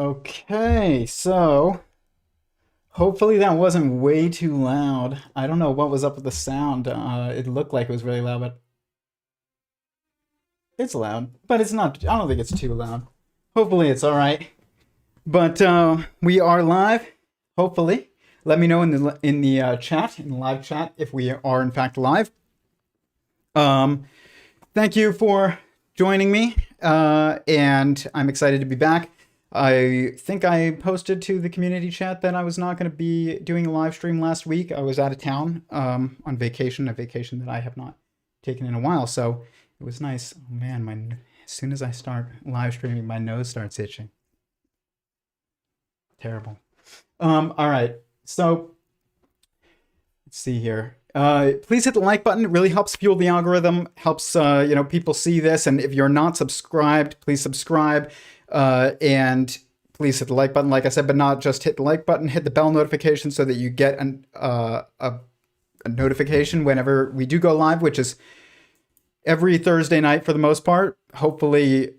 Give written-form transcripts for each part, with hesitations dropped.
Okay, so hopefully that wasn't way too loud. I don't know what was up with the sound. It looked like it was really loud, but it's loud. But it's not. I don't think it's too loud. Hopefully it's all right. But we are live. Hopefully, let me know in the chat, in the live chat, if we are in fact live. Thank you for joining me, and I'm excited to be back. I think I posted to the community chat that I was not going to be doing a live stream last week. I was out of town on vacation, a vacation that I have not taken in a while. So it was nice. Oh man, as soon as I start live streaming, my nose starts itching. Terrible. All right. So let's see here. Please hit the like button. It really helps fuel the algorithm, helps people see this. And if you're not subscribed, please subscribe. And please hit the like button, like I said, but not just hit the like button, hit the bell notification so that you get a notification whenever we do go live, which is every Thursday night for the most part, hopefully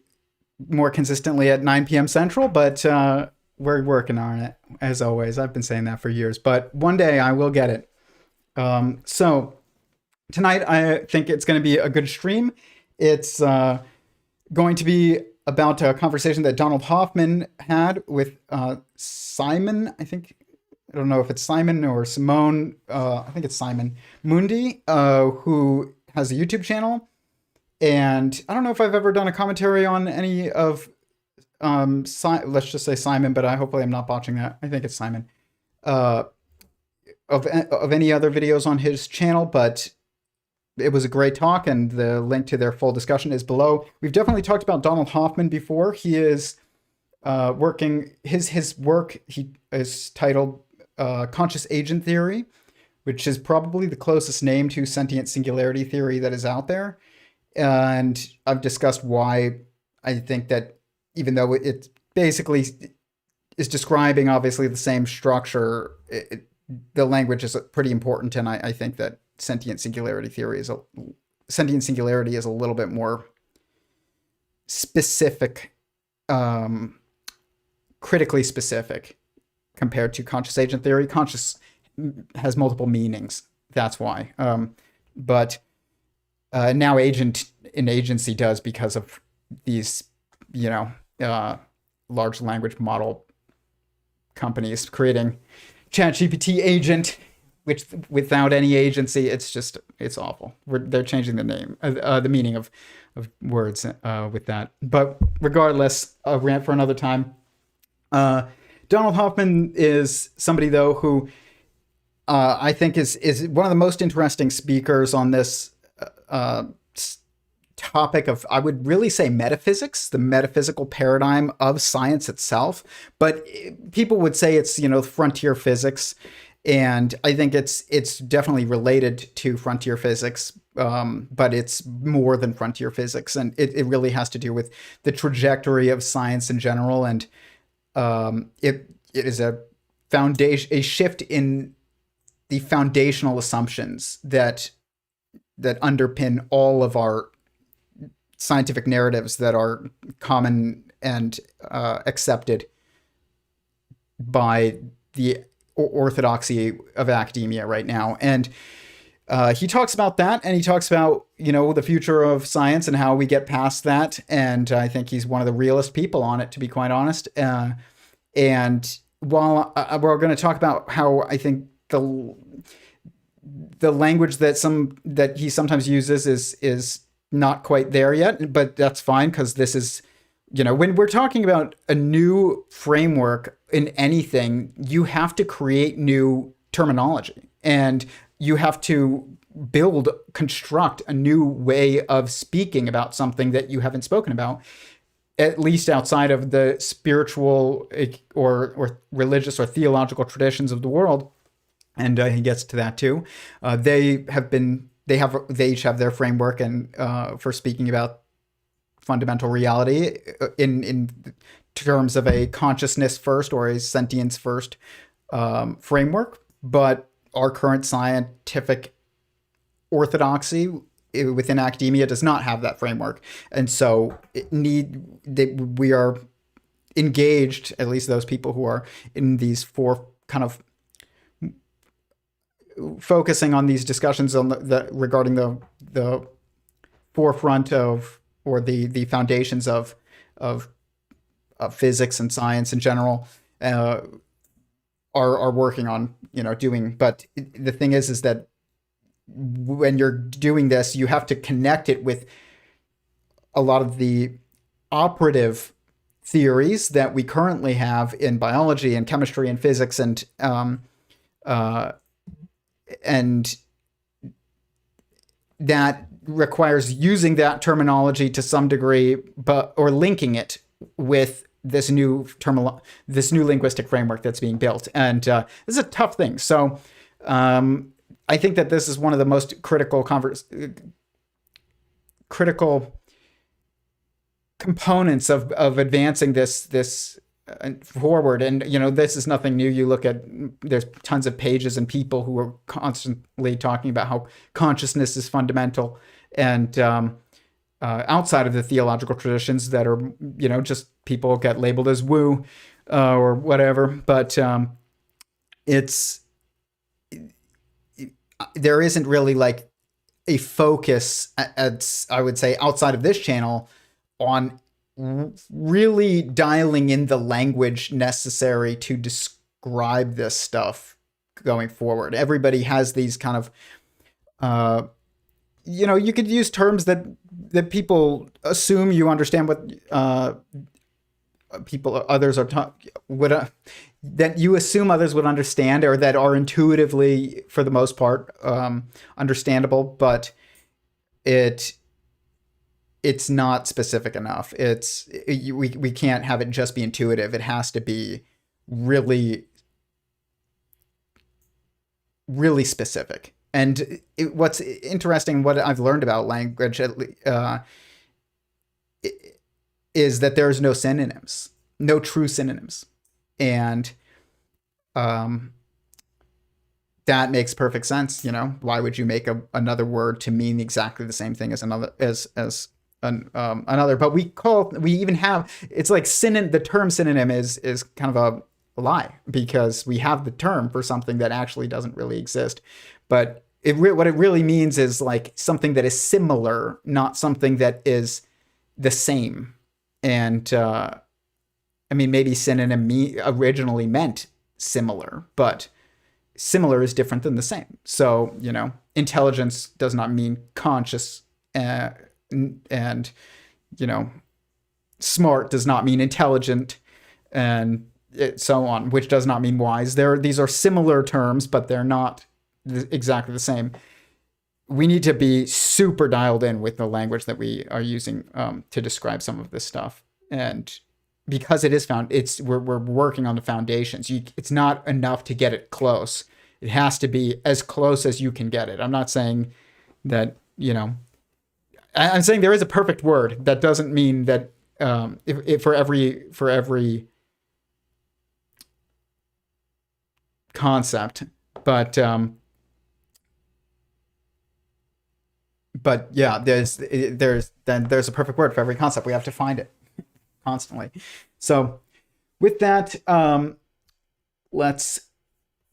more consistently at 9 p.m. Central, but we're working on it, as always. I've been saying that for years, but one day I will get it. So tonight I think it's going to be a good stream. It's going to be about a conversation that Donald Hoffman had with Simon, I think. I don't know if it's Simon or Simone. I think it's Simon Mundie, who has a YouTube channel. And I don't know if I've ever done a commentary on any of, let's just say Simon, but hopefully I'm not botching that. I think it's Simon. Of any other videos on his channel, but it was a great talk, and the link to their full discussion is below. We've definitely talked about Donald Hoffman before. He is working, his work, he is titled Conscious Agent Theory, which is probably the closest name to Sentient Singularity Theory that is out there. And I've discussed why I think that even though it basically is describing obviously the same structure, the language is pretty important, and I think that sentient singularity is a little bit more specific, critically specific compared to conscious agent theory. Conscious has multiple meanings. That's why. But now agent and agency does because of these, large language model companies creating ChatGPT agent, which without any agency, it's awful. They're changing the name, the meaning of words with that. But regardless, a rant for another time. Donald Hoffman is somebody, though, who I think is one of the most interesting speakers on this topic of, I would really say, metaphysics, the metaphysical paradigm of science itself. But people would say it's, frontier physics. And I think it's definitely related to frontier physics, but it's more than frontier physics. And it really has to do with the trajectory of science in general. And it is a shift in the foundational assumptions that underpin all of our scientific narratives that are common and accepted by the orthodoxy of academia right now. And he talks about that, and he talks about, the future of science and how we get past that. And I think he's one of the realest people on it, to be quite honest. And while we're going to talk about how I think the language that he sometimes uses is not quite there yet, but that's fine, because this is, when we're talking about a new framework in anything, you have to create new terminology, and you have to construct a new way of speaking about something that you haven't spoken about, at least outside of the spiritual or religious or theological traditions of the world. And he gets to that too. They each have their framework and for speaking about fundamental reality in terms of a consciousness first or a sentience first framework. But our current scientific orthodoxy within academia does not have that framework. And so we are engaged, at least those people who are in these four kind of focusing on these discussions on the regarding the forefront of, or the foundations of physics and science in general, are working on, doing. But the thing is that when you're doing this, you have to connect it with a lot of the operative theories that we currently have in biology and chemistry and physics, and that requires using that terminology to some degree, or linking it with this new linguistic framework that's being built. And this is a tough thing. So I think that this is one of the most critical components of advancing this forward. And this is nothing new. You look at, there's tons of pages and people who are constantly talking about how consciousness is fundamental, and outside of the theological traditions that are, just people get labeled as woo or whatever. But there isn't really like a focus, I would say, outside of this channel on really dialing in the language necessary to describe this stuff going forward. Everybody has these kind of, you could use terms that people assume you understand what others are that you assume others would understand, or that are intuitively, for the most part, understandable, but it's not specific enough. We can't have it just be intuitive. It has to be really, really specific. And what's interesting, what I've learned about language, is that there's no synonyms, no true synonyms. And that makes perfect sense. Why would you make another word to mean exactly the same thing as another, another? But we even have, it's like the term synonym is kind of a lie, because we have the term for something that actually doesn't really exist. But what it really means is like something that is similar, not something that is the same. And maybe synonym originally meant similar, but similar is different than the same. So, intelligence does not mean conscious, and smart does not mean intelligent, and so on, which does not mean wise. These are similar terms, but they're not exactly the same. We need to be super dialed in with the language that we are using to describe some of this stuff. And because it is we're working on the foundations. It's not enough to get it close. It has to be as close as you can get it. I'm not saying that, I'm saying there is a perfect word. That doesn't mean that if for every concept, but yeah, there's a perfect word for every concept. We have to find it constantly. So with that, let's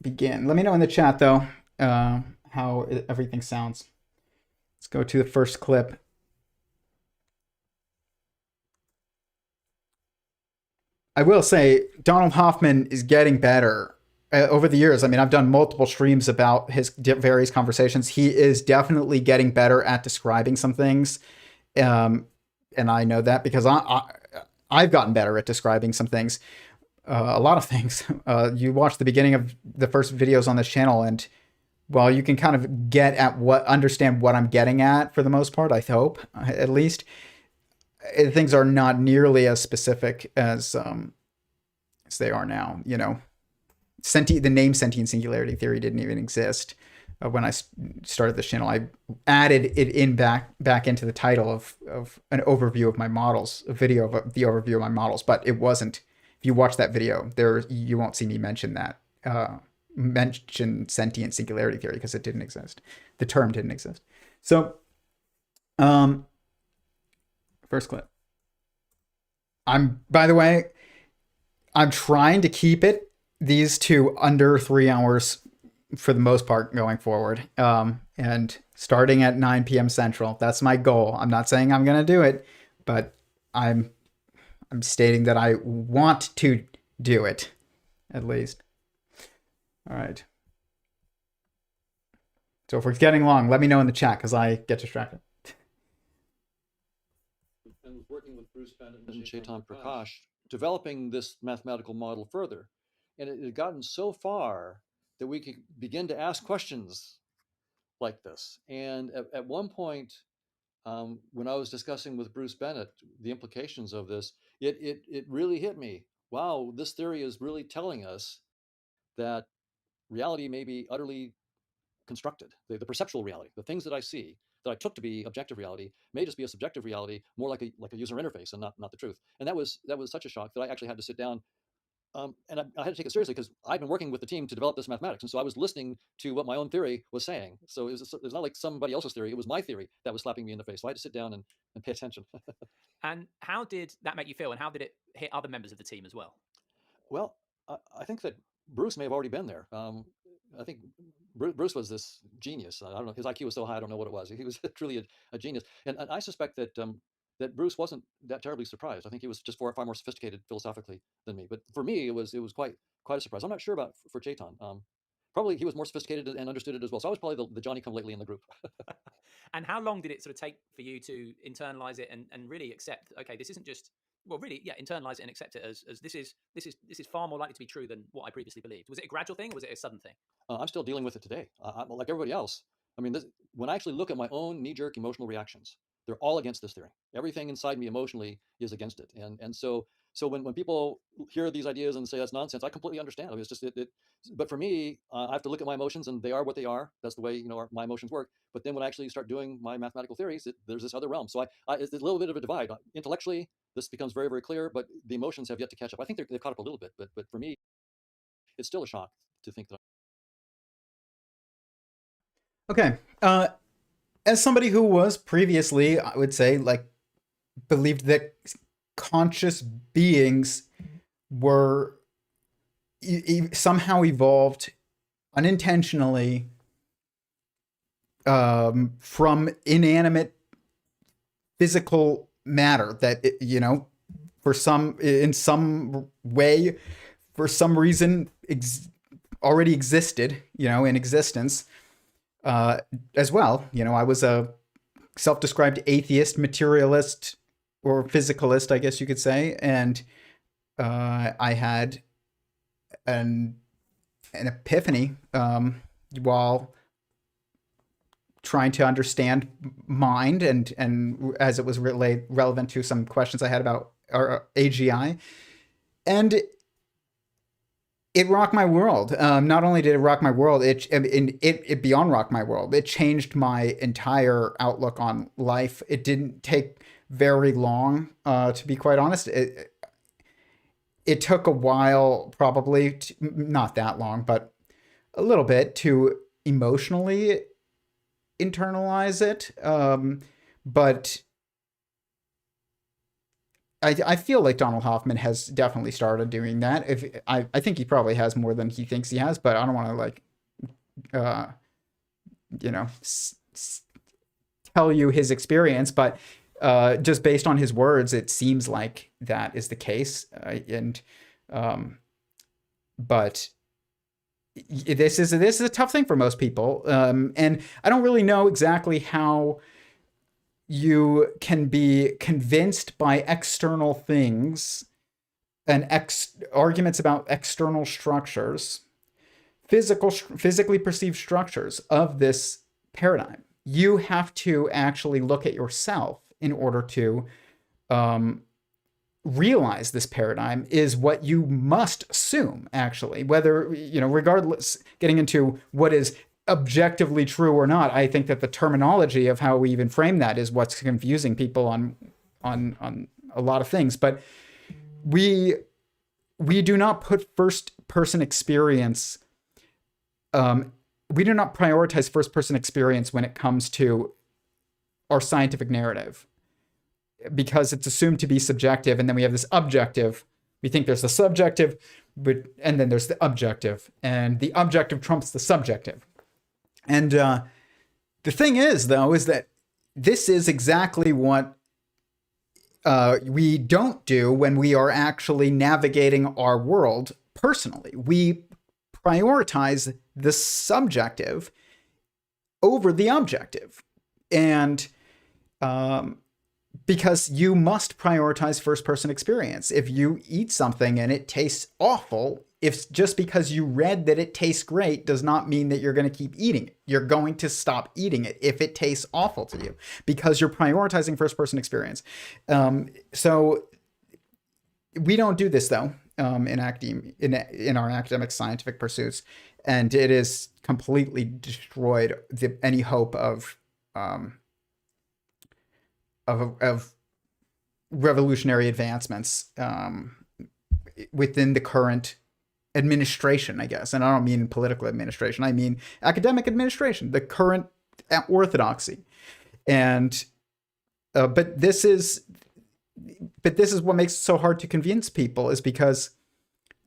begin. Let me know in the chat though how everything sounds. Let's go to the first clip. I will say Donald Hoffman is getting better over the years. I've done multiple streams about his various conversations. He is definitely getting better at describing some things. And I know that because I've gotten better at describing some things, a lot of things. You watch the beginning of the first videos on this channel, and well, you can kind of understand what I'm getting at for the most part, I hope, at least. Things are not nearly as specific as they are now, The name Sentient Singularity Theory didn't even exist when I started this channel. I added it back into the title of an overview of my models, a video of the overview of my models, but it wasn't. If you watch that video, you won't see me mention Sentient Singularity Theory because it didn't exist. The term didn't exist. So, first clip. By the way, I'm trying to keep these two under 3 hours for the most part going forward. And starting at 9 p.m. Central. That's my goal. I'm not saying I'm going to do it, but I'm stating that I want to do it, at least. All right. So if it's getting long, let me know in the chat because I get distracted. And was working with Bruce Bennett and Chetan Prakash, developing this mathematical model further. And it had gotten so far that we could begin to ask questions like this. And at one point, when I was discussing with Bruce Bennett the implications of this, it really hit me. Wow, this theory is really telling us that reality may be utterly constructed. The perceptual reality, the things that I see that I took to be objective reality, may just be a subjective reality, more like a user interface and not the truth. And that was such a shock that I actually had to sit down. And I had to take it seriously because I'd been working with the team to develop this mathematics. And so I was listening to what my own theory was saying. So it was not like somebody else's theory. It was my theory that was slapping me in the face. So I had to sit down and pay attention. And how did that make you feel? And how did it hit other members of the team as well? Well, I think that Bruce may have already been there. I think Bruce was this genius. I don't know, his IQ was so high, I don't know what it was. He was truly a genius. And I suspect that that Bruce wasn't that terribly surprised. I think he was just far more sophisticated philosophically than me. But for me, it was quite a surprise. I'm not sure about for Chetan. Probably he was more sophisticated and understood it as well. So I was probably the Johnny come lately in the group. And how long did it sort of take for you to internalize it and really accept, okay, this isn't just, well, really, yeah, internalize it and accept it as this is far more likely to be true than what I previously believed? Was it a gradual thing or was it a sudden thing? I'm still dealing with it today. Like everybody else. I mean, when I actually look at my own knee-jerk emotional reactions, they're all against this theory. Everything inside me emotionally is against it. And so when people hear these ideas and say that's nonsense, I completely understand. I mean, it's just but for me, I have to look at my emotions, and they are what they are. That's the way my emotions work. But then when I actually start doing my mathematical theories, there's this other realm. So it's a little bit of a divide. Intellectually, this becomes very, very clear, but the emotions have yet to catch up. I think they've caught up a little bit, but for me, it's still a shock to think that. Okay. As somebody who was previously, I would say, like, believed that conscious beings were somehow evolved unintentionally from inanimate physical matter that, in some way, for some reason, already existed, in existence. As well, I was a self-described atheist, materialist, or physicalist, I guess you could say, and I had an epiphany while trying to understand mind, and as it was relevant to some questions I had about AGI, and it rocked my world. Not only did it rock my world, it beyond rocked my world. It changed my entire outlook on life. It didn't take very long, to be quite honest. It took a while, probably not that long, but a little bit to emotionally internalize it. But I feel like Donald Hoffman has definitely started doing that. I think he probably has more than he thinks he has, but I don't want to tell you his experience. But just based on his words, it seems like that is the case. But this is a tough thing for most people, and I don't really know exactly how you can be convinced by external things and arguments about external structures, physically perceived structures of this paradigm. You have to actually look at yourself in order to realize this paradigm is what you must assume, actually, whether, regardless, getting into what is objectively true or not. I think that the terminology of how we even frame that is what's confusing people on a lot of things. But we do not put first person experience. We do not prioritize first person experience when it comes to our scientific narrative, because it's assumed to be subjective, and then we have this objective We think there's the subjective, and then there's the objective, and the objective trumps the subjective. And the thing is, though, is that this is exactly what we don't do when we are actually navigating our world personally. We prioritize the subjective over the objective. And because you must prioritize first-person experience. If you eat something and it tastes awful, if just because you read that it tastes great does not mean that you're going to keep eating it. You're going to stop eating it if it tastes awful to you, because you're prioritizing first-person experience. So we don't do this, though, in our academic scientific pursuits, and it has completely destroyed any hope of revolutionary advancements within the current administration, I guess. And I don't mean political administration. I mean academic administration, the current orthodoxy. And but this is what makes it so hard to convince people, is because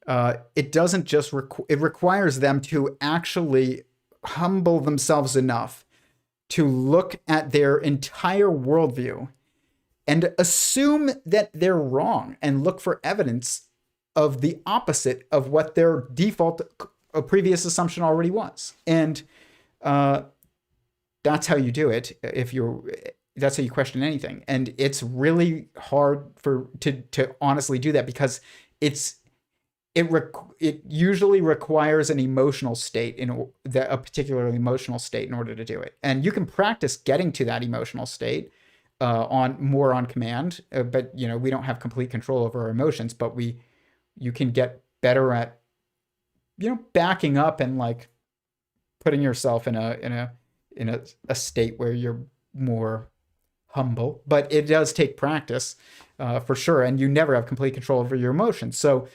it doesn't just it requires them to actually humble themselves enough to look at their entire worldview and assume that they're wrong and look for evidence of the opposite of what their default previous assumption already was. And that's how you do it. That's how you question anything. And it's really hard to honestly do that, because it usually requires an emotional state, a particular emotional state, in order to do it. And you can practice getting to that emotional state on command, but we don't have complete control over our emotions. But you can get better at backing up and like putting yourself in a state where you're more humble. But it does take practice for sure, and you never have complete control over your emotions. So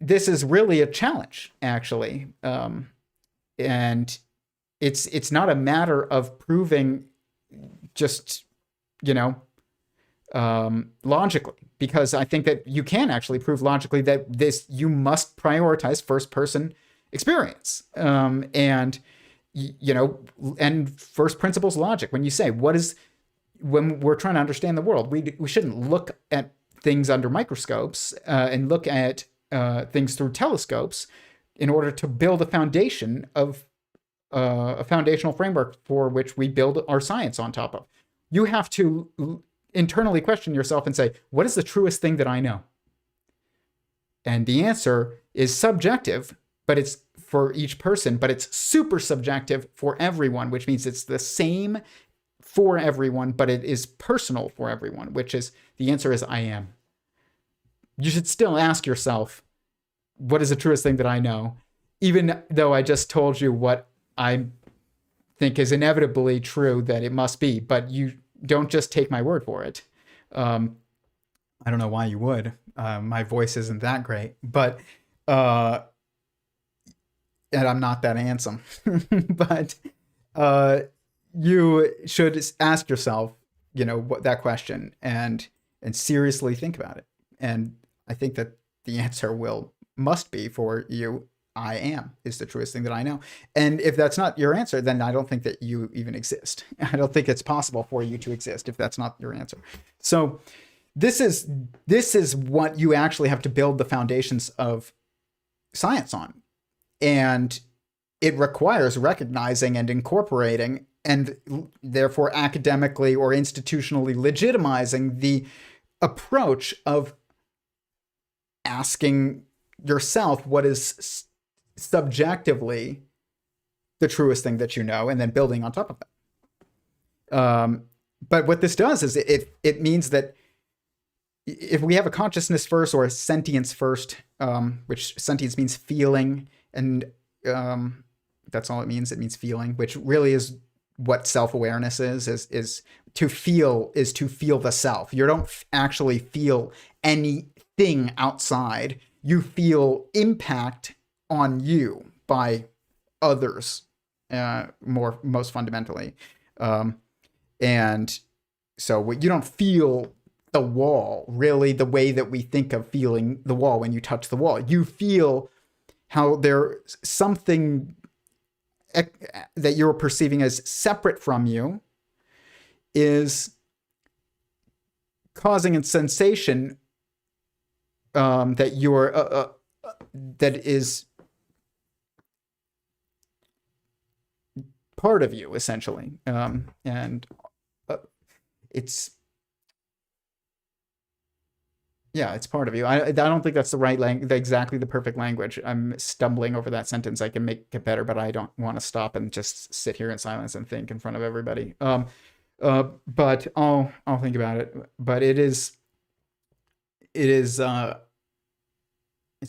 this is really a challenge, actually. And it's not a matter of proving just, logically, because I think that you can actually prove logically that you must prioritize first person experience. And first principles logic. When you say, when we're trying to understand the world, we shouldn't look at things under microscopes and look at things through telescopes in order to build a foundation of a foundational framework for which we build our science on top of. You have to internally question yourself and say, what is the truest thing that I know? And the answer is subjective, but it's for each person, but it's super subjective for everyone, which means it's the same for everyone, but it is personal for everyone, which is, the answer is I am. You should still ask yourself, what is the truest thing that I know? Even though I just told you what I think is inevitably true that it must be, but you don't just take my word for it. I don't know why you would. My voice isn't that great, but, and I'm not that handsome, but, you should ask yourself, that question and seriously think about it. And I think that the answer must be for you, I am is the truest thing that I know. And if that's not your answer, then I don't think that you even exist. I don't think it's possible for you to exist if that's not your answer. So this is what you actually have to build the foundations of science on. And it requires recognizing and incorporating, and therefore academically or institutionally legitimizing the approach of asking yourself what is subjectively the truest thing that you know, and then building on top of that. But what this does is it means that if we have a consciousness first or a sentience first, which sentience means feeling, and that's all it means. It means feeling, which really is what self-awareness is to feel the self. You don't actually feel anything outside. You feel impact on you by others, most fundamentally. And so you don't feel the wall, really the way that we think of feeling the wall when you touch the wall. You feel how there's something that you're perceiving as separate from you is causing a sensation that you're that is part of you, essentially, and it's it's part of you. I don't think that's the right language, exactly the perfect language. I'm stumbling over that sentence. I can make it better, but I don't want to stop and just sit here in silence and think in front of everybody. But I'll think about it. But it's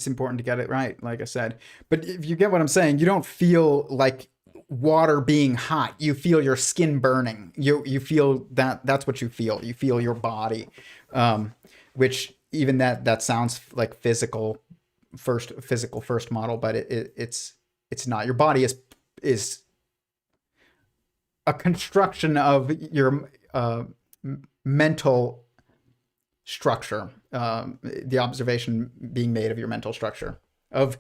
important to get it right, like I said. But if you get what I'm saying, you don't feel like water being hot. You feel your skin burning. You feel that's what you feel. You feel your body, which even that sounds like physical first model, but it's not. Your body is a construction of your mental structure, the observation being made of your mental structure of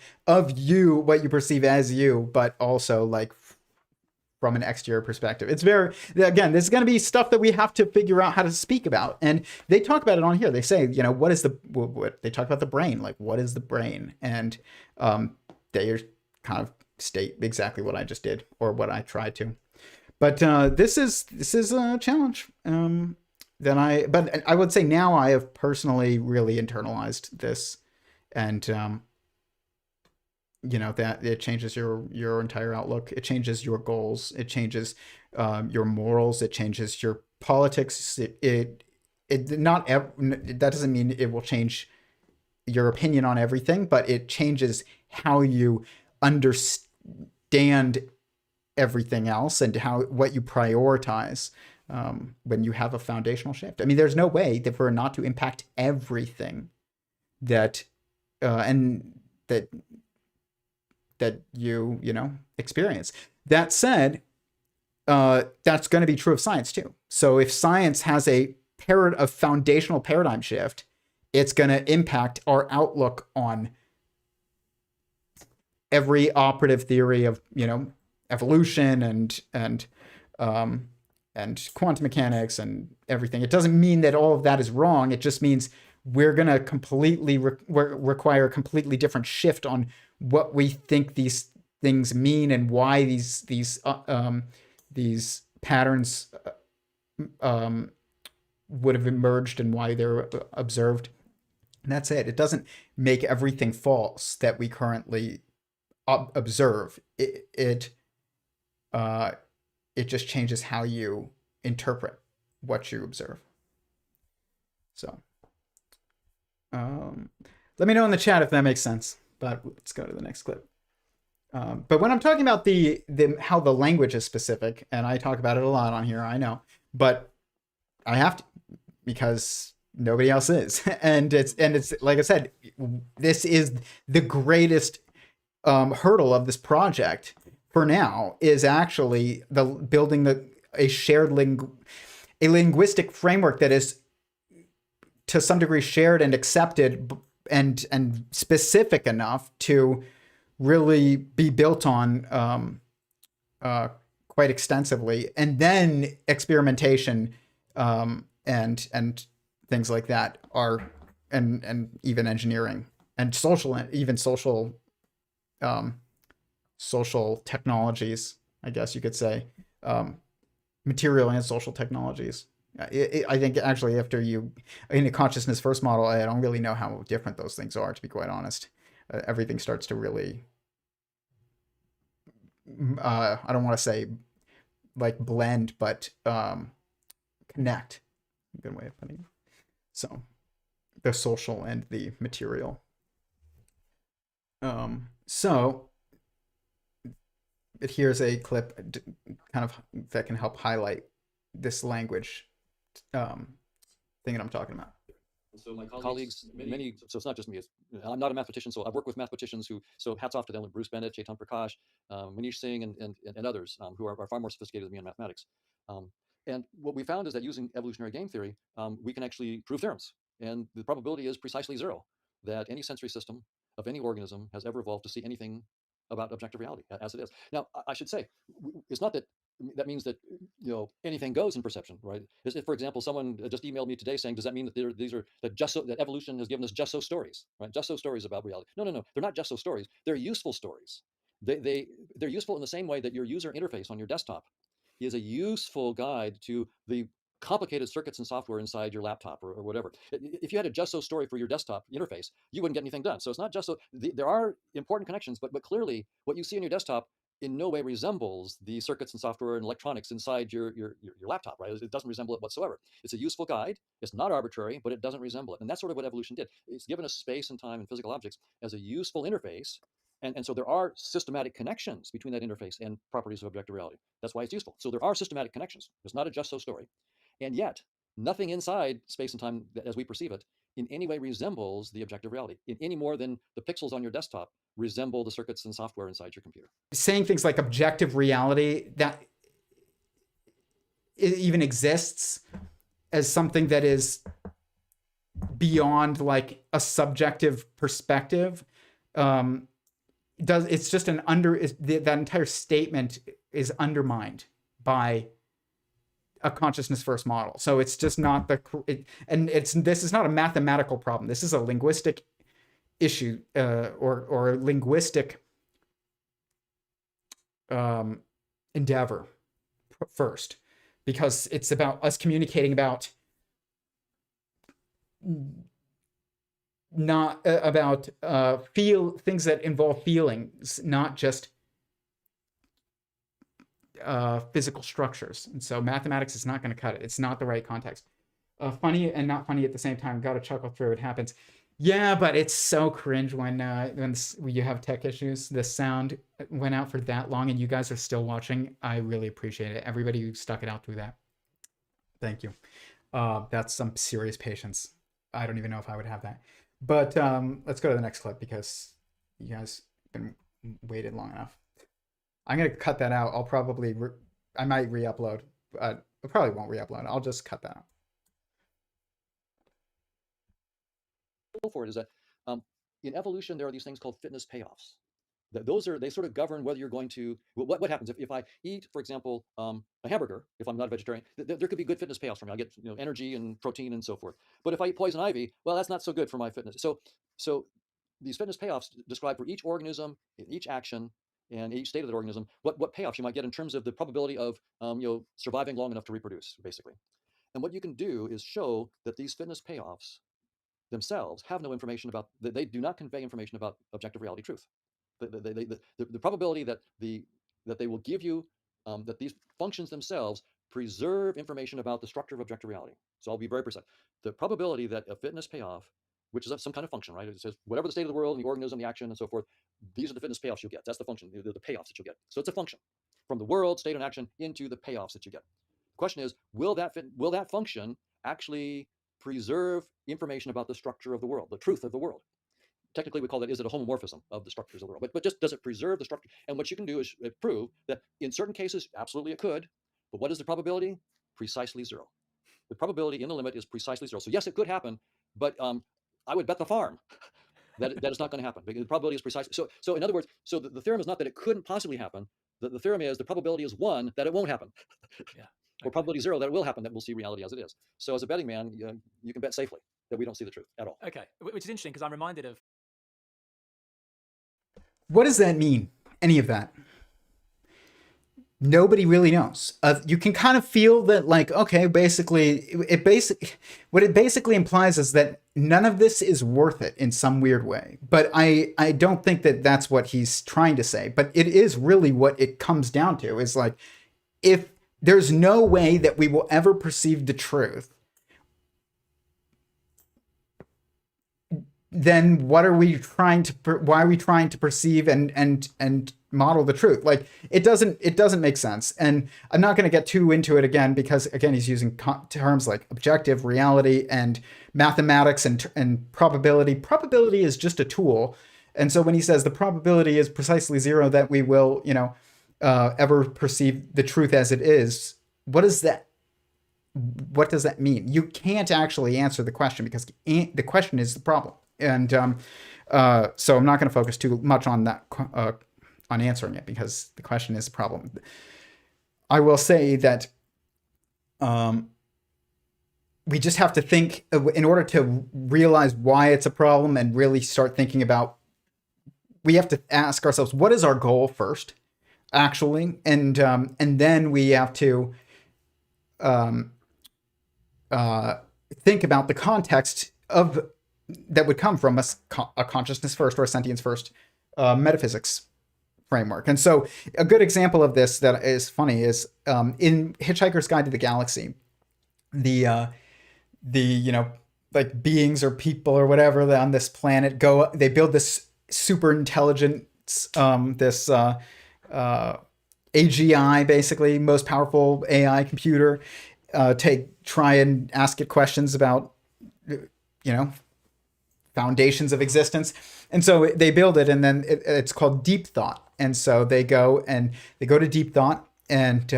you, what you perceive as you, but also like from an exterior perspective. It's very, again, this is going to be stuff that we have to figure out how to speak about. And they talk about it on here. They say, what is what they talk about the brain, like what is the brain? And they kind of state exactly what I just did, or what I tried to. But this is a challenge. But I would say now I have personally really internalized this, and that it changes your entire outlook. It changes your goals. It changes your morals. It changes your politics. That doesn't mean it will change your opinion on everything, but it changes how you understand everything else and what you prioritize when you have a foundational shift. I mean, there's no way that for it not to impact everything that you experience. That said, that's going to be true of science too. So if science has a foundational paradigm shift, it's going to impact our outlook on every operative theory of evolution and quantum mechanics and everything. It doesn't mean that all of that is wrong. It just means we're going to completely require a completely different shift on what we think these things mean and why these patterns would have emerged and why they're observed. And that's it. It doesn't make everything false that we currently observe. It just changes how you interpret what you observe. So, let me know in the chat if that makes sense. But let's go to the next clip. But when I'm talking about how the language is specific, and I talk about it a lot on here, I know, but I have to because nobody else is, and it's like I said, this is the greatest hurdle of this project for now is actually building a shared linguistic framework that is to some degree shared and accepted and specific enough to really be built on quite extensively, and then experimentation and things like that are and even engineering and social technologies, I guess you could say, material and social technologies. I think actually after in a consciousness first model, I don't really know how different those things are, to be quite honest. Everything starts to really, I don't want to say like blend, but connect. Good way of putting it. So the social and the material. So here's a clip kind of that can help highlight this language thing that I'm talking about. So my colleagues, so it's not just me. I'm not a mathematician, so I've worked with mathematicians so hats off to them, like Bruce Bennett, Chetan Prakash, Manish Singh, and others who are far more sophisticated than me in mathematics. And what we found is that using evolutionary game theory, we can actually prove theorems. And the probability is precisely zero that any sensory system of any organism has ever evolved to see anything about objective reality as it is. Now, I should say, it's not that that means that anything goes in perception, right? If, for example, someone just emailed me today saying, "Does that mean that that evolution has given us just so stories, right? Just so stories about reality?" No, no, no. They're not just so stories. They're useful stories. They're useful in the same way that your user interface on your desktop is a useful guide to the complicated circuits and software inside your laptop or whatever. If you had a just so story for your desktop interface, you wouldn't get anything done. So it's not just so. There are important connections, but clearly what you see on your desktop in no way resembles the circuits and software and electronics inside your laptop, right? It doesn't resemble it whatsoever. It's a useful guide. It's not arbitrary, but it doesn't resemble it. And that's sort of what evolution did. It's given us space and time and physical objects as a useful interface. And so there are systematic connections between that interface and properties of objective reality. That's why it's useful. So there are systematic connections. It's not a just so story. And yet, nothing inside space and time as we perceive it in any way resembles the objective reality, in any more than the pixels on your desktop resemble the circuits and software inside your computer. Saying things like objective reality, that it even exists as something that is beyond like a subjective perspective, it's just that entire statement is undermined by a consciousness first model. So it's just not this is not a mathematical problem. This is a linguistic issue, or a linguistic endeavor first, because it's about us communicating about not about things that involve feelings, not just physical structures. And so mathematics is not going to cut it. It's not the right context. Funny and not funny at the same time. Got to chuckle through it. Happens. Yeah, but it's so cringe when you have tech issues. The sound went out for that long and you guys are still watching. I really appreciate it. Everybody who stuck it out through that. Thank you. That's some serious patience. I don't even know if I would have that. But let's go to the next clip because you guys have been waited long enough. I'm going to cut that out. I might re-upload, but I probably won't re-upload. I'll just cut that out. For it is that in evolution, there are these things called fitness payoffs. They sort of govern whether you're going to, what happens if I eat, for example, a hamburger, if I'm not a vegetarian, there could be good fitness payoffs for me. I get energy and protein and so forth. But if I eat poison ivy, well, that's not so good for my fitness. So these fitness payoffs describe for each organism, each action, and each state of the organism, what payoffs you might get in terms of the probability of surviving long enough to reproduce, basically. And what you can do is show that these fitness payoffs themselves have no information about, they do not convey information about objective reality truth. The probability that they will give you, that these functions themselves preserve information about the structure of objective reality. So I'll be very precise. The probability that a fitness payoff, which is some kind of function, right? It says whatever the state of the world, the organism, the action, and so forth, these are the fitness payoffs you'll get. That's the function, the payoffs that you'll get. So it's a function from the world, state, and action into the payoffs that you get. The question is, will that function actually preserve information about the structure of the world, the truth of the world? Technically, we call that, is it a homomorphism of the structures of the world? But just, does it preserve the structure? And what you can do is prove that in certain cases, absolutely it could. But what is the probability? Precisely zero. The probability in the limit is precisely zero. So yes, it could happen, but I would bet the farm that it's not going to happen. Because the probability is precisely. So in other words, so the theorem is not that it couldn't possibly happen. The theorem is the probability is 1 that it won't happen. Yeah. Or probability 0 that it will happen, that we'll see reality as it is. So as a betting man, you can bet safely that we don't see the truth at all. Okay, which is interesting because I'm reminded of. What does that mean? Any of that? Nobody really knows. You can kind of feel that, like, okay, what it basically implies is that none of this is worth it in some weird way. But I don't think that that's what he's trying to say. But it is really what it comes down to, is like, if there's no way that we will ever perceive the truth, then why are we trying to perceive and model the truth? Like, it doesn't make sense. And I'm not going to get too into it again, because again, he's using terms like objective reality and mathematics and probability. Probability is just a tool. And so when he says the probability is precisely 0 that we will, ever perceive the truth as it is, what does that what does that mean? You can't actually answer the question because the question is the problem. And so I'm not going to focus too much on that, on answering it, because the question is the problem. I will say that we just have to think, in order to realize why it's a problem and really start thinking about, we have to ask ourselves, what is our goal first, actually? And then we have to think about the context of that would come from a consciousness first or a sentience first metaphysics framework. And so a good example of this that is funny is in Hitchhiker's Guide to the Galaxy, the like beings or people or whatever on this planet they build this super intelligence, this AGI, basically most powerful AI computer, try and ask it questions about foundations of existence. And so they build it, and then it's called deep thought. And so they go to deep thought, and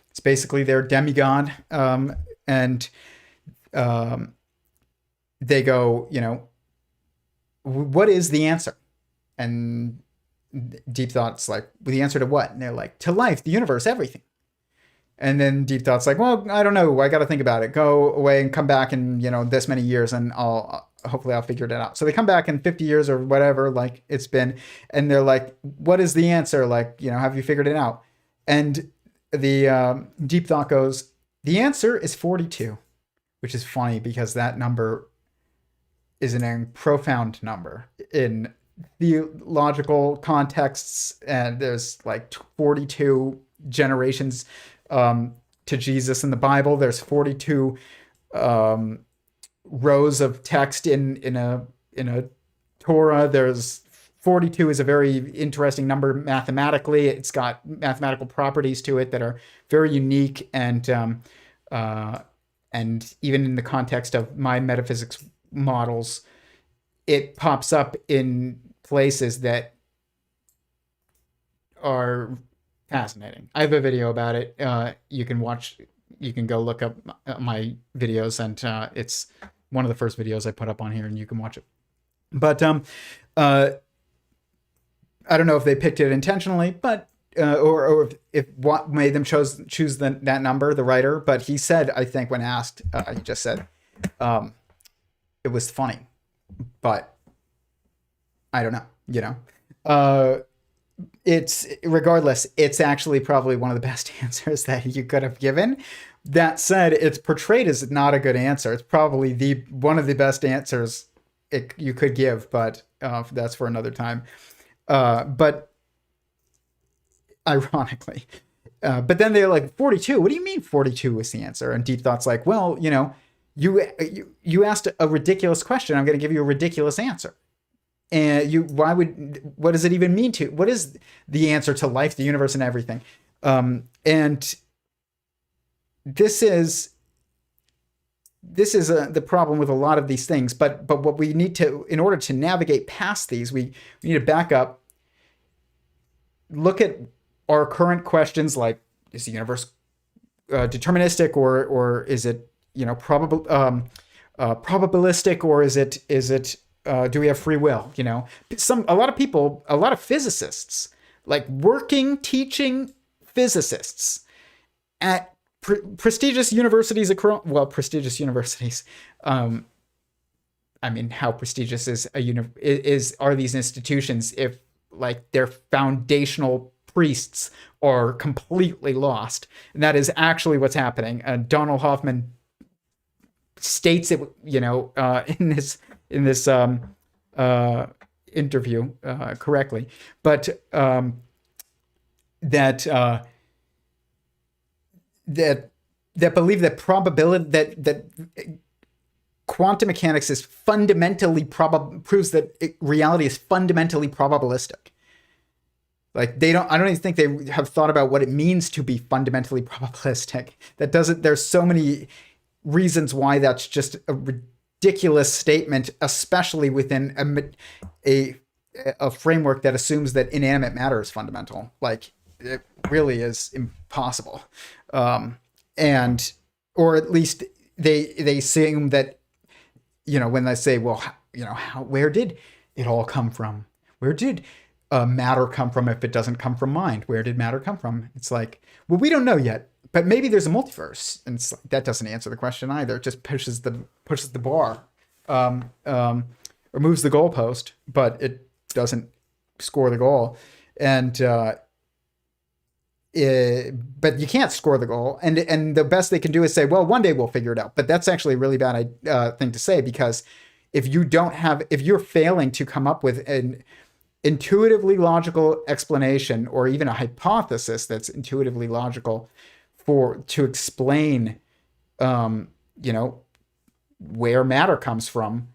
it's basically their demigod, and they go, what is the answer? And deep thought's like, well, the answer to what? And they're like, to life, the universe, everything. And then deep thought's like, well, I don't know, I got to think about it. Go away and come back in this many years, and hopefully I'll figure it out. So they come back in 50 years or whatever, like it's been, and they're like, what is the answer? Like, have you figured it out? And the deep thought goes, the answer is 42, which is funny because that number is a profound number in theological contexts. And there's like 42 generations to Jesus in the Bible. There's 42 rows of text in a Torah. There's 42 is a very interesting number mathematically. It's got mathematical properties to it that are very unique, and even in the context of my metaphysics models, it pops up in places that are fascinating. I have a video about it. You can go look up my videos, and it's one of the first videos I put up on here, and you can watch it. But I don't know if they picked it intentionally, but or if what made them choose that number, the writer. But he said, I think when asked, he just said it was funny, but I don't know. It's regardless, it's actually probably one of the best answers that you could have given. That said, it's portrayed as not a good answer. It's probably one of the best answers you could give, but that's for another time. But ironically, but then they're like, 42. What do you mean 42 is the answer? And deep thought's like, well, you asked a ridiculous question. I'm going to give you a ridiculous answer. And what does it even mean to? What is the answer to life, the universe, and everything? And this is the problem with a lot of these things. But what we need to, in order to navigate past these, we need to back up, look at our current questions, like, is the universe deterministic, or is it probabilistic, or is it do we have free will? A lot of physicists, like working, teaching physicists at prestigious universities prestigious universities. I mean, how prestigious are these institutions if like their foundational priests are completely lost? And that is actually what's happening. Donald Hoffman states it, in this interview correctly, but that believe that probability that quantum mechanics is fundamentally proves that reality is fundamentally probabilistic. Like I don't even think they have thought about what it means to be fundamentally probabilistic. There's so many reasons why that's just a ridiculous statement, especially within a framework that assumes that inanimate matter is fundamental. Like, it really is impossible. And or at least they assume that, when they say, well, where did it all come from? Where did matter come from if it doesn't come from mind? Where did matter come from? It's like, well, we don't know yet, but maybe there's a multiverse, and it's like, that doesn't answer the question either. It just pushes the bar, or moves the goalpost, but it doesn't score the goal. And but you can't score the goal, and the best they can do is say, well, one day we'll figure it out. But that's actually a really bad thing to say, because if you're failing to come up with an intuitively logical explanation, or even a hypothesis that's intuitively logical to explain where matter comes from,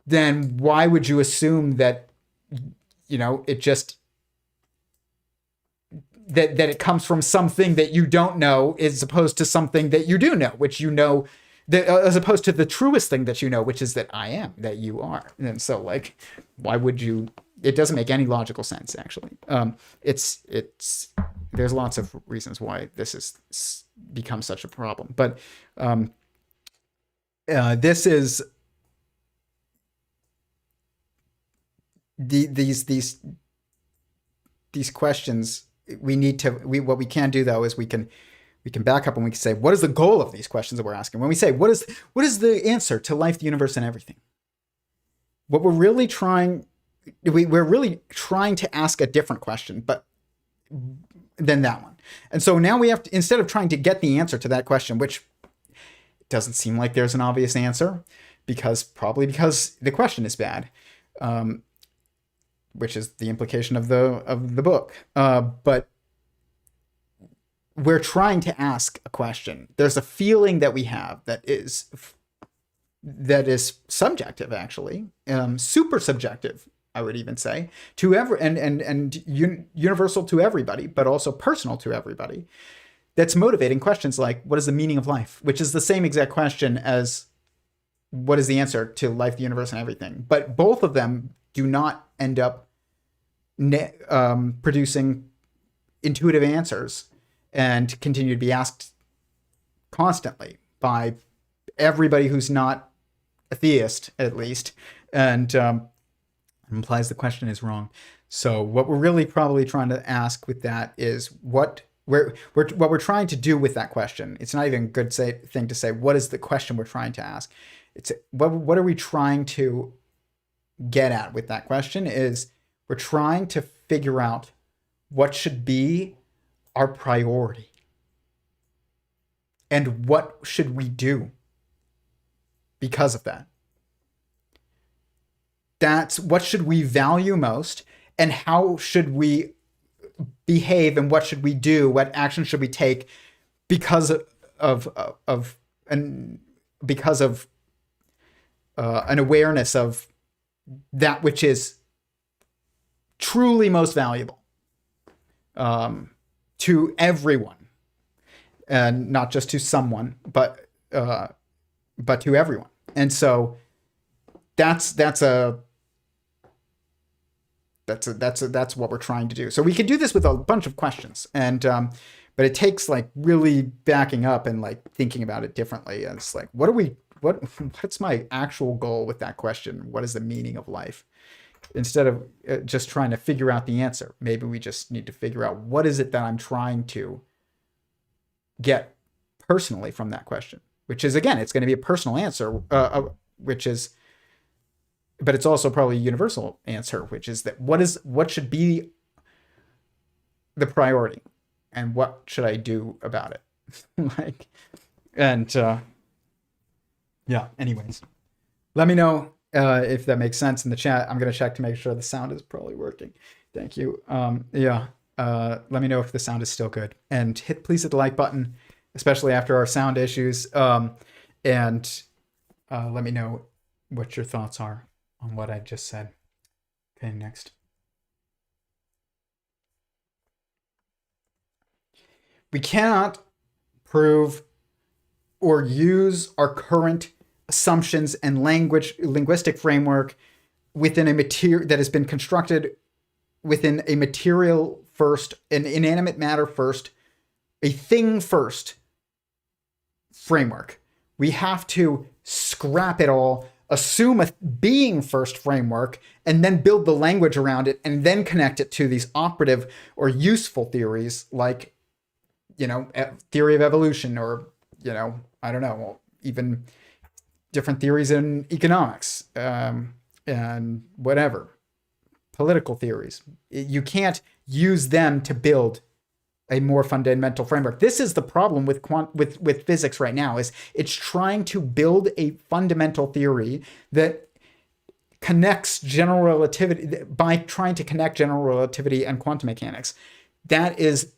then why would you assume that it just that it comes from something that you don't know, as opposed to something that you do know, which that, as opposed to the truest thing that you know, which is that I am, that you are. And so, like, why would you? It doesn't make any logical sense, actually. There's lots of reasons why this has become such a problem, but this is these questions. What we can do, though, is we can back up and we can say, what is the goal of these questions that we're asking? When we say, what is the answer to life, the universe, and everything? What we're really trying to ask a different question, but than that one. And so now we have to, instead of trying to get the answer to that question, which doesn't seem like there's an obvious answer, probably because the question is bad, which is the implication of the book. But we're trying to ask a question. There's a feeling that we have that is subjective, actually, super subjective, I would even say, to universal to everybody, but also personal to everybody. That's motivating questions like, what is the meaning of life? Which is the same exact question as, what is the answer to life, the universe, and everything? But both of them do not end up producing intuitive answers and continue to be asked constantly by everybody who's not a theist, at least, and implies the question is wrong. So what we're really probably trying to ask with that is what we're trying to do with that question. It's not even a good thing to say, what is the question we're trying to ask? It's what are we trying to get at with that question? Is we're trying to figure out what should be our priority, and what should we do because of that. That's what should we value most, and how should we behave, and what should we do, what action should we take because of an awareness of that which is truly most valuable to everyone, and not just to someone, but to everyone. And so that's what we're trying to do. So we could do this with a bunch of questions, and but it takes like really backing up and like thinking about it differently. And it's like, what's my actual goal with that question? What is the meaning of life? Instead of just trying to figure out the answer, maybe we just need to figure out, what is it that I'm trying to get personally from that question, which is, again, it's going to be a personal answer, but it's also probably a universal answer, which is that what should be the priority, and what should I do about it? Anyways, let me know if that makes sense in the chat. I'm going to check to make sure the sound is probably working. Thank you. Let me know if the sound is still good, and please hit the like button, especially after our sound issues. And let me know what your thoughts are on what I just said. Okay, next. We cannot prove or use our current assumptions and linguistic framework within a material that has been constructed within a material first, an inanimate matter first, a thing first framework. We have to scrap it all, assume a being first framework, and then build the language around it, and then connect it to these operative or useful theories like, theory of evolution, or, I don't know, even different theories in economics, and whatever, political theories. You can't use them to build a more fundamental framework. This is the problem with with physics right now, is it's trying to build a fundamental theory that connects general relativity by trying to connect general relativity and quantum mechanics. That is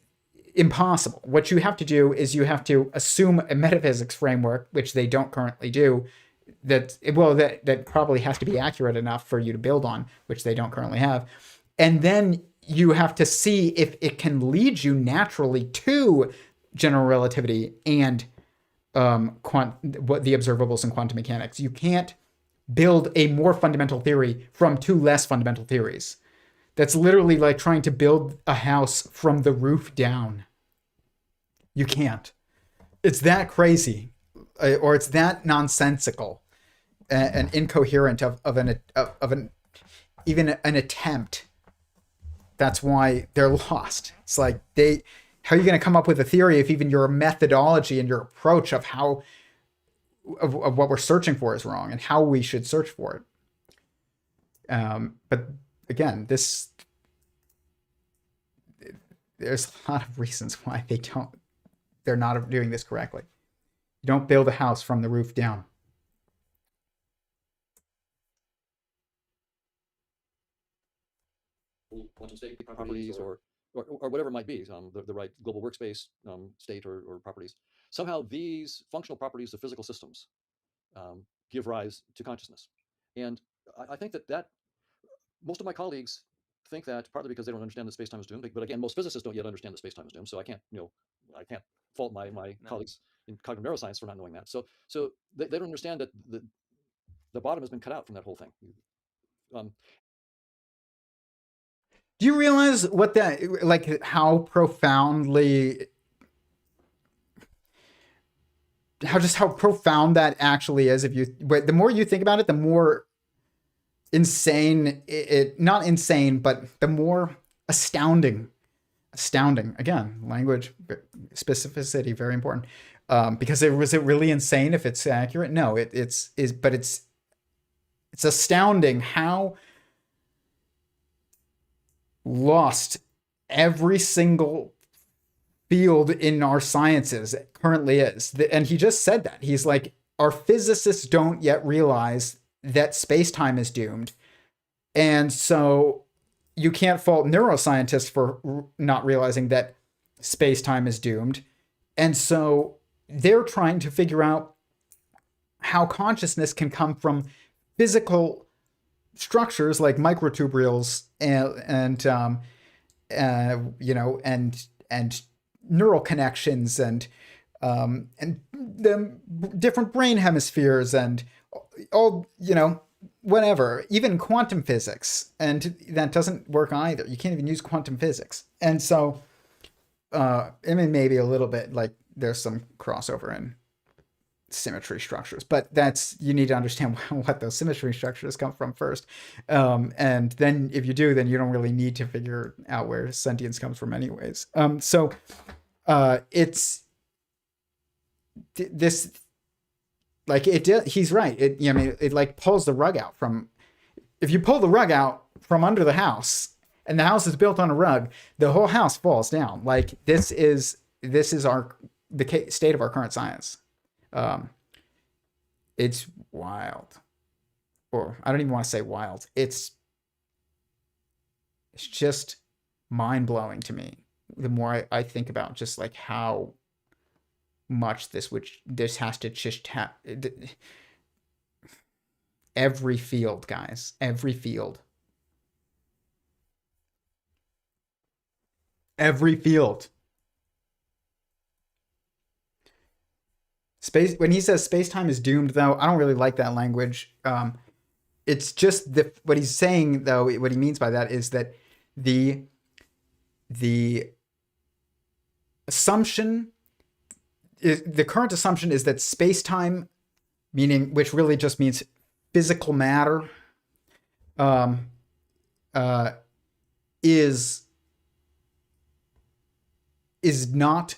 impossible. What you have to do is you have to assume a metaphysics framework, which they don't currently do, that probably has to be accurate enough for you to build on, which they don't currently have. And then you have to see if it can lead you naturally to general relativity and what the observables in quantum mechanics. You can't build a more fundamental theory from two less fundamental theories. That's literally like trying to build a house from the roof down. You can't. It's that crazy, or it's that nonsensical and incoherent of an even an attempt. That's why they're lost. It's like how are you going to come up with a theory if even your methodology and your approach of what we're searching for is wrong, and how we should search for it? But again, there's a lot of reasons why they're not doing this correctly. You don't build a house from the roof down. Quantum state properties, or whatever it might be, the right global workspace state or properties. Somehow these functional properties of physical systems give rise to consciousness. And I think that most of my colleagues think that partly because they don't understand that space-time is doomed. But again, most physicists don't yet understand that space-time is doomed. So I can't fault my colleagues in cognitive neuroscience for not knowing that. So they don't understand that the bottom has been cut out from that whole thing. Do you realize what that, like, how profound that actually is? But the more you think about it, the more insane not insane, but the more astounding. Again, language specificity, very important. Because was it really insane if it's accurate? No, it's astounding how lost every single field in our sciences currently is. And he just said that. He's like, our physicists don't yet realize that space-time is doomed. And so you can't fault neuroscientists for not realizing that space-time is doomed. And so they're trying to figure out how consciousness can come from physical structures like microtubules and neural connections and the different brain hemispheres and all, whatever, even quantum physics. And that doesn't work either. You can't even use quantum physics. And so, maybe a little bit like there's some crossover in symmetry structures, but you need to understand what those symmetry structures come from first. And then if you do, then you don't really need to figure out where sentience comes from anyways. It's this, like, he's right. It like pulls the rug out from, if you pull the rug out from under the house and the house is built on a rug, the whole house falls down. Like, this is the state of our current science. It's wild, or I don't even want to say wild. It's just mind blowing to me. The more I think about just like how much this has to just every field, guys, every field. When he says space-time is doomed, though, I don't really like that language. It's just what he's saying, though, what he means by that is that the assumption, the current assumption is that space-time, meaning, which really just means physical matter, is not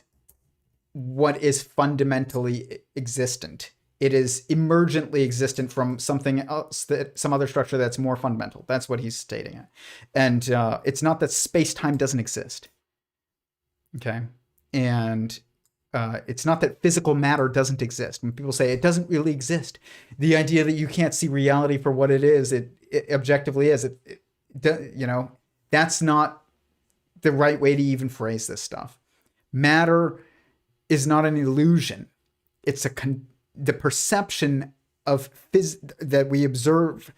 what is fundamentally existent. It is emergently existent from something else, that some other structure that's more fundamental. That's what he's stating. And it's not that space-time doesn't exist. Okay. And it's not that physical matter doesn't exist. When people say it doesn't really exist, the idea that you can't see reality for what it is, it objectively is, that's not the right way to even phrase this stuff. Matter is not an illusion. It's the perception of that we observe,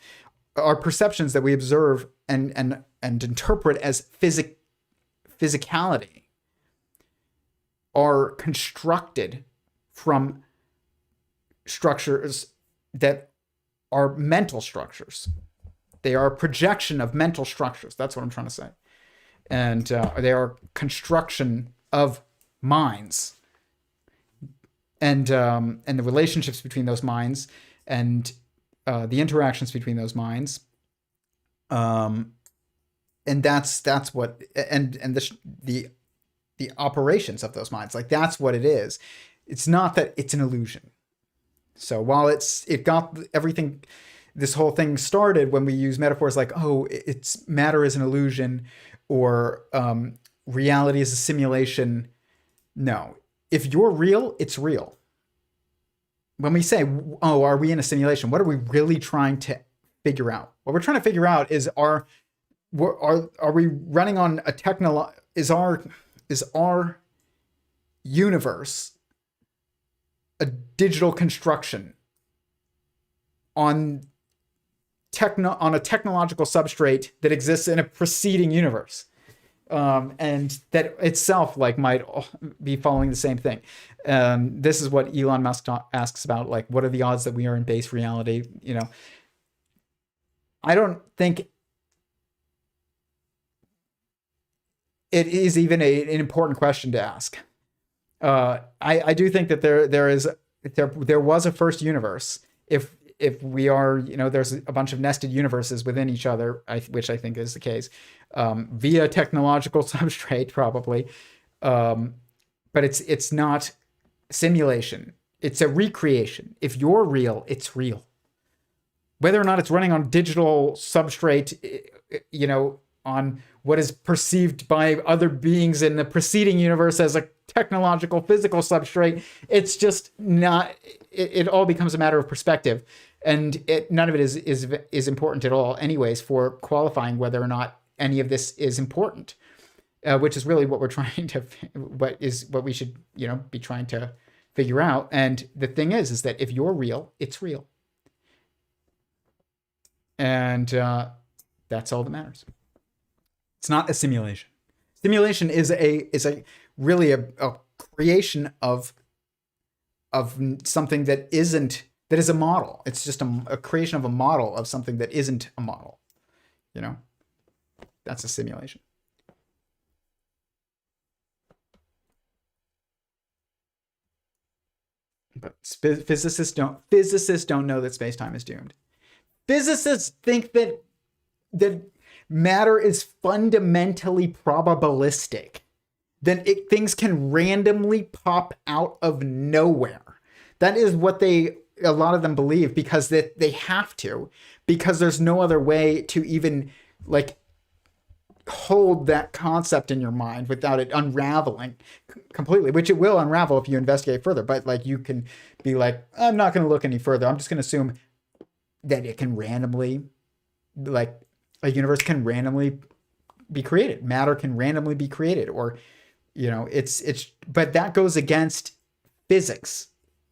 our perceptions that we observe and interpret as physicality are constructed from structures that are mental structures. They are a projection of mental structures. That's what I'm trying to say. And they are construction of minds. And the relationships between those minds and the interactions between those minds. And that's what, and the operations of those minds, like that's what it is. It's not that it's an illusion. So while it got everything, this whole thing started when we use metaphors like, oh, it's matter is an illusion, or reality is a simulation. No, if you're real, it's real. When we say, oh, are we in a simulation? What are we really trying to figure out? What we're trying to figure out is, are we running on a is our universe a digital construction on a technological substrate that exists in a preceding universe, and that itself might be following the same thing. This is what Elon Musk asks about, like, what are the odds that we are in base reality? I don't think it is even an important question to ask. I do think that there was a first universe. If we are, there's a bunch of nested universes within each other, which I think is the case, via technological substrate probably. But it's not simulation. It's a recreation. If you're real, it's real. Whether or not it's running on digital substrate, on what is perceived by other beings in the preceding universe as a technological physical substrate, it's just not. It all becomes a matter of perspective, and none of it is important at all, anyways, for qualifying whether or not any of this is important, which is really what we're trying to, what we should be trying to figure out. And the thing is that if you're real, it's real, and that's all that matters. It's not a simulation. Simulation is really a creation of something that is a model. It's just a creation of a model of something that isn't a model. That's a simulation. But physicists don't know that space-time is doomed. Physicists think that matter is fundamentally probabilistic. Then things can randomly pop out of nowhere. That is what a lot of them believe, because they have to, because there's no other way to even hold that concept in your mind without it unraveling completely, which it will unravel if you investigate further. But you can be like, I'm not going to look any further. I'm just going to assume that it can randomly, a universe can randomly be created. Matter can randomly be created, or, but that goes against physics,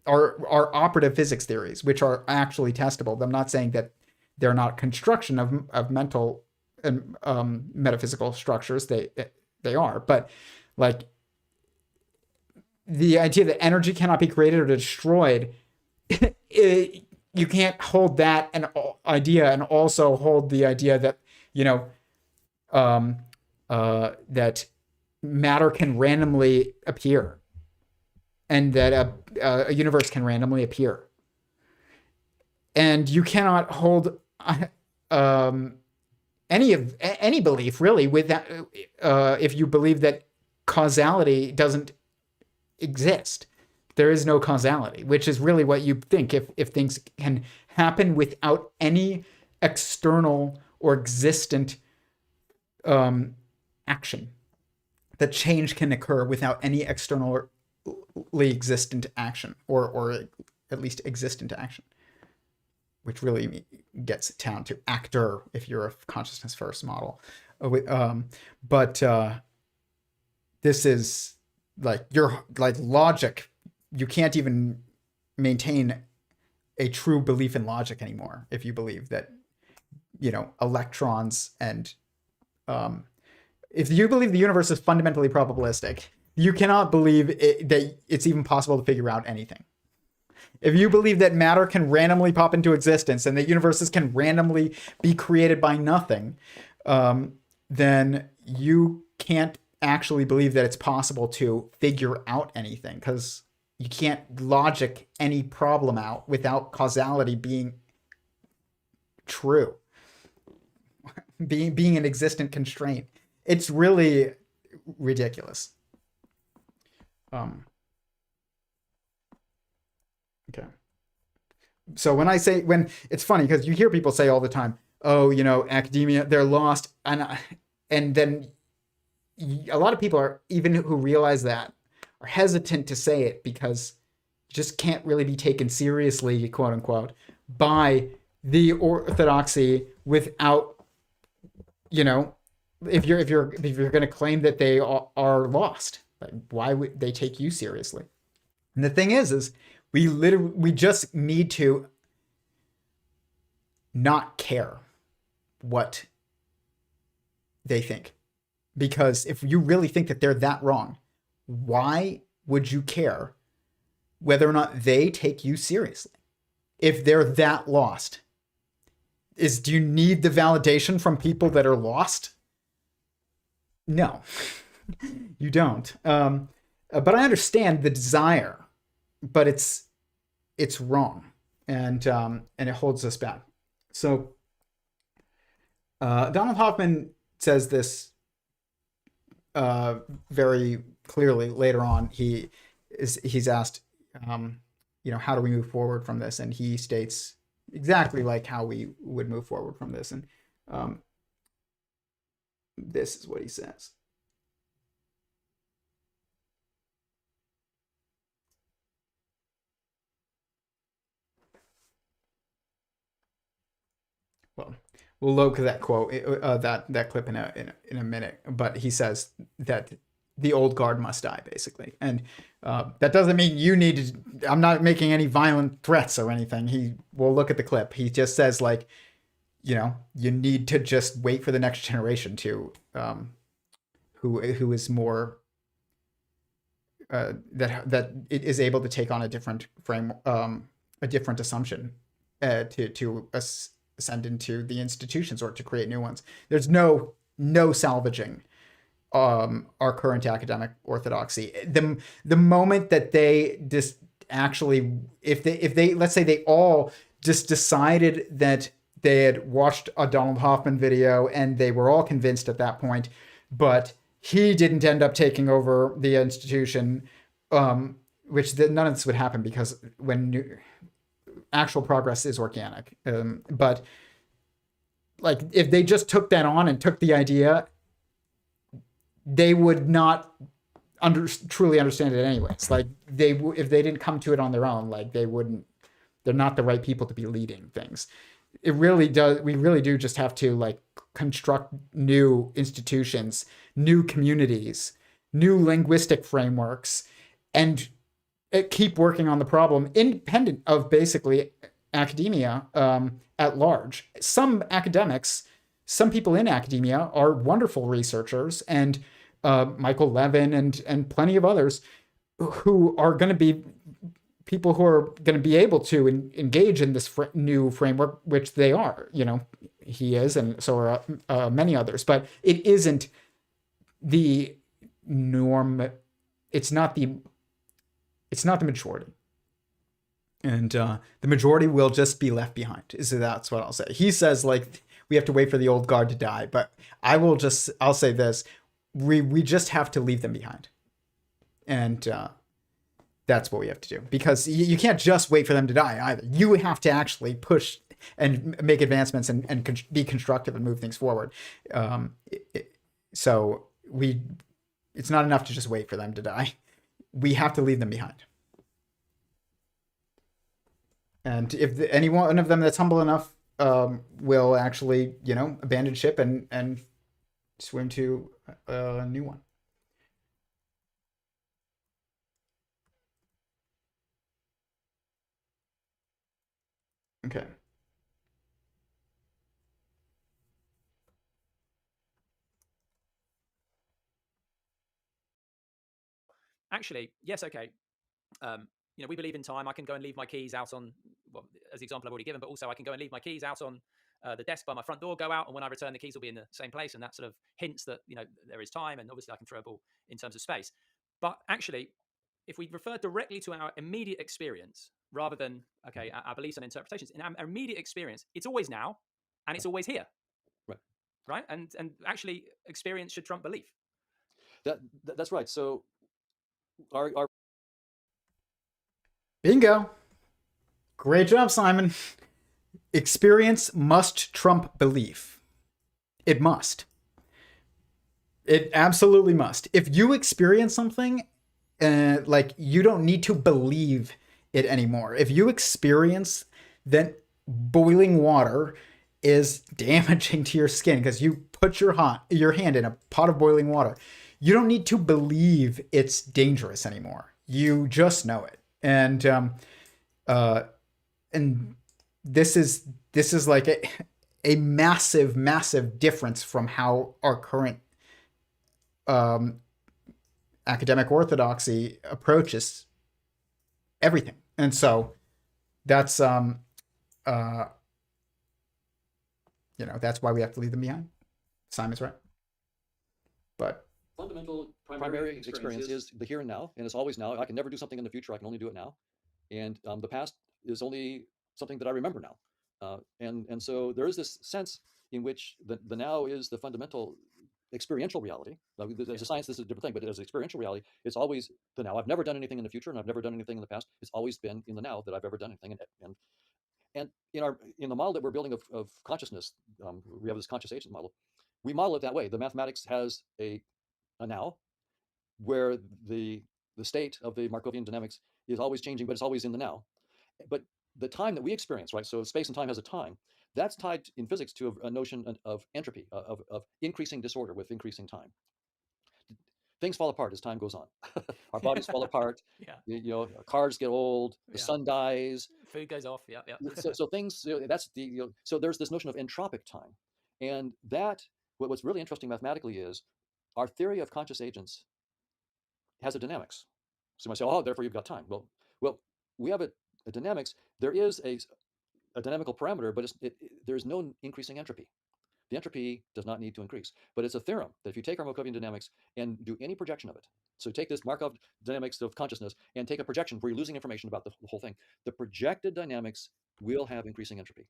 our operative physics theories, which are actually testable. I'm not saying that they're not construction of mental and metaphysical structures. They are, but the idea that energy cannot be created or destroyed, you can't hold that idea and also hold the idea that that matter can randomly appear. and that a universe can randomly appear. And you cannot hold any belief really with that if you believe that causality doesn't exist. There is no causality, which is really what you think if things can happen without any external or existent action. That change can occur without any externally existent action, or at least existent action, which really gets it down to actor if you're a consciousness first model. But this is like your logic. You can't even maintain a true belief in logic anymore if you believe that, electrons and if you believe the universe is fundamentally probabilistic, you cannot believe that it's even possible to figure out anything. If you believe that matter can randomly pop into existence and that universes can randomly be created by nothing, then you can't actually believe that it's possible to figure out anything, because you can't logic any problem out without causality being true, being an existent constraint. It's really ridiculous. Okay. So when it's funny because you hear people say all the time, oh, academia, they're lost. And then a lot of people are, even who realize that, are hesitant to say it because you just can't really be taken seriously, quote unquote, by the orthodoxy without, if you're going to claim that they are lost, like, why would they take you seriously? And the thing is we just need to not care what they think. Because if you really think that they're that wrong, why would you care whether or not they take you seriously? If they're that lost, do you need the validation from people that are lost? No, you don't. But I understand the desire, but it's wrong, and it holds us back. So Donald Hoffman says this very clearly later on. He's asked, how do we move forward from this? And he states exactly like how we would move forward from this. And this is what he says. Well, we'll look at that quote, that clip in a minute. But he says that the old guard must die, basically, and that doesn't mean you need to. I'm not making any violent threats or anything. We'll look at the clip. He just says, like, you need to just wait for the next generation to who is more that it is able to take on a different frame, a different assumption to ascend into the institutions or to create new ones. There's no salvaging our current academic orthodoxy. The moment that they just actually, if they let's say they all just decided that they had watched a Donald Hoffman video and they were all convinced at that point, but he didn't end up taking over the institution, which none of this would happen because when actual progress is organic. But like, if they just took that on and took the idea, they would not truly understand it anyways. Like, if they didn't come to it on their own, like, they're not the right people to be leading things. We really do just have to, like, construct new institutions, new communities, new linguistic frameworks, and keep working on the problem independent of basically academia at large. Some people in academia are wonderful researchers, and Michael Levin and plenty of others who are going to be people who are going to be able to engage in this new framework, which they are. He is, and so are many others. But it isn't the norm. It's not It's not the majority. And the majority will just be left behind. So that's what I'll say. He says, like, we have to wait for the old guard to die. But I'll say this. We just have to leave them behind. And that's what we have to do. Because you can't just wait for them to die either. You have to actually push and make advancements and be constructive and move things forward. So it's not enough to just wait for them to die. We have to leave them behind. And if any one of them that's humble enough will actually, abandon ship and swim to a new one. Okay. Actually, yes, okay. We believe in time. I can go and leave my keys out on, well, as the example I've already given, but also I can go and leave my keys out on the desk by my front door, go out, and when I return, the keys will be in the same place. And that sort of hints that, there is time, and obviously I can throw a ball in terms of space. But actually, if we refer directly to our immediate experience, rather than, okay, our beliefs and interpretations, in our immediate experience, it's always now, and it's always here. Right? And actually, experience should trump belief. That's right. So our Bingo. Great job, Simon. Experience must trump belief. It must. It absolutely must. If you experience something, you don't need to believe it anymore. If you experience that boiling water is damaging to your skin because you put your hand in a pot of boiling water, you don't need to believe it's dangerous anymore. You just know it. And this is like a massive difference from how our current academic orthodoxy approaches everything. And so that's that's why we have to leave them behind. Simon's right. But fundamental primary experience is the here and now, and it's always now. I can never do something in the future. I can only do it now. And the past is only something that I remember now. And so there is this sense in which the now is the fundamental experiential reality. As a science, this is a different thing, but as an experiential reality, it's always the now. I've never done anything in the future, and I've never done anything in the past. It's always been in the now that I've ever done anything. And in the model that we're building of consciousness, we have this conscious agent model. We model it that way. The mathematics has a now, where the state of the Markovian dynamics is always changing, but it's always in the now. But the time that we experience, right? So space and time has a time. That's tied in physics to a notion of entropy, of increasing disorder with increasing time. Things fall apart as time goes on. Our bodies fall apart. Yeah. Our cars get old. The sun dies. Food goes off. Yeah. so things. That's the. So there's this notion of entropic time, and that what's really interesting mathematically is our theory of conscious agents has a dynamics. So you might say, oh, therefore you've got time. Well, we have a dynamics. There is a dynamical parameter, but there's no increasing entropy. The entropy does not need to increase, but it's a theorem that if you take our Markovian dynamics and do any projection of it, so take this Markov dynamics of consciousness and take a projection where you're losing information about the whole thing, the projected dynamics will have increasing entropy,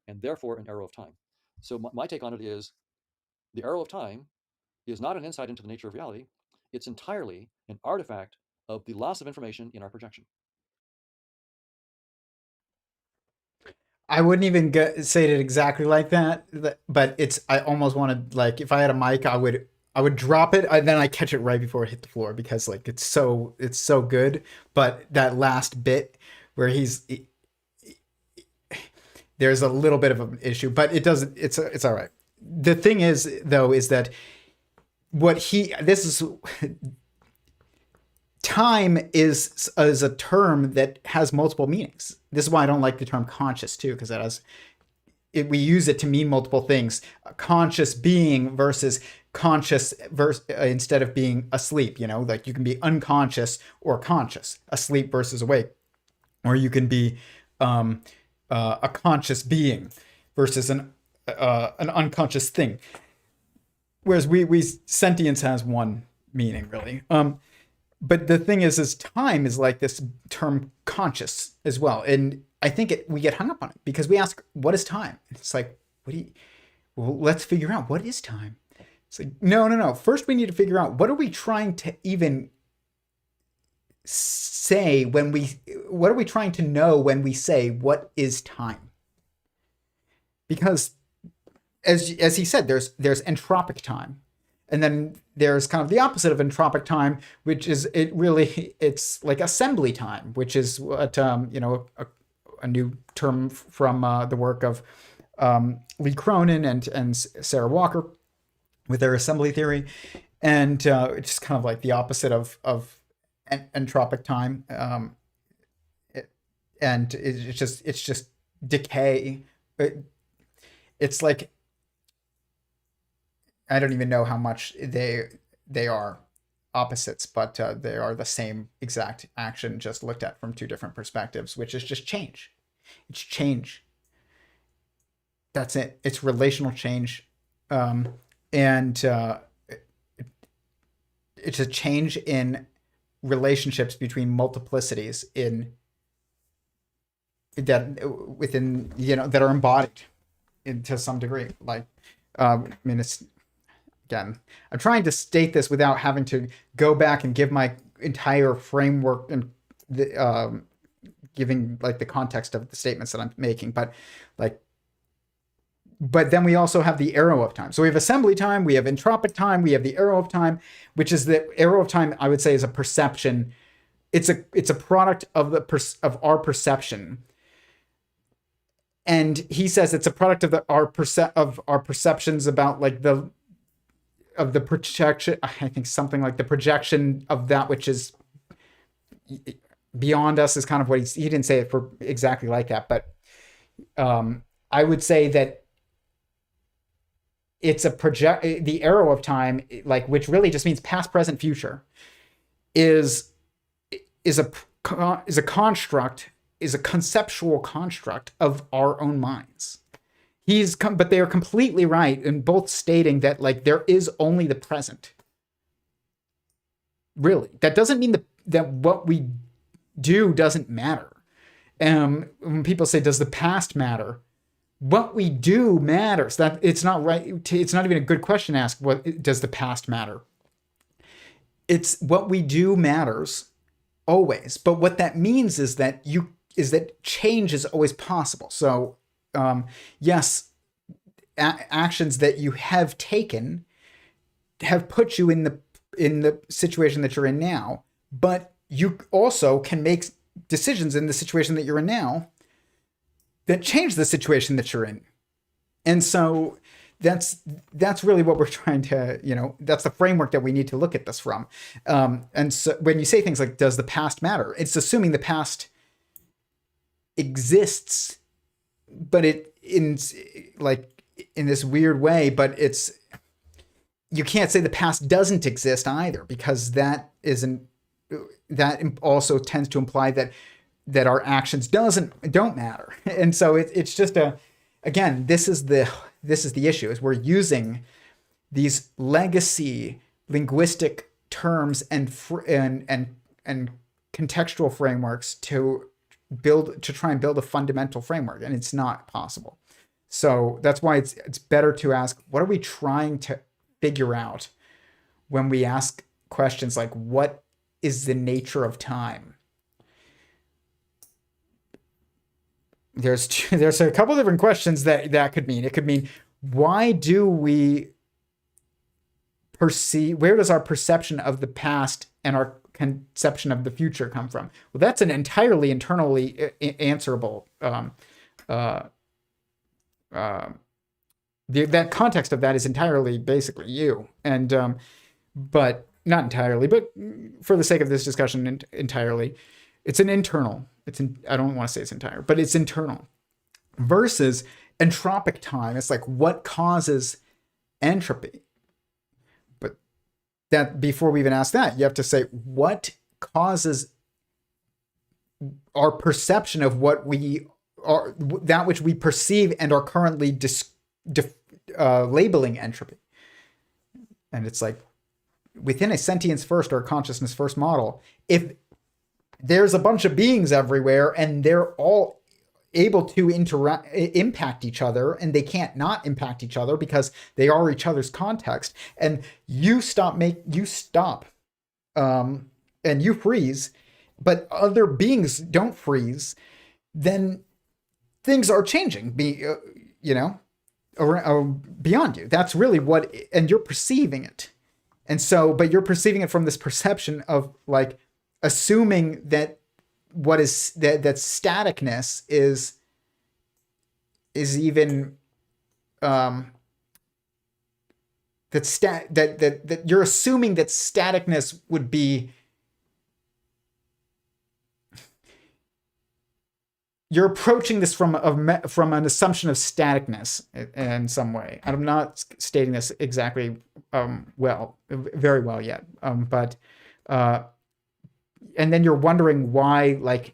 and therefore an arrow of time. So my take on it is the arrow of time is not an insight into the nature of reality. It's entirely an artifact of the loss of information in our projection. I wouldn't even say it exactly like that, but I almost wanted, like, if I had a mic, I would drop it and then I catch it right before it hit the floor because it's so good. But that last bit where there's a little bit of an issue, but it's all right. The thing is, though, is that time is a term that has multiple meanings. This is why I don't like the term conscious too, because we use it to mean multiple things. Conscious being versus conscious instead of being asleep. Like you can be unconscious or conscious, asleep versus awake, or you can be a conscious being versus an unconscious thing. Whereas sentience has one meaning really. But the thing is time is like this term conscious as well. And I think we get hung up on it because we ask, what is time? It's like, well, let's figure out what is time. It's like, no. First we need to figure out what are we trying to even say what are we trying to know when we say what is time? Because as he said, there's entropic time. And then there's kind of the opposite of entropic time, which is it's like assembly time, which is what, a new term from the work of Lee Cronin and Sarah Walker with their assembly theory. And it's just kind of like the opposite of entropic time. And it's just decay. It's like, I don't even know how much they are opposites, but they are the same exact action, just looked at from two different perspectives, which is just change. It's change. That's it. It's relational change. And it's a change in relationships between multiplicities that are embodied to some degree. Like, it's, again, I'm trying to state this without having to go back and give my entire framework and giving like the context of the statements that I'm making. But then we also have the arrow of time. So we have assembly time, we have entropic time, we have the arrow of time, which is the arrow of time, I would say, is a perception. It's a product of our perception. And he says it's a product of our perceptions about like the projection. I think something like the projection of that which is beyond us is kind of what he didn't say it for exactly like that, but I would say that it's the arrow of time, like, which really just means past, present, future, is a construct, is a conceptual construct of our own minds. But they are completely right in both stating that like there is only the present. Really, that doesn't mean that what we do doesn't matter. When people say, "Does the past matter?" What we do matters. That it's not right. It's not even a good question to ask. What does the past matter? It's what we do matters always. But what that means is that change is always possible. So yes, actions that you have taken have put you in the situation that you're in now. But you also can make decisions in the situation that you're in now that change the situation that you're in. And so that's really what we're trying to, that's the framework that we need to look at this from. And so when you say things like, does the past matter? It's assuming the past exists, but in this weird way, but you can't say the past doesn't exist either, because that also tends to imply that our actions don't matter. And so it's just again, this is the issue, is we're using these legacy linguistic terms and contextual frameworks to try and build a fundamental framework, and it's not possible. So that's why it's better to ask, what are we trying to figure out when we ask questions like, what is the nature of time? There's a couple different questions that could mean. It could mean, why do we perceive, where does our perception of the past and our conception of the future come from? Well, that's an entirely internally answerable. That context of that is entirely basically you, and but not entirely, but for the sake of this discussion, entirely, it's an internal. I don't want to say it's entire, but it's internal. Versus entropic time, it's like, what causes entropy? But that, before we even ask that, you have to say, what causes our perception of what we are, that which we perceive and are currently labeling entropy? And it's like, within a sentience first or consciousness first model, if there's a bunch of beings everywhere and they're all able to impact each other, and they can't not impact each other because they are each other's context, and you stop and you freeze, but other beings don't freeze, then things are changing, beyond you. That's really what, and you're perceiving it. And so, but you're perceiving it from this perception of like assuming that what is that staticness is even that you're assuming that staticness would be, you're approaching this from an assumption of staticness in some way. I'm not stating this exactly very well yet, but and then you're wondering why like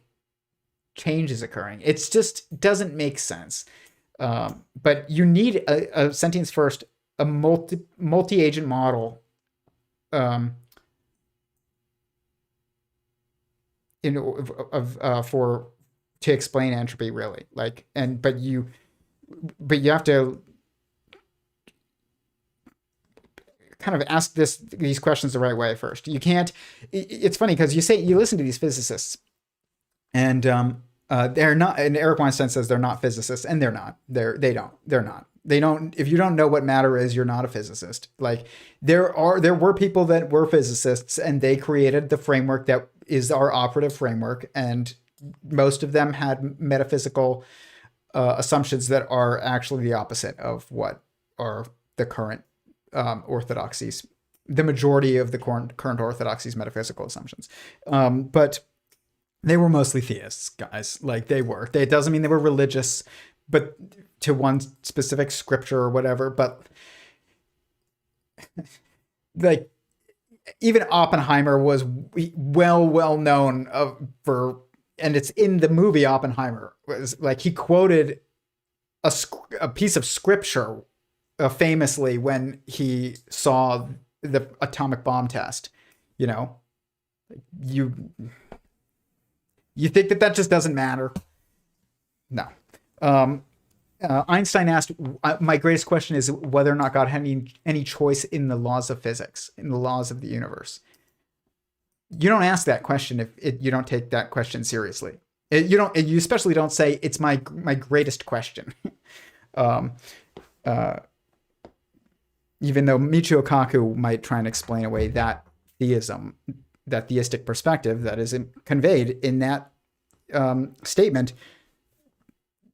change is occurring. It's just doesn't make sense. But you need a sentience first, a multi-agent model to explain entropy, really. Like, but you have to kind of ask these questions the right way first. You can't. It's funny because you listen to these physicists, and they're not. And Eric Weinstein says they're not physicists, and they're not. They're not. They don't. If you don't know what matter is, you're not a physicist. Like there were people that were physicists, and they created the framework that is our operative framework, and most of them had metaphysical assumptions that are actually the opposite of what are the current orthodoxies. The majority of the current orthodoxies' metaphysical assumptions, but they were mostly theists, guys. Like they were. It doesn't mean they were religious, but to one specific scripture or whatever. But like even Oppenheimer was well known for. And it's in the movie Oppenheimer. Was like he quoted a piece of scripture famously when he saw the atomic bomb test. You think that just doesn't matter? No. Einstein asked, "My greatest question is whether or not God had any choice in the laws of physics, in the laws of the universe." You don't ask that question if you don't take that question seriously. You especially don't say it's my greatest question. Even though Michio Kaku might try and explain away that theism, that theistic perspective that is conveyed in that statement,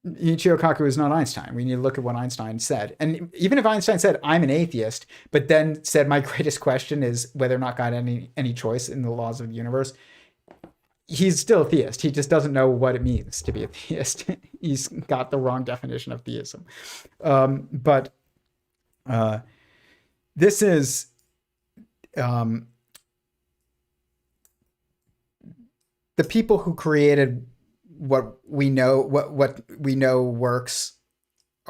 Michio Kaku is not Einstein. We need to look at what Einstein said. And even if Einstein said, "I'm an atheist," but then said, "My greatest question is whether or not God had any choice in the laws of the universe," he's still a theist. He just doesn't know what it means to be a theist. He's got the wrong definition of theism. But this is the people who created what we know works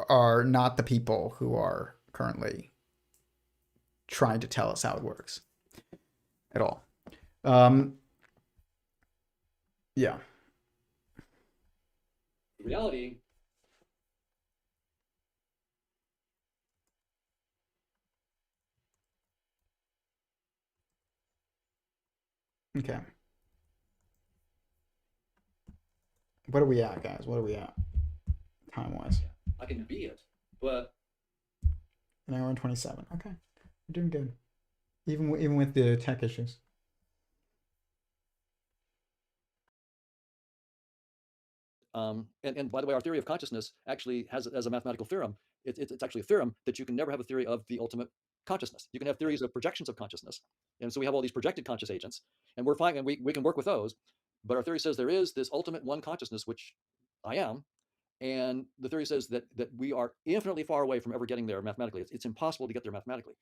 are not the people who are currently trying to tell us how it works at all. Yeah. Reality. Okay. What are we at, guys? What are we at time-wise? I can be it, but An hour and 27. Okay. We're doing good. Even with the tech issues. and by the way, our theory of consciousness actually has as a mathematical theorem. It's actually a theorem that you can never have a theory of the ultimate consciousness. You can have theories of projections of consciousness, and so we have all these projected conscious agents, and we're fine, and we can work with those. But our theory says there is this ultimate one consciousness, which I am, and the theory says that we are infinitely far away from ever getting there mathematically. It's impossible to get there mathematically.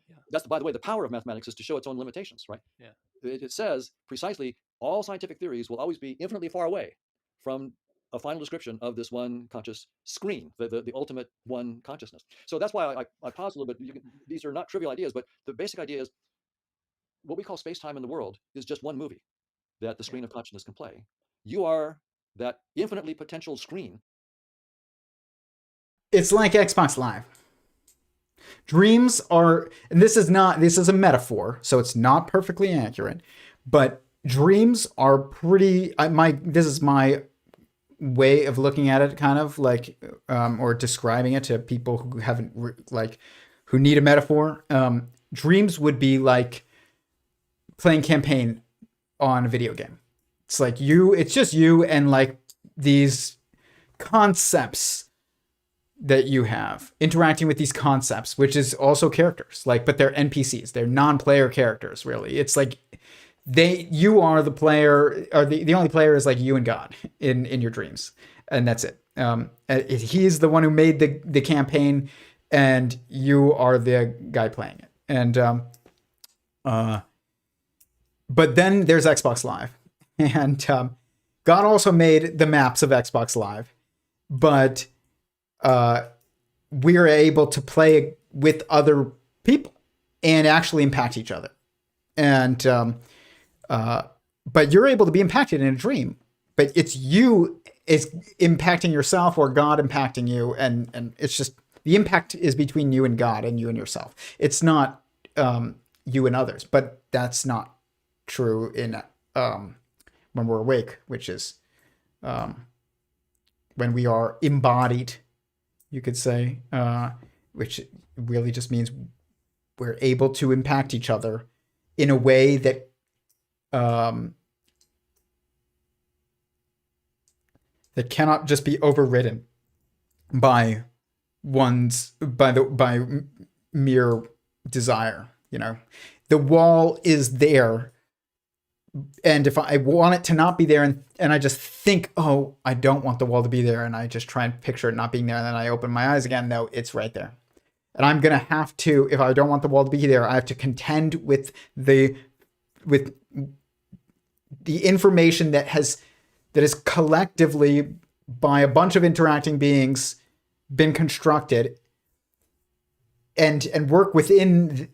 Yeah. That's, by the way, the power of mathematics is to show its own limitations, right? Yeah. It says precisely all scientific theories will always be infinitely far away from a final description of this one conscious screen, the ultimate one consciousness. So that's why I pause a little bit. These are not trivial ideas, but the basic idea is what we call space-time in the world is just one movie that the screen of consciousness can play. You are that infinitely potential screen. It's like Xbox Live. Dreams are, and this is a metaphor, so it's not perfectly accurate, but dreams are pretty, this is my way of looking at it, kind of like, or describing it to people who haven't, who need a metaphor. Dreams would be like playing campaign on a video game. It's like it's just you and like these concepts that you have interacting with these concepts, which is also characters, like, but they're NPCs, they're non-player characters, really. It's like you are the player, or the only player is like you and God in your dreams, and that's it. He's the one who made the campaign, and you are the guy playing it. And but then there's Xbox Live, and God also made the maps of Xbox Live, but we're able to play with other people and actually impact each other. And but you're able to be impacted in a dream, but it's you is impacting yourself or God impacting you, and it's just the impact is between you and God and you and yourself. It's not you and others, but that's not true in when we're awake, which is when we are embodied, you could say, which really just means we're able to impact each other in a way that that cannot just be overridden by by mere desire. You know, the wall is there, and if I want it to not be there, and I just think, oh, I don't want the wall to be there, and I just try and picture it not being there, and then I open my eyes again, no, it's right there. And I'm gonna have to, if I don't want the wall to be there, I have to contend with the information that is collectively by a bunch of interacting beings been constructed, and work within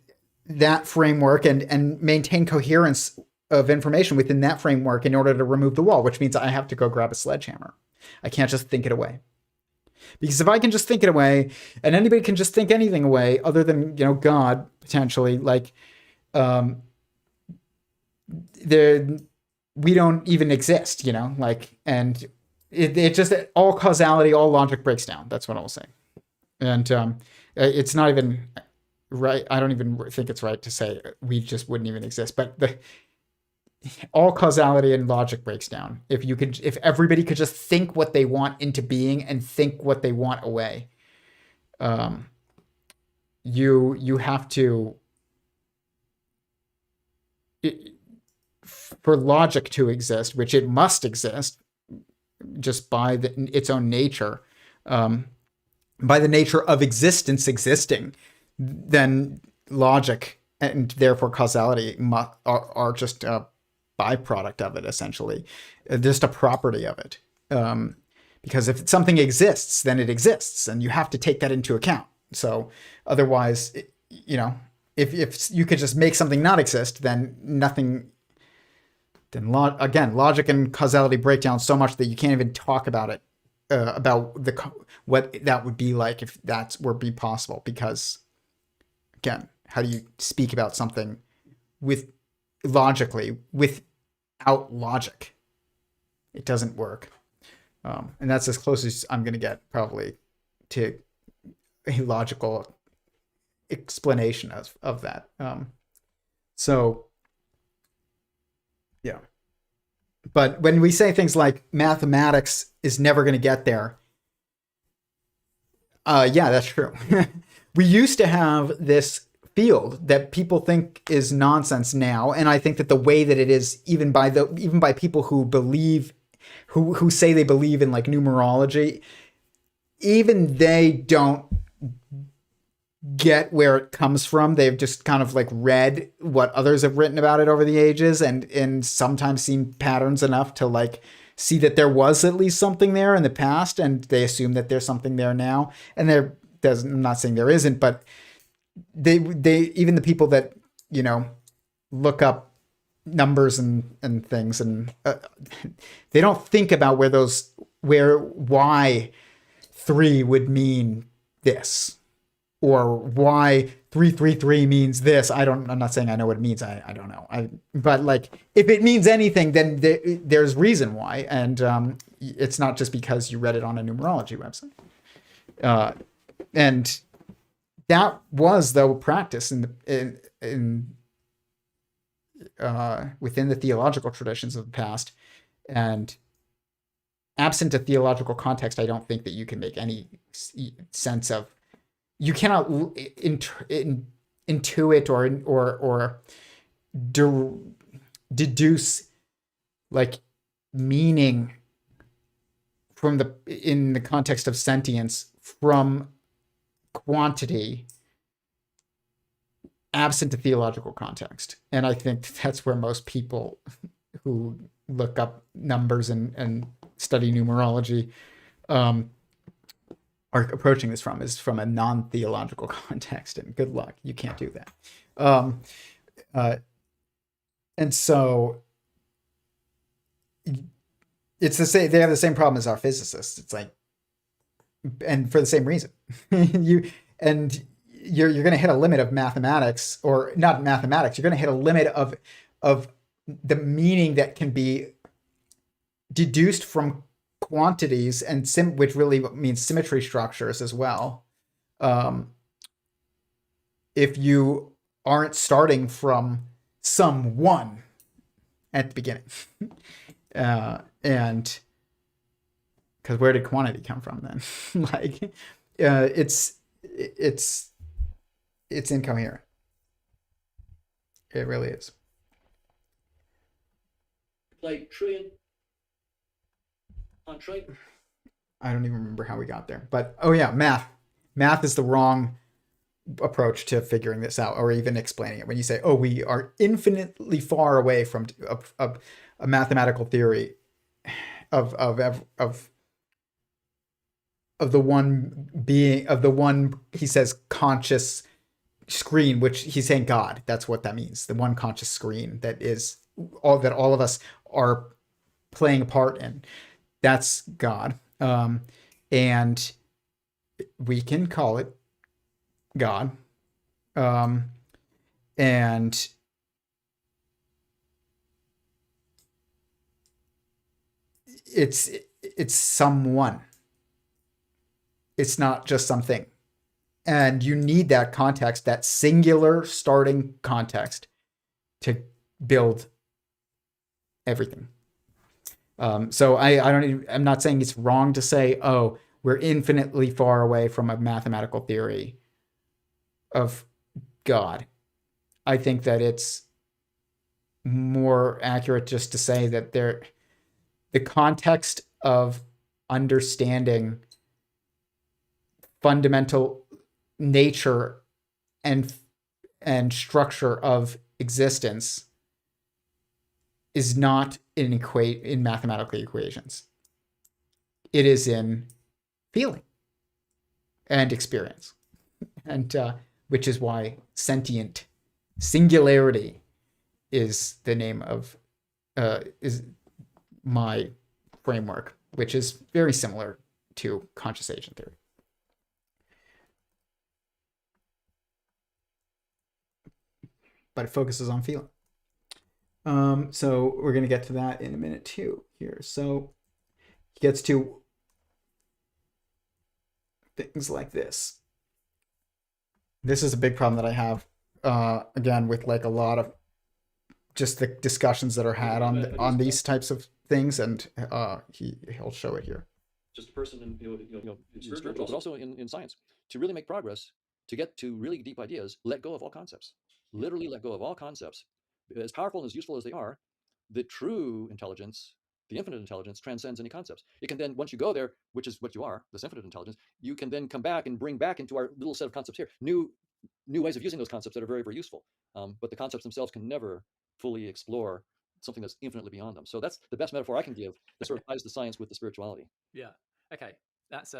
that framework and maintain coherence of information within that framework in order to remove the wall, which means I have to go grab a sledgehammer. I can't just think it away. Because if I can just think it away, and anybody can just think anything away other than, God, potentially, like, we don't even exist, like, and it just, all causality, all logic breaks down. That's what I'll say. And it's not even right. I don't even think it's right to say we just wouldn't even exist, but all causality and logic breaks down. If everybody could just think what they want into being and think what they want away, you have to, for logic to exist, which it must exist just by its own nature, by the nature of existence existing, then logic and therefore causality are just a byproduct of it, essentially, just a property of it. Because if something exists, then it exists, and you have to take that into account. So otherwise, if you could just make something not exist, then nothing. Then again, logic and causality break down so much that you can't even talk about it, about what that would be like if that were be possible. Because again, how do you speak about something logically without logic? It doesn't work. And that's as close as I'm going to get probably to a logical explanation of that. So yeah. But when we say things like mathematics is never going to get there, yeah, that's true. We used to have this field that people think is nonsense now, and I think that the way that it is, even by people who believe, who say they believe in like numerology, even they don't get where it comes from. They've just kind of like read what others have written about it over the ages, and sometimes seen patterns enough to like see that there was at least something there in the past, and they assume that there's something there now. And I'm not saying there isn't, but they even the people that look up numbers and things, and they don't think about why 3 would mean this, or why 333 means this. I'm not saying I know what it means. I don't know. But like, if it means anything, then there's reason why, and it's not just because you read it on a numerology website. And that was, though, practice within the theological traditions of the past, and absent a theological context, I don't think that you can make any sense of. You cannot intuit or deduce like meaning in the context of sentience from quantity absent a theological context. And I think that's where most people who look up numbers and study numerology are approaching this is from a non-theological context, and good luck. You can't do that. And so it's the same. They have the same problem as our physicists. It's like, and for the same reason, you're going to hit a limit of mathematics, or not mathematics. You're going to hit a limit of the meaning that can be deduced from quantities, and which really means symmetry structures as well. If you aren't starting from some 1 at the beginning, and because where did quantity come from then? Like, it's incoherent. It really is. Like trillion on trillion. I don't even remember how we got there, but oh yeah, math is the wrong approach to figuring this out, or even explaining it. When you say, oh, we are infinitely far away from a mathematical theory of the one being, of the one, he says, conscious screen, which he's saying God. That's what that means. The one conscious screen that is all of us are playing a part in. That's God. And we can call it God. And it's someone. It's not just something. And you need that context, that singular starting context, to build everything. So I'm not saying it's wrong to say, oh, we're infinitely far away from a mathematical theory of God. I think that it's more accurate just to say that the context of understanding fundamental nature and structure of existence is not in mathematical equations. It is in feeling and experience, and which is why Sentient Singularity is the name of is my framework, which is very similar to conscious agent theory. But it focuses on feeling. So we're going to get to that in a minute too here. So he gets to things like this. This is a big problem that I have, again, with like a lot of just the discussions that are had on these types of things, and he'll show it here. Just a person in spiritual, but also in science, to really make progress, to get to really deep ideas, let go of all concepts. Literally let go of all concepts. As powerful and as useful as they are, the true intelligence, the infinite intelligence, transcends any concepts. It can then, once you go there, which is what you are, this infinite intelligence, you can then come back and bring back into our little set of concepts here new ways of using those concepts that are very, very useful. But the concepts themselves can never fully explore something that's infinitely beyond them. So that's the best metaphor I can give that sort of ties the science with the spirituality. Yeah. Okay. That's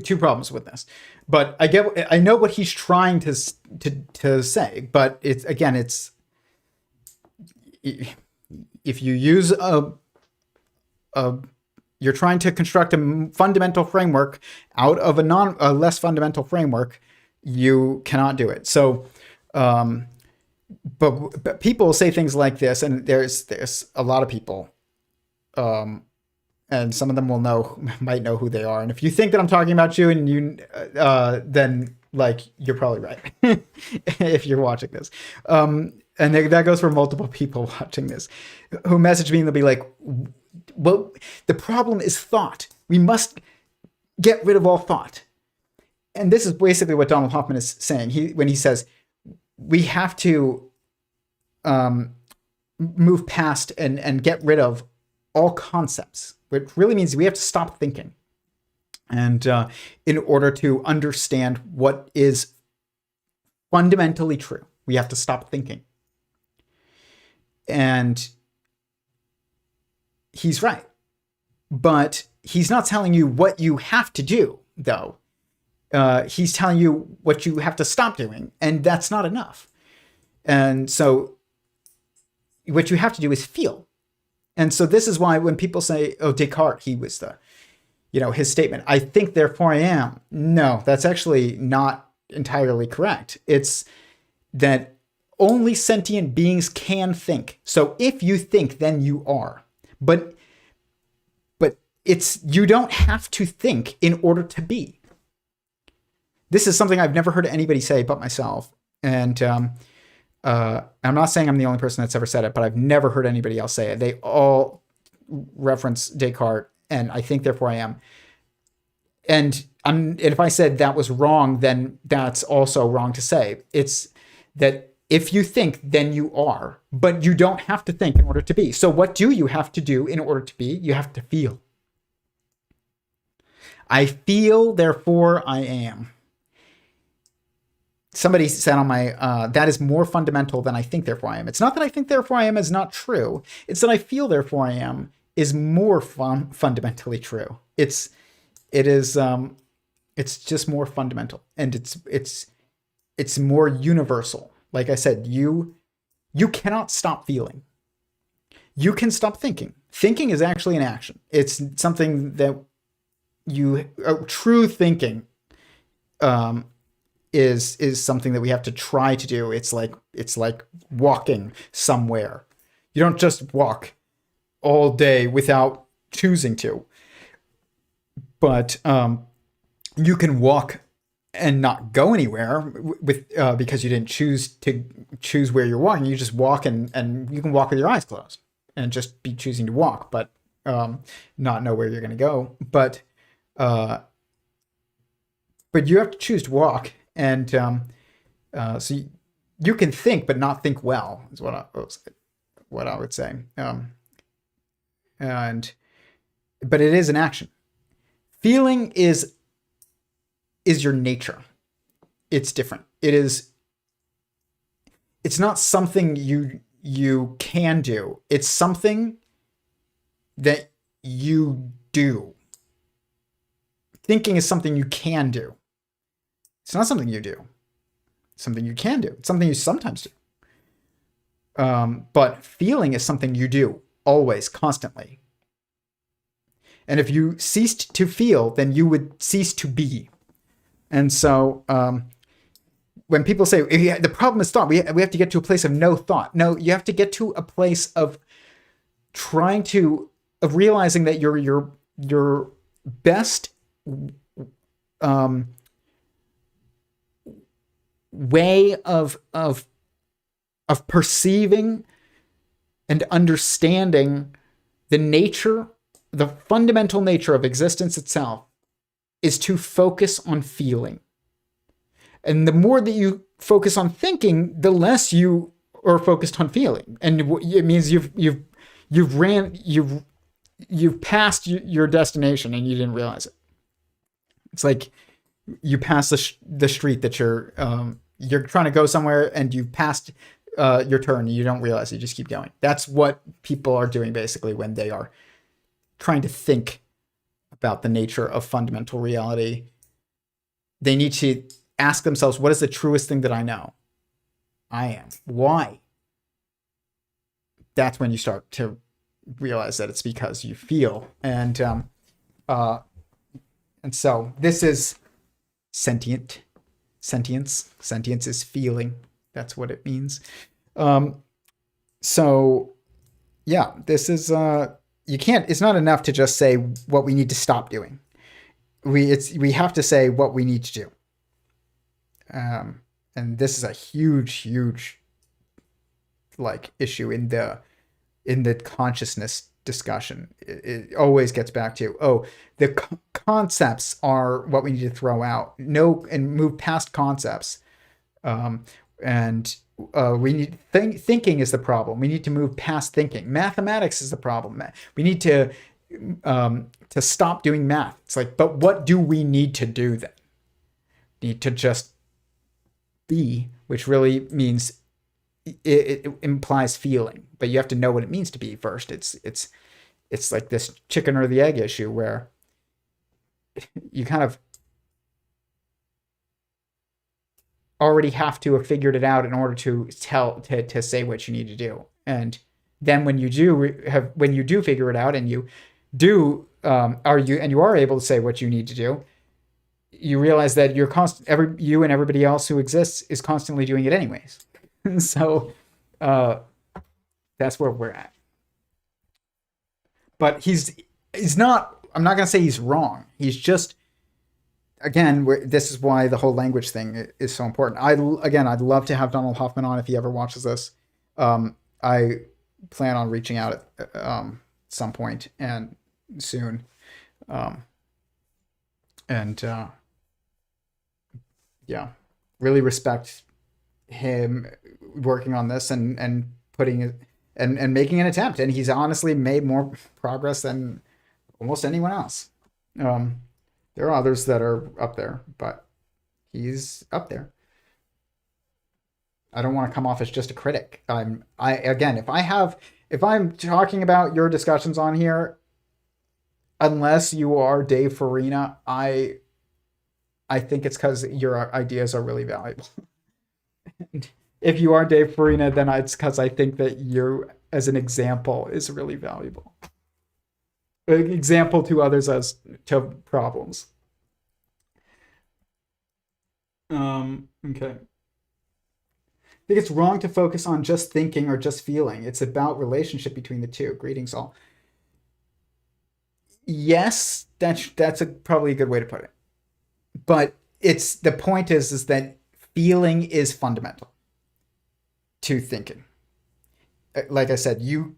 two problems with this, but I know what he's trying to say, but it's if you use you're trying to construct a fundamental framework out of a less fundamental framework, you cannot do it. So, but people say things like this, and there's a lot of people, and some of them might know who they are. And if you think that I'm talking about you, and you, then like you're probably right if you're watching this. And that goes for multiple people watching this who message me and they'll be like, well, the problem is thought. We must get rid of all thought. And this is basically what Donald Hoffman is saying. When he says we have to move past and get rid of all concepts, which really means we have to stop thinking. And in order to understand what is fundamentally true, we have to stop thinking. And he's right. But he's not telling you what you have to do, though. He's telling you what you have to stop doing, and that's not enough. And so what you have to do is feel. And so this is why when people say, oh, Descartes, he was his statement, I think, therefore I am. No, that's actually not entirely correct. It's that only sentient beings can think. So if you think, then you are. But you don't have to think in order to be. This is something I've never heard anybody say but myself. And I'm not saying I'm the only person that's ever said it, but I've never heard anybody else say it. They all reference Descartes, and I think, therefore I am. And if I said that was wrong, then that's also wrong to say. It's that if you think, then you are, but you don't have to think in order to be. So what do you have to do in order to be? You have to feel. I feel, therefore I am. Somebody said on my, that is more fundamental than I think, therefore I am. It's not that I think, therefore I am is not true. It's that I feel, therefore I am is more fundamentally true. It's just more fundamental, and it's more universal. Like I said, you cannot stop feeling. You can stop thinking. Thinking is actually an action. It's something that true thinking is something that we have to try to do. It's like walking somewhere. You don't just walk all day without choosing to. But you can walk and not go anywhere because you didn't choose where you're walking. You just walk and you can walk with your eyes closed and just be choosing to walk, but not know where you're going to go. But you have to choose to walk, and so you can think but not think well is what I would say. But it is an action. Feeling is your nature. It's different. It's not something you can do. It's something that you do. Thinking is something you can do. It's not something you do. It's something you can do. It's something you sometimes do. But feeling is something you do always, constantly. And if you ceased to feel, then you would cease to be. And so when people say the problem is thought, we have to get to a place of no thought. No, you have to get to a place of realizing that your best way of perceiving and understanding the fundamental nature of existence itself is to focus on feeling. And the more that you focus on thinking, the less you are focused on feeling. And it means you've passed your destination and you didn't realize it. It's like you pass the street that you're trying to go somewhere, and you've passed your turn and you don't realize it. You just keep going. That's what people are doing basically when they are trying to think about the nature of fundamental reality, they need to ask themselves, what is the truest thing that I know? I am. Why? That's when you start to realize that it's because you feel. And so this is sentient. Sentience. Sentience is feeling. That's what it means. So yeah, this is you can't. It's not enough to just say what we need to stop doing. We have to say what we need to do. And this is a huge like issue in the consciousness discussion. It always gets back to, the concepts are what we need to throw out. And move past concepts. We need thinking is the problem. We need to move past thinking. Mathematics is the problem. We need to stop doing math. It's like, but what do we need to do then? Need to just be, which really means it implies feeling, but you have to know what it means to be first. It's like this chicken or the egg issue where you kind of already have to have figured it out in order to say what you need to do. And then when you do figure it out and you do you are able to say what you need to do, you realize that you and everybody else who exists is constantly doing it anyways. So that's where we're at. But he's not, I'm not going to say he's wrong. He's just, again, this is why the whole language thing is so important. I'd love to have Donald Hoffman on if he ever watches this. I plan on reaching out at some point and soon. Yeah, really respect him working on this and putting it and making an attempt. And he's honestly made more progress than almost anyone else. There are others that are up there, but he's up there. I don't want to come off as just a critic. If I'm talking about your discussions on here, unless you are Dave Farina, I think it's because your ideas are really valuable. If you are Dave Farina, then it's because I think that you, as an example, is really valuable. An example to others as to problems. Okay. I think it's wrong to focus on just thinking or just feeling. It's about relationship between the two. Greetings all. Yes, that's probably a good way to put it. But the point is that feeling is fundamental to thinking. Like I said, you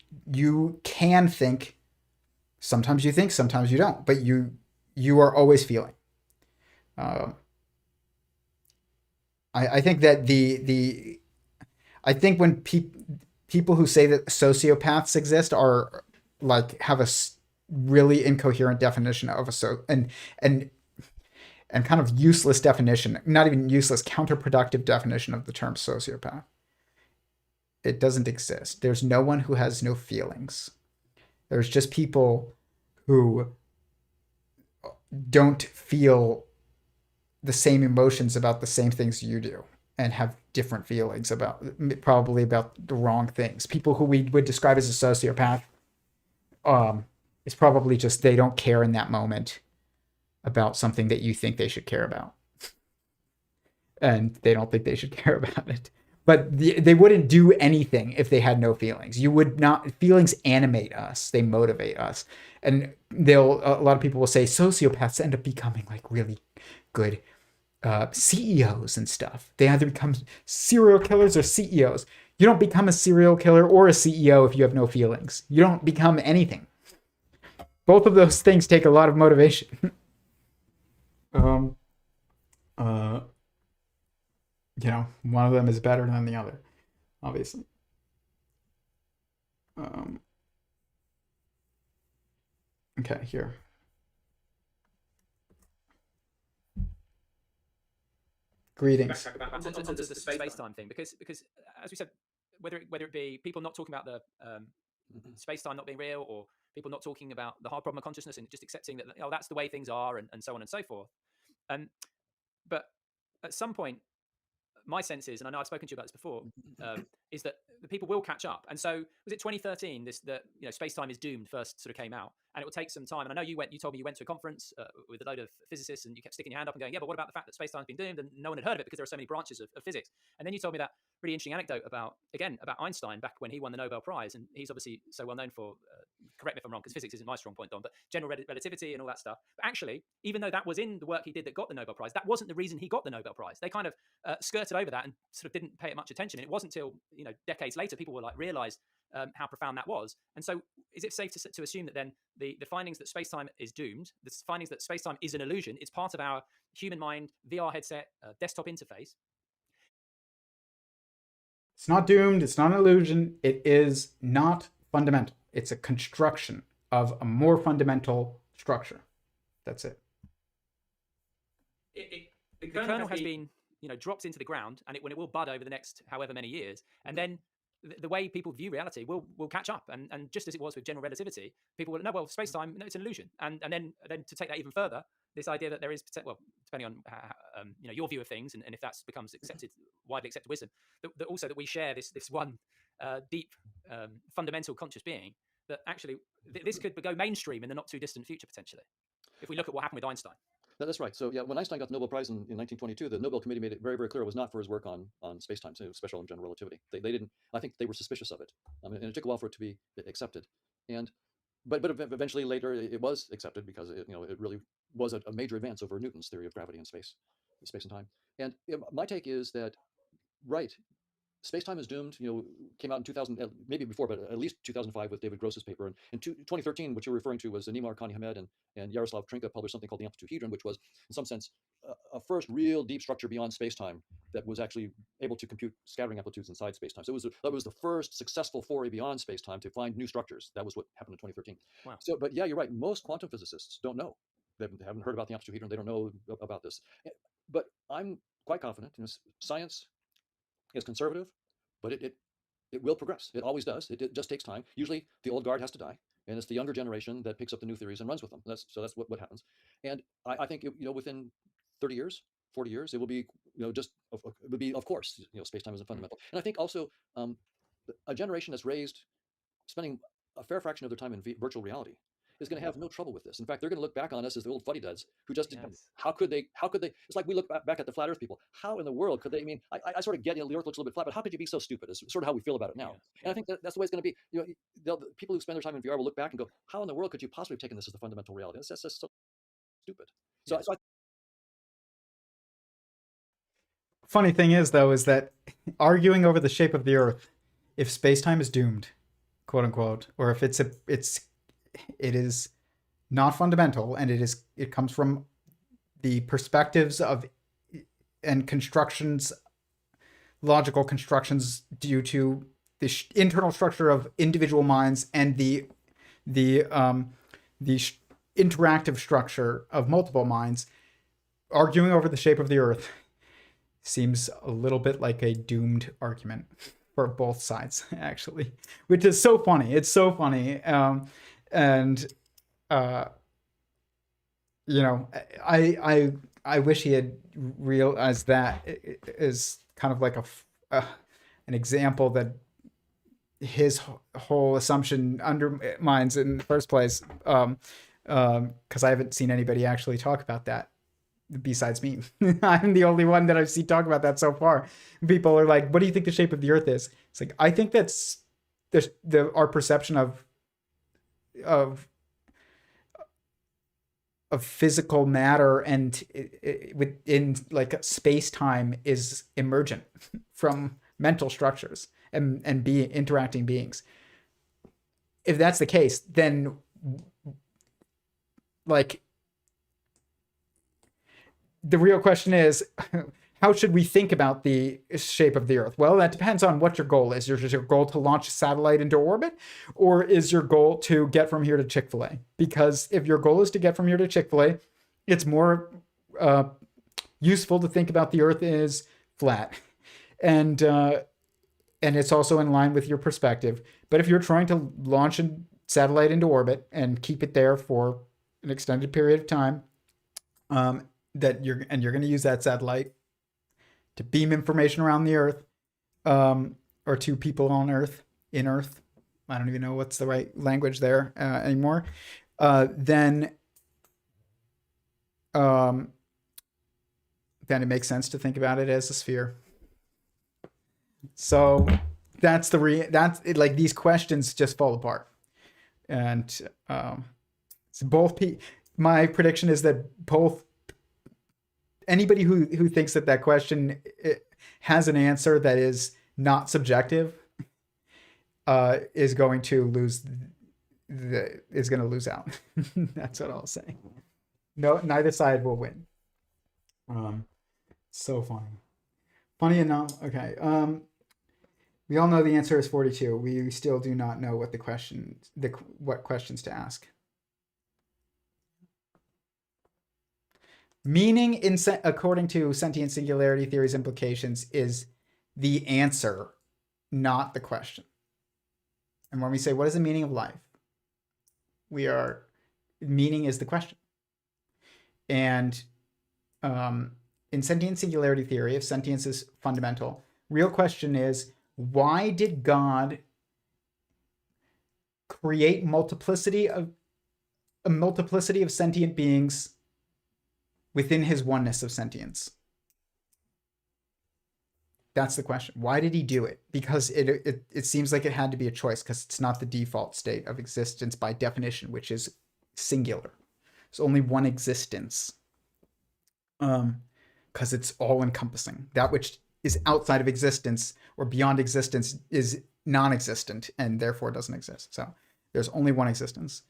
can think. Sometimes you think, sometimes you don't, but you are always feeling. I think that I think when people who say that sociopaths exist are like have a really incoherent definition of and kind of useless definition, not even useless, counterproductive definition of the term sociopath. It doesn't exist. There's no one who has no feelings. There's just people who don't feel the same emotions about the same things you do and have different feelings probably about the wrong things. People who we would describe as a sociopath, it's probably just they don't care in that moment about something that you think they should care about. And they don't think they should care about it. But they wouldn't do anything if they had no feelings. Feelings animate us. They motivate us. And a lot of people will say sociopaths end up becoming like really good CEOs and stuff. They either become serial killers or CEOs. You don't become a serial killer or a CEO if you have no feelings. You don't become anything. Both of those things take a lot of motivation. One of them is better than the other, obviously. Okay, here. Greetings. To the space-time thing, because as we said, whether it be people not talking about the space-time not being real, or people not talking about the hard problem of consciousness and just accepting that, oh, that's the way things are, and so on and so forth. But at some point, my sense is, and I know I've spoken to you about this before, is that the people will catch up. And so, was it 2013? Spacetime is doomed first sort of came out, and it will take some time. And I know you told me you went to a conference with a load of physicists, and you kept sticking your hand up and going, yeah, but what about the fact that spacetime's been doomed, and no one had heard of it because there are so many branches of physics. And then you told me that really interesting anecdote about Einstein back when he won the Nobel Prize, and he's obviously so well known for. Correct me if I'm wrong, because physics isn't my strong point, Don, but general relativity and all that stuff. But actually, even though that was in the work he did that got the Nobel Prize, that wasn't the reason he got the Nobel Prize. They kind of skirted over that and sort of didn't pay it much attention. And it wasn't until decades later people were like realized how profound that was. And so, is it safe to assume that then the findings that spacetime is doomed, the findings that spacetime is an illusion, it's part of our human mind VR headset desktop interface? It's not doomed. It's not an illusion. It is not fundamental. It's a construction of a more fundamental structure. That's it. The kernel has been dropped into the ground, and it will bud over the next however many years, and then the way people view reality will catch up, and just as it was with general relativity, people will know, well, space-time, no, it's an illusion, and then to take that even further, this idea that there is, well, depending on your view of things, and if that becomes widely accepted wisdom, that also that we share this one deep fundamental conscious being, that actually this could go mainstream in the not too distant future potentially, if we look at what happened with Einstein. That's right. So yeah, when Einstein got the Nobel Prize in 1922, the Nobel Committee made it very, very clear it was not for his work on space-time, so special and general relativity. They didn't. I think they were suspicious of it, and it took a while for it to be accepted. But eventually later it was accepted because it really was a major advance over Newton's theory of gravity and space and time. And my take is that Space-time is doomed, came out in 2000, maybe before, but at least 2005 with David Gross's paper. And in 2013, what you're referring to was Nima Arkani-Hamed and Yaroslav Trinka published something called the amplitude-hedron, which was, in some sense, a first real deep structure beyond space-time that was actually able to compute scattering amplitudes inside space-time. So that was the first successful foray beyond space-time to find new structures. That was what happened in 2013. Wow. So, but yeah, you're right. Most quantum physicists don't know. They haven't heard about the amplitude-hedron. They don't know about this. But I'm quite confident. Science is conservative, but it will progress. It always does. It just takes time. Usually the old guard has to die, and it's the younger generation that picks up the new theories and runs with them. That's what happens. And I think within 30 years, 40 years, it will be it would be, of course, space-time isn't fundamental. And I think also a generation that's raised spending a fair fraction of their time in virtual reality is going to have no trouble with this. In fact, they're going to look back on us as the old fuddy-dudds who just didn't. Yes. How could they? It's like we look back at the flat Earth people. How in the world could they? I mean, I sort of get the Earth looks a little bit flat, but how could you be so stupid? Is sort of how we feel about it now. Yeah. And I think that's the way it's going to be. The people who spend their time in VR will look back and go, "How in the world could you possibly have taken this as the fundamental reality? That's just so stupid." So, Yeah. Funny thing is, though, is that arguing over the shape of the Earth, if space-time is doomed, quote unquote, or if it is not fundamental, and it comes from the perspectives of and constructions, logical constructions due to the internal structure of individual minds and the interactive structure of multiple minds. Arguing over the shape of the Earth seems a little bit like a doomed argument for both sides, actually, which is so funny. It's so funny. I wish he had realized that is kind of like an example that his whole assumption undermines in the first place. Because I haven't seen anybody actually talk about that besides me. I'm the only one that I've seen talk about that so far. People are like, "What do you think the shape of the Earth is?" It's like, I think that's our perception of physical matter and within like space-time is emergent from mental structures and interacting beings. If that's the case, then like the real question is, how should we think about the shape of the Earth? Well, that depends on what your goal is. Is your goal to launch a satellite into orbit, or is your goal to get from here to Chick-fil-A? Because if your goal is to get from here to Chick-fil-A, it's more useful to think about the Earth as flat, and it's also in line with your perspective. But if you're trying to launch satellite into orbit and keep it there for an extended period of time. You're going to use that satellite to beam information around the Earth, or to people on Earth, in Earth. I don't even know what's the right language there anymore. Then it makes sense to think about it as a sphere. So that's like these questions just fall apart. And so my prediction is that both anybody who thinks that question has an answer that is not subjective is going to lose out. That's what I'll say. No, neither side will win. So funny enough. Okay. We all know the answer is 42. We still do not know what what questions to ask. Meaning, according to Sentient Singularity Theory's implications, is the answer, not the question. And when we say, what is the meaning of life? Meaning is the question. And in Sentient Singularity Theory, if sentience is fundamental, real question is, why did God create a multiplicity of sentient beings within his oneness of sentience? That's the question. Why did he do it? Because it seems like it had to be a choice, because it's not the default state of existence by definition, which is singular. There's only one existence. Because it's all encompassing. That which is outside of existence or beyond existence is non-existent and therefore doesn't exist. So there's only one existence.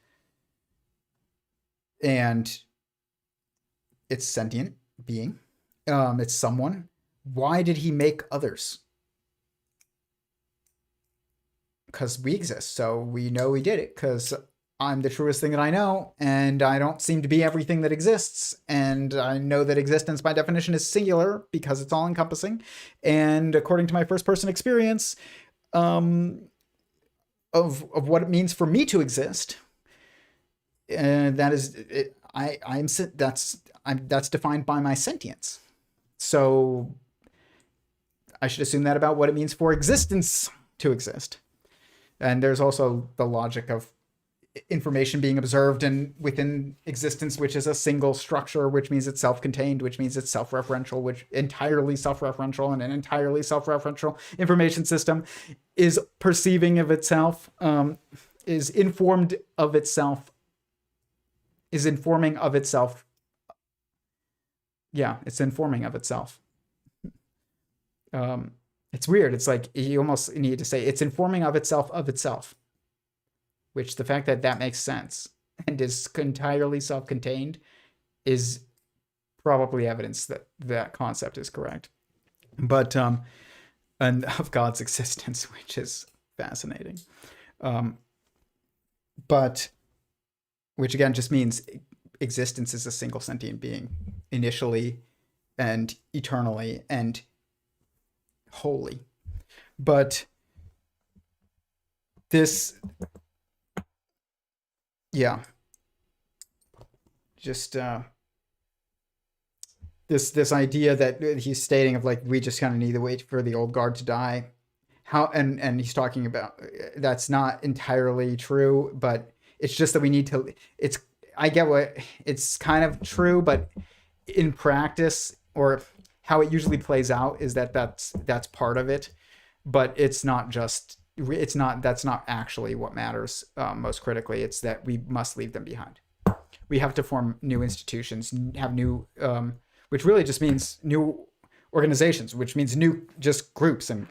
And it's sentient being. It's someone. Why did he make others? Because we exist. So we know he did it, because I'm the truest thing that I know, and I don't seem to be everything that exists. And I know that existence by definition is singular because it's all encompassing. And according to my first person experience of what it means for me to exist, that is it, that's defined by my sentience. So I should assume that about what it means for existence to exist. And there's also the logic of information being observed and within existence, which is a single structure, which means it's self-contained, which means it's self-referential, which entirely self-referential, and an entirely self-referential information system is perceiving of itself, is informed of itself, is informing of itself. Yeah, it's informing of itself. It's weird. It's like you almost need to say it's informing of itself. Which the fact that makes sense and is entirely self-contained is probably evidence that that concept is correct. But and of God's existence, which is fascinating. But which again just means existence is a single sentient being initially and eternally and wholly. But this, yeah, just this idea that he's stating of like, we just kind of need to wait for the old guard to die. How and he's talking about that's not entirely true, but it's just that we need to. I get what it's kind of true, but in practice or how it usually plays out is that's part of it, but it's not just. That's not actually what matters most critically. It's that we must leave them behind. We have to form new institutions, have new, which really just means new organizations, which means new just groups and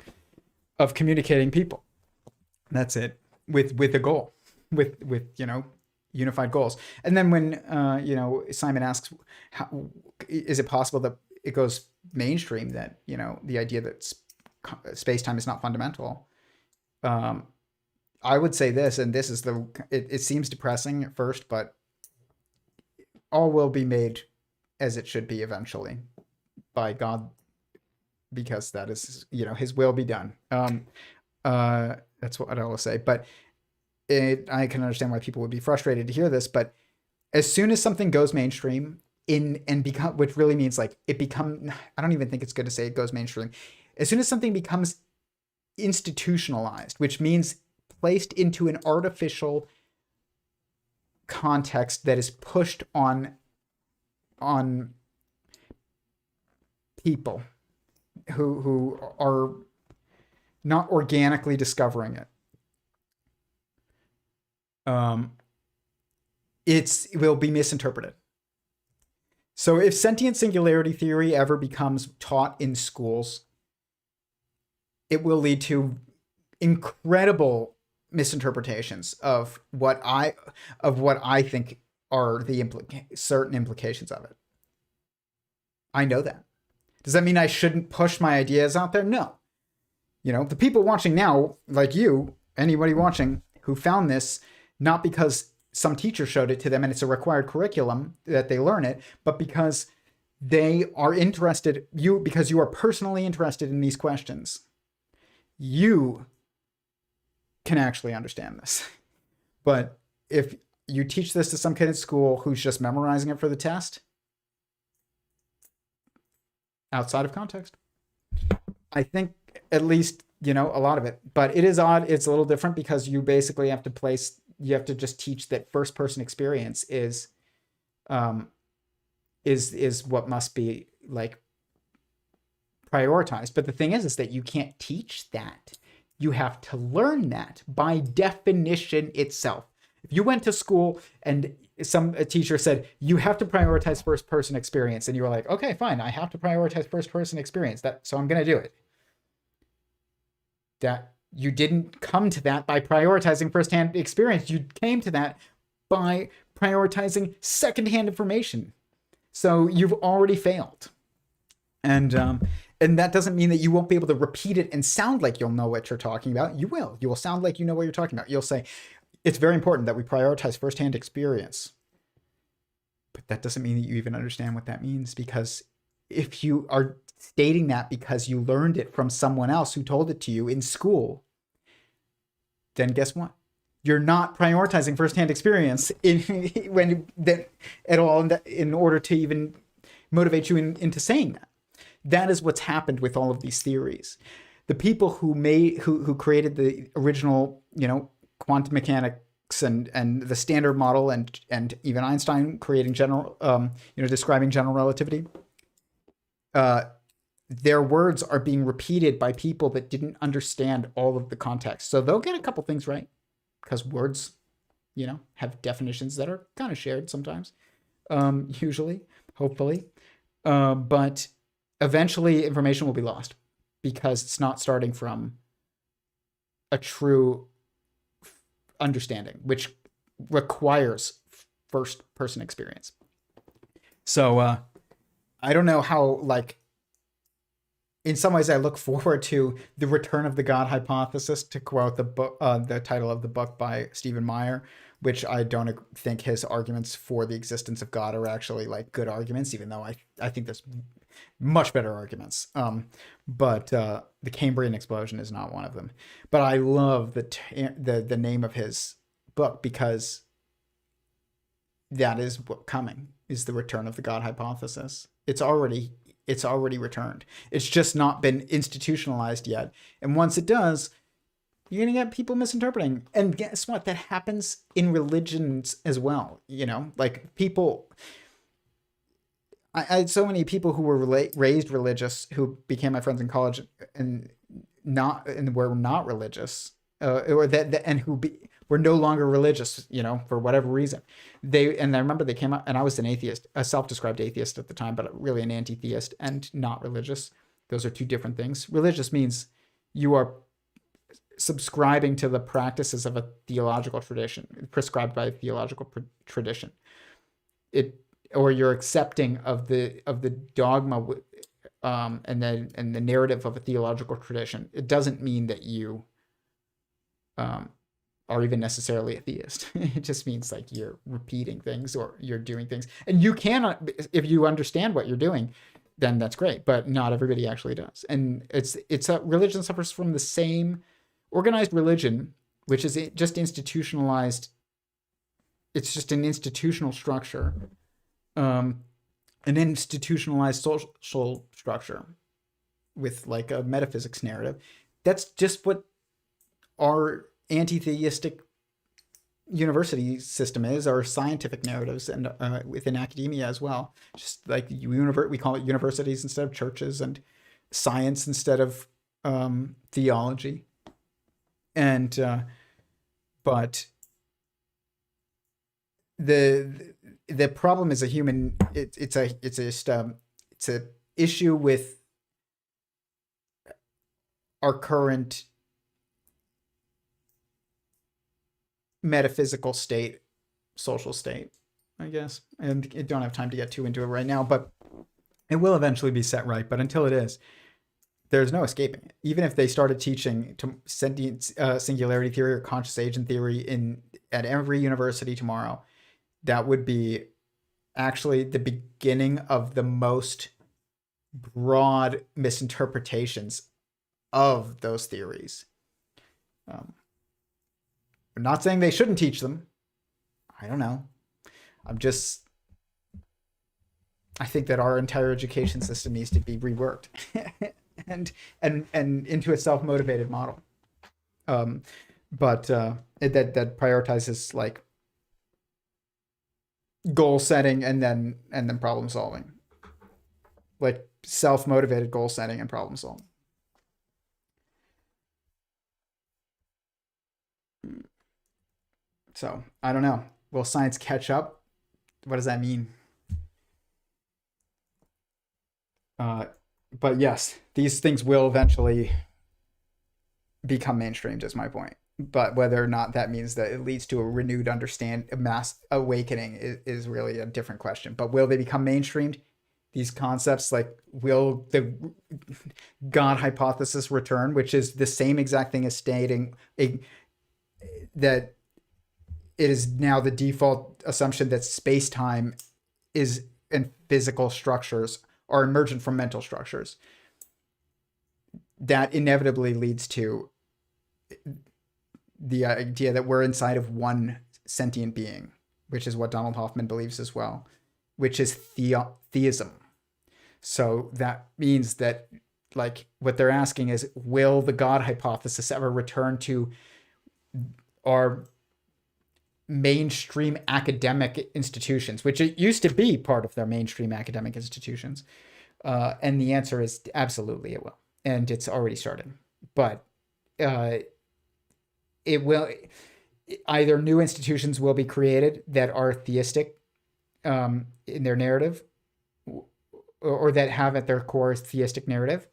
of communicating people. That's it, with a goal, with unified goals. And then when Simon asks, how is it possible that it goes mainstream, that the idea that space-time is not fundamental? I would say this, and this is it seems depressing at first, but all will be made as it should be eventually by God, because that is, his will be done. That's what I will say. But I can understand why people would be frustrated to hear this, but as soon as something goes mainstream which really means like I don't even think it's good to say it goes mainstream. As soon as something becomes institutionalized, which means placed into an artificial context that is pushed on people who are not organically discovering it, it will be misinterpreted. So if sentient singularity theory ever becomes taught in schools, it will lead to incredible misinterpretations of what I think are the certain implications of it. I know that. Does that mean I shouldn't push my ideas out there? No. The people watching now, like you, anybody watching who found this, not because some teacher showed it to them and it's a required curriculum that they learn it, but because they are interested, because you are personally interested in these questions, you can actually understand this. But if you teach this to some kid at school who's just memorizing it for the test, outside of context, I think at least, a lot of it. But it is odd. It's a little different because you basically have to just teach that first person experience is what must be like prioritized. But the thing is that you can't teach that. You have to learn that by definition itself. If you went to school and a teacher said, you have to prioritize first person experience, and you were like, okay, fine, I have to prioritize first person experience, so I'm going to do it. That you didn't come to that by prioritizing firsthand experience. You came to that by prioritizing secondhand information. So you've already failed. And that doesn't mean that you won't be able to repeat it and sound like you'll know what you're talking about. You will. You will sound like you know what you're talking about. You'll say, it's very important that we prioritize firsthand experience. But that doesn't mean that you even understand what that means, because if you are stating that because you learned it from someone else who told it to you in school, then guess what? You're not prioritizing firsthand experience at all in order to even motivate you into saying that. That is what's happened with all of these theories. The people who created the original, quantum mechanics and the Standard Model and even Einstein creating describing general relativity, their words are being repeated by people that didn't understand all of the context. So they'll get a couple things right, because words, have definitions that are kind of shared sometimes, usually, hopefully. But eventually information will be lost because it's not starting from a true understanding, which requires first person experience. So I don't know how, in some ways I look forward to the return of the God hypothesis, to quote the book, the title of the book by Stephen Meyer, which I don't think his arguments for the existence of God are actually good arguments, even though I think there's much better arguments. But the Cambrian explosion is not one of them. But I love the name of his book, because that is what coming is the return of the God hypothesis. It's already returned. It's just not been institutionalized yet. And once it does, you're going to get people misinterpreting. And guess what? That happens in religions as well. People, I had so many people who were raised religious who became my friends in college and were not religious, were no longer religious, for whatever reason. And I remember they came out, and I was an atheist, a self-described atheist at the time, but really an anti-theist and not religious. Those are two different things. Religious means you are subscribing to the practices of a theological tradition, prescribed by a theological tradition. Or you're accepting of the dogma and the narrative of a theological tradition. It doesn't mean that you are even necessarily a theist. It just means you're repeating things or you're doing things, and you cannot, if you understand what you're doing, then that's great. But not everybody actually does, and it's a religion suffers from the same organized religion which is just institutionalized. It's just an institutional structure, an institutionalized social structure with like a metaphysics narrative. That's just what our anti-theistic university system is, our scientific narratives, and within academia as well. Just like we call it universities instead of churches, and science instead of theology. And but the problem is it's a issue with our current metaphysical state, social state, I guess. And I don't have time to get too into it right now, but it will eventually be set right. But until it is, there's no escaping it. Even if they started teaching sentient singularity theory or conscious agent theory at every university tomorrow, that would be actually the beginning of the most broad misinterpretations of those theories. I'm not saying they shouldn't teach them. I don't know. I think that our entire education system needs to be reworked and into a self-motivated model. But that prioritizes like goal setting and then problem solving, like self-motivated goal setting and problem solving. So I don't know. Will science catch up? What does that mean? But yes, these things will eventually become mainstreamed, is my point. But whether or not that means that it leads to a renewed a mass awakening is really a different question. But will they become mainstreamed? These concepts, like, will the God hypothesis return, which is the same exact thing as stating that it is now the default assumption that space-time is and physical structures are emergent from mental structures. That inevitably leads to the idea that we're inside of one sentient being, which is what Donald Hoffman believes as well, which is theism. So that means that, like, what they're asking is, will the God hypothesis ever return to our mainstream academic institutions, which it used to be part of their mainstream academic institutions? And the answer is absolutely it will. And it's already started. But it will, either new institutions will be created that are theistic in their narrative, or that have at their core theistic narrative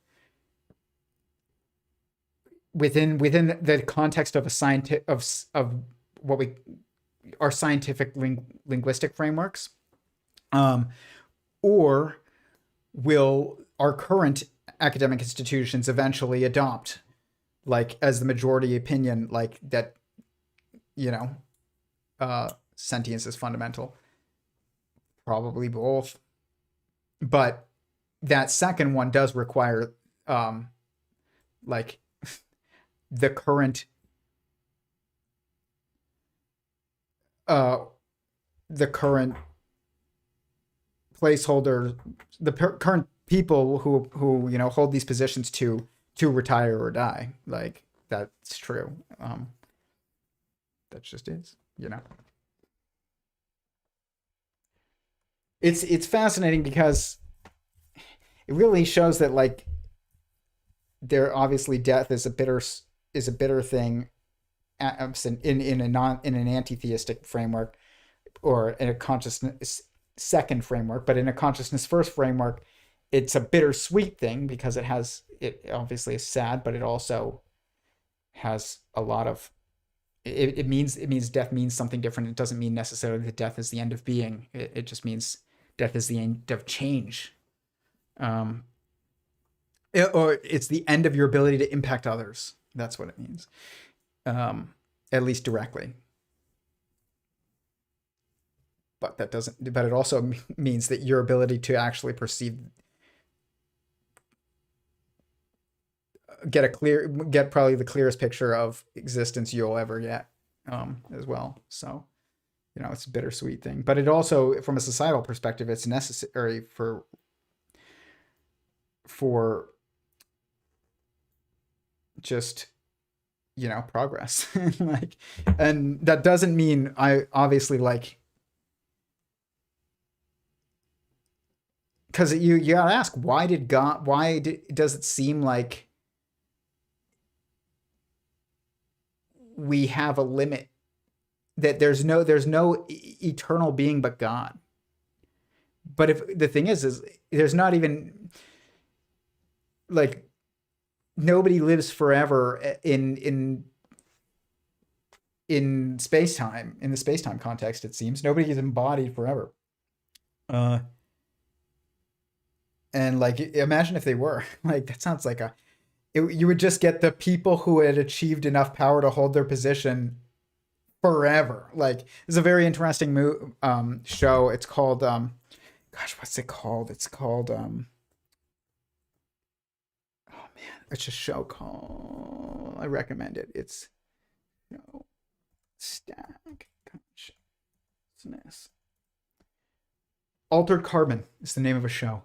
within the context of a scientific of what we are scientific linguistic frameworks, or will our current academic institutions eventually adopt, like, as the majority opinion, like that, sentience is fundamental? Probably both. But that second one does require like the current placeholder, the current people who hold these positions to retire or die. Like, that's true. That just is, It's fascinating because it really shows that, like, there obviously death is a bitter thing in an anti-theistic framework, or in a consciousness second framework. But in a consciousness first framework, it's a bittersweet thing because it obviously is sad, but it also has a lot of it means death means something different. It doesn't mean necessarily that death is the end of being. It just means death is the end of change. Or it's the end of your ability to impact others. That's what it means. At least directly. But it also means that your ability to actually perceive get probably the clearest picture of existence you'll ever get, as well. So, it's a bittersweet thing, but it also, from a societal perspective, it's necessary for just, progress. Like, and that doesn't mean I obviously like, because you gotta ask, why does it seem like we have a limit, that there's no eternal being but God? But if the thing is there's not even, like, nobody lives forever in space-time, in the space-time context. It seems nobody is embodied forever. And like, imagine if they were. Like, that sounds like you would just get the people who had achieved enough power to hold their position forever. Like, it's a very interesting show. It's called gosh, what's it called? It's called oh man, it's a show called, I recommend it. It's Stack Consciousness. Altered Carbon is the name of a show.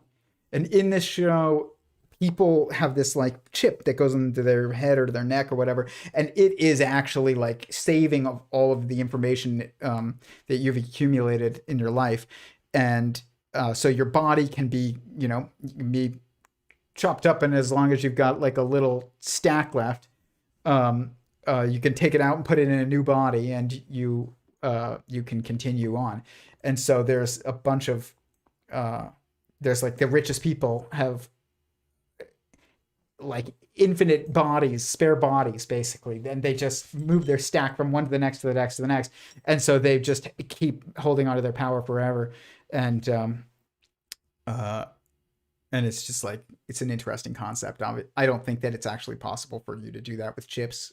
And in this show, people have this like chip that goes into their head or to their neck or whatever, and it is actually like saving of all of the information that you've accumulated in your life. And so your body can be, be chopped up, and as long as you've got like a little stack left, you can take it out and put it in a new body, and you can continue on. And so there's a bunch of there's like the richest people have like infinite bodies, spare bodies, basically. Then they just move their stack from one to the next to the next to the next, and so they just keep holding onto their power forever. And it's just like, it's an interesting concept. I don't think that it's actually possible for you to do that with chips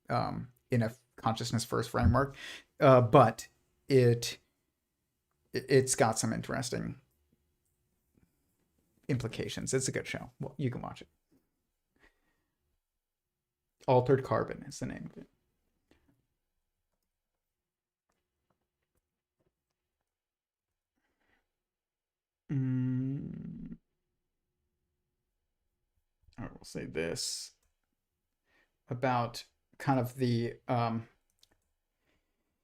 in a consciousness first framework, but it's got some interesting implications. It's a good show. Well, you can watch it. Altered Carbon is the name of it. I will say this about kind of the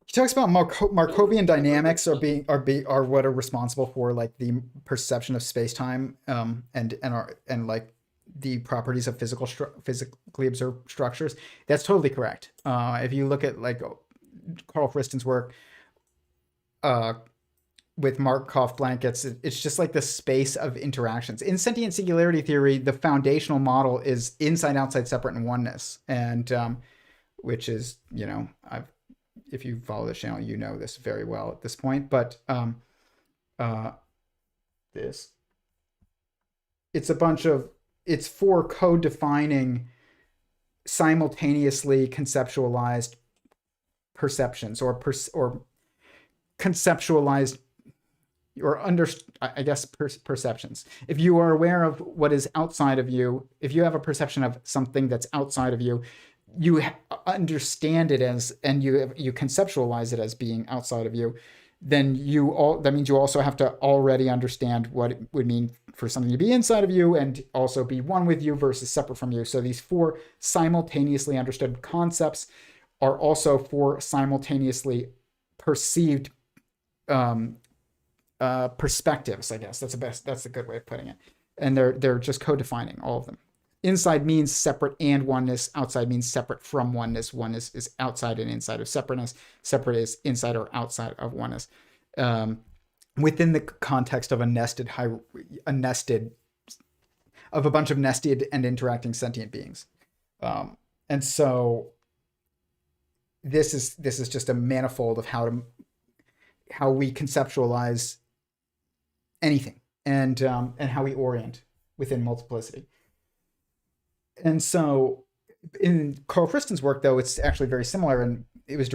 he talks about Markovian dynamics are what are responsible for like the perception of space-time, and like the properties of physically observed structures. That's totally correct. If you look at like Carl Friston's work with Markov blankets, it's just like the space of interactions. In Sentient Singularity Theory, the foundational model is inside, outside, separate, and oneness. And which is, if you follow the channel, you know this very well at this point. But it's for code-defining simultaneously conceptualized perceptions, or conceptualized, or perceptions. If you are aware of what is outside of you, if you have a perception of something that's outside of you, you understand it as, and you conceptualize it as being outside of you, then that means you also have to already understand what it would mean for something to be inside of you and also be one with you versus separate from you. So these four simultaneously understood concepts are also four simultaneously perceived perspectives, I guess. That's a good way of putting it. And they're just co-defining all of them. Inside means separate and oneness. Outside means separate from oneness. Oneness is outside and inside of separateness. Separate is inside or outside of oneness. Within the context of a bunch of nested and interacting sentient beings. And so this is just a manifold of how we conceptualize anything, and how we orient within multiplicity. And so in Carl Friston's work, though, it's actually very similar, and it was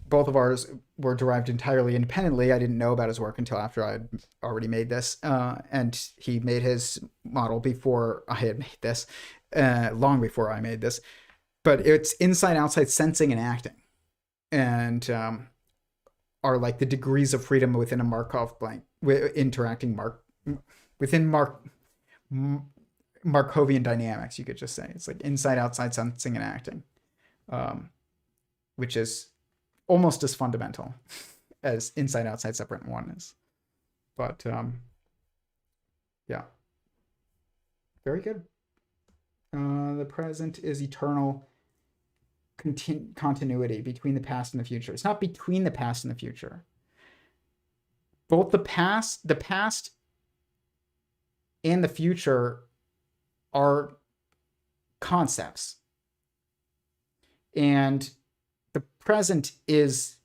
both of ours were derived entirely independently. I didn't know about his work until after I had already made this, and he made his model before I had made this. long before I made this, but it's inside outside sensing and acting, and are like the degrees of freedom within a Markov blank interacting within Markovian dynamics. You could just say it's like inside outside sensing and acting, which is almost as fundamental as inside outside separate and oneness. But yeah, very good. The present is eternal continuity between the past and the future. It's not between the past and the future. Both the past and the future are concepts, and the present is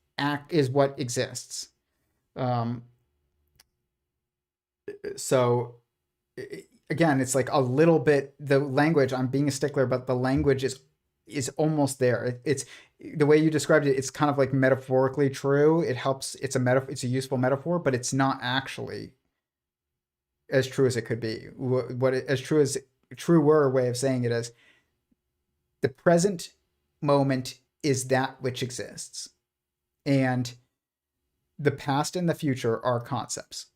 what exists. So again, it's like a little bit the language. I'm being a stickler, but the language is almost there. It's the way you described it. It's kind of like metaphorically true. It helps. It's a useful metaphor, but it's not actually as true as it could be. Truer way of saying it is the present moment is that which exists, and the past and the future are concepts.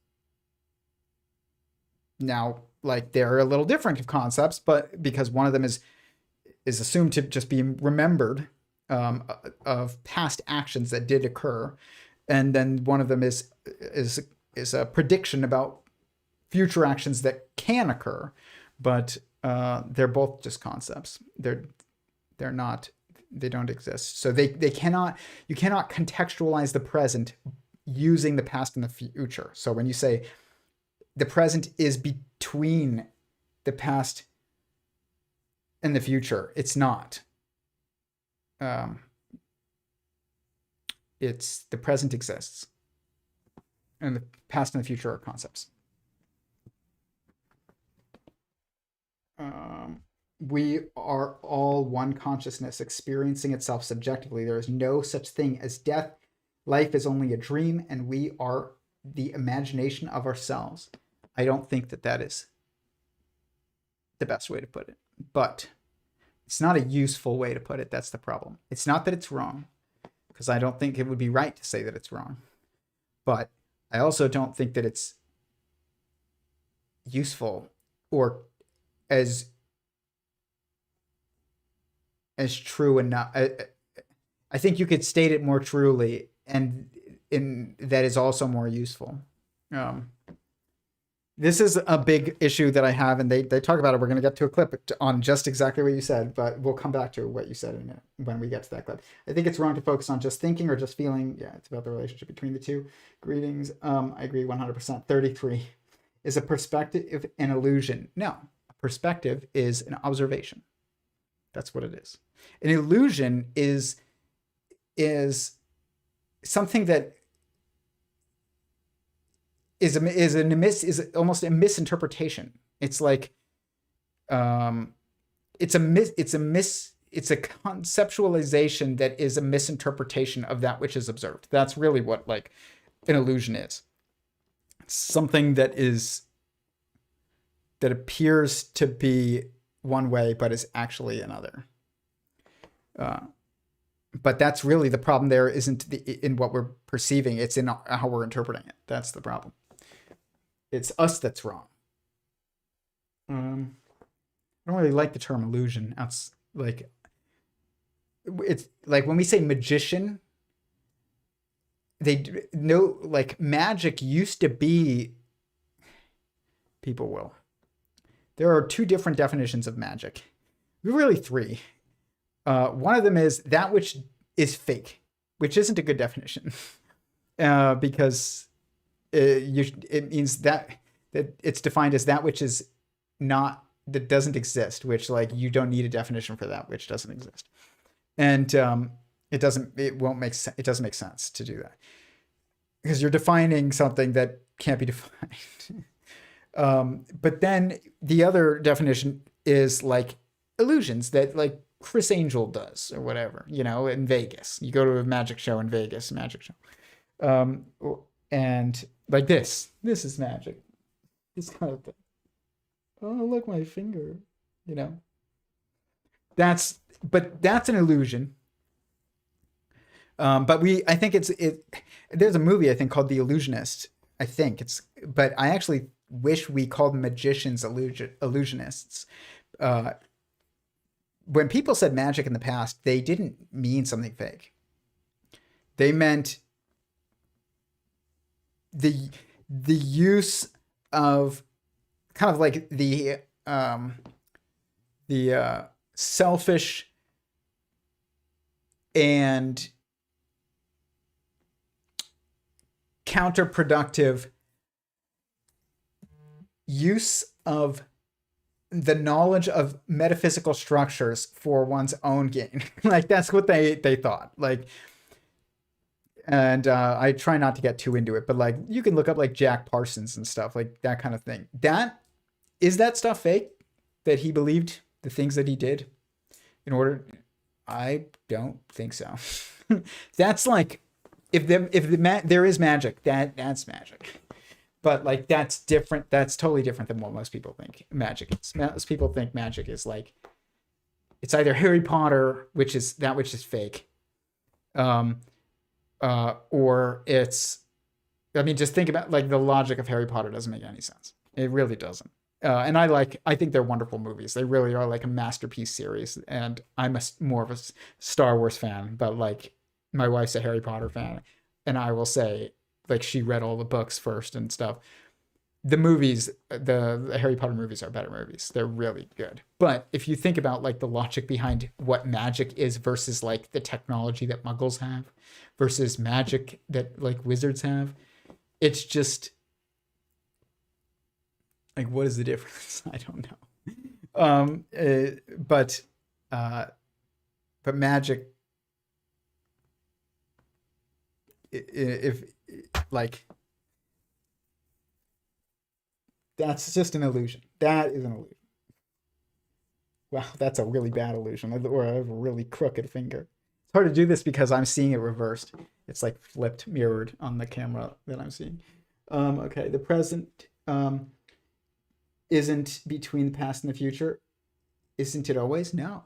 Now, like, they're a little different concepts, but because one of them is assumed to just be remembered of past actions that did occur, and then one of them is a prediction about future actions that can occur, but they're both just concepts. They don't exist. So you cannot contextualize the present using the past and the future. So when you say the present is between the past and the future, it's not. It's the present exists, and the past and the future are concepts. We are all one consciousness experiencing itself subjectively. There is no such thing as death. Life is only a dream, and we are the imagination of ourselves. I don't think that is the best way to put it, but it's not a useful way to put it. That's the problem. It's not that it's wrong, because I don't think it would be right to say that it's wrong, but I also don't think that it's useful or as true enough. I think you could state it more truly, and that is also more useful. This is a big issue that I have, and they talk about it. We're going to get to a clip on just exactly what you said, but we'll come back to what you said in a minute when we get to that clip. I think it's wrong to focus on just thinking or just feeling. Yeah, it's about the relationship between the two. Greetings. I agree 100%. 33. Is a perspective an illusion? No. A perspective is an observation. That's what it is. An illusion is something that is almost a misinterpretation. It's like it's a conceptualization that is a misinterpretation of that which is observed. That's really what like an illusion is. It's something that appears to be one way but is actually another. But that's really the problem. There isn't in what we're perceiving. It's in how we're interpreting it. That's the problem. It's us that's wrong. I don't really like the term illusion. It's like when we say magician, they know, like, magic used to be, people will. There are two different definitions of magic. Really three. One of them is that which is fake, which isn't a good definition, because it means that it's defined as that which is not, that doesn't exist, which, like, you don't need a definition for that which doesn't exist, and it doesn't make sense to do that, because you're defining something that can't be defined. But then the other definition is like illusions that, like, Chris Angel does or whatever, in Vegas. You go to a magic show in Vegas, and like this is magic. This kind of thing. Oh, look, my finger, that's an illusion. But I think there's a movie I think called The Illusionist. But I actually wish we called magicians illusionists. When people said magic in the past, they didn't mean something fake. They meant the use of kind of like the selfish and counterproductive use of the knowledge of metaphysical structures for one's own gain. Like that's what they thought. Like, and I try not to get too into it, but like you can look up like Jack Parsons and stuff, like that kind of thing. That stuff fake? That he believed the things that he did in order? I don't think so. That's like if there is magic, that's magic. But like that's different. That's totally different than what most people think magic is. Most people think magic is like it's either Harry Potter, which is fake, or it's. I mean, just think about like the logic of Harry Potter doesn't make any sense. It really doesn't. And I think they're wonderful movies. They really are like a masterpiece series. And I'm more of a Star Wars fan, but like my wife's a Harry Potter fan, and I will say like she read all the books first and stuff. The movies, the Harry Potter movies are better movies. They're really good. But if you think about like the logic behind what magic is versus like the technology that Muggles have versus magic that like wizards have, it's just like, what is the difference? I don't know. But magic, if like, that's just an illusion. That is an illusion. Wow, that's a really bad illusion, or I have a really crooked finger. It's hard to do this because I'm seeing it reversed. It's like flipped, mirrored on the camera that I'm seeing. Okay, the present isn't between the past and the future. Isn't it always? No.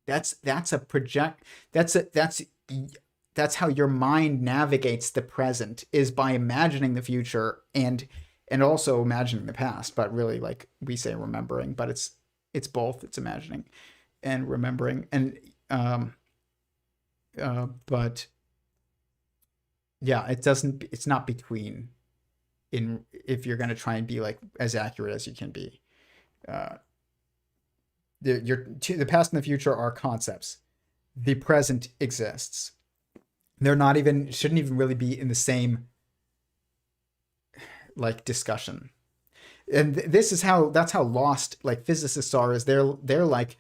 That's a project. That's how your mind navigates the present, is by imagining the future and also imagining the past. But really, like we say, remembering, but it's both. It's imagining and remembering, and but yeah, it's not between. If you're going to try and be like as accurate as you can be, the past and the future are concepts. The present exists. Shouldn't even really be in the same like discussion. And that's how lost like physicists are, is they're like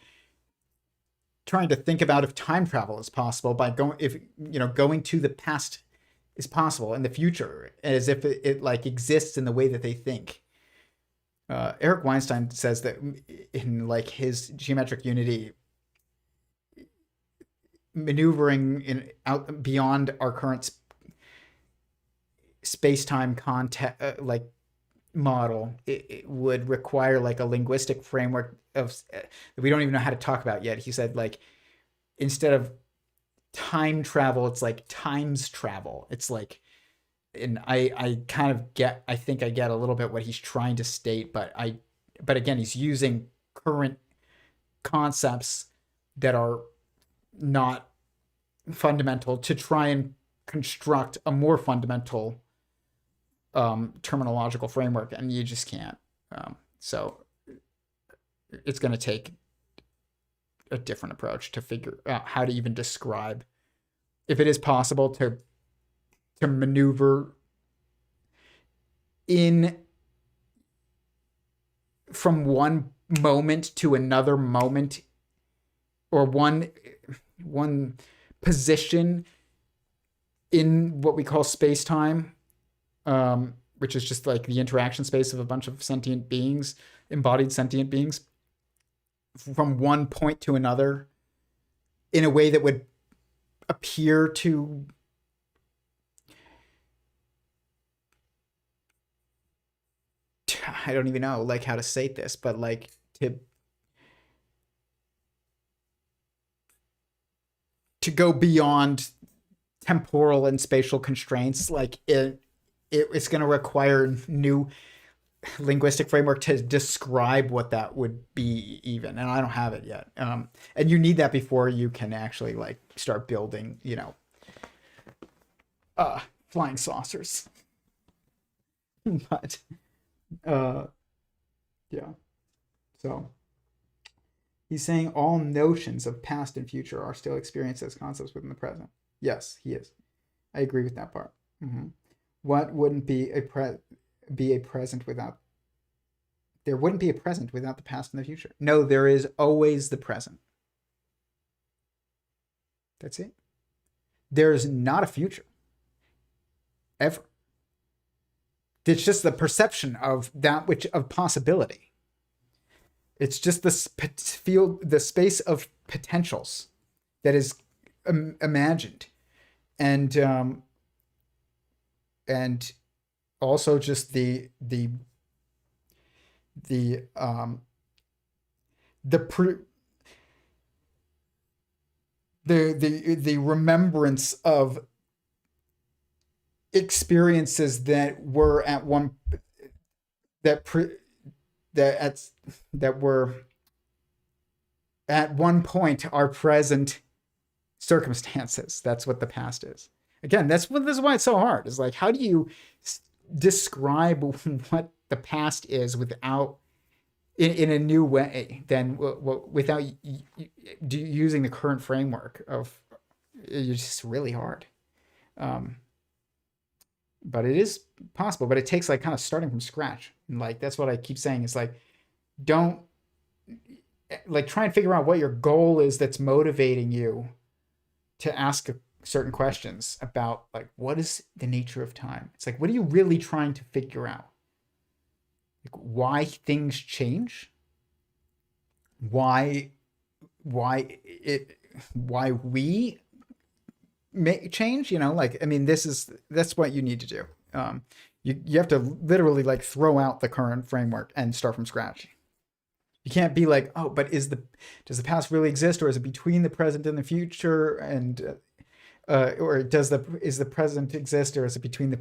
trying to think about if time travel is possible by going to the past is possible in the future, as if it like exists in the way that they think. Eric Weinstein says that in like his geometric unity, maneuvering out beyond our current space-time context like model, it would require like a linguistic framework of that we don't even know how to talk about yet. He said like instead of time travel, it's like times travel. It's like, and I kind of get, I think I get a little bit what he's trying to state, but again, he's using current concepts that are not fundamental to try and construct a more fundamental terminological framework, and you just can't. So it's going to take a different approach to figure out how to even describe if it is possible to maneuver in from one moment to another moment, or one position in what we call space-time, which is just like the interaction space of a bunch of sentient beings, embodied sentient beings, from one point to another in a way that would appear to I don't even know like how to say this, but like to to go beyond temporal and spatial constraints. Like it's going to require new linguistic framework to describe what that would be even, and I don't have it yet. And you need that before you can actually like start building, flying saucers. But yeah, so he's saying all notions of past and future are still experienced as concepts within the present. Yes, he is. I agree with that part. What wouldn't be a present without? There wouldn't be a present without the past and the future. No, there is always the present. That's it. There's not a future. Ever. It's just the perception of that which of possibility. It's just the space of potentials that is imagined, and also just the remembrance of experiences that were at one that were at one point our present circumstances. That's what the past is. Again, this is why it's so hard. It's like, how do you describe what the past is without in a new way than without using the current framework of? It's just really hard. But it is possible, but it takes like kind of starting from scratch. And like, that's what I keep saying is like, don't like try and figure out what your goal is that's motivating you to ask certain questions about like, what is the nature of time? It's like, what are you really trying to figure out? Like, why things change? Why we may change, like, I mean, that's what you need to do. You have to literally like throw out the current framework and start from scratch. You can't be like, oh, but does the past really exist, or is it between the present and the future? And or is the present exist, or is it between the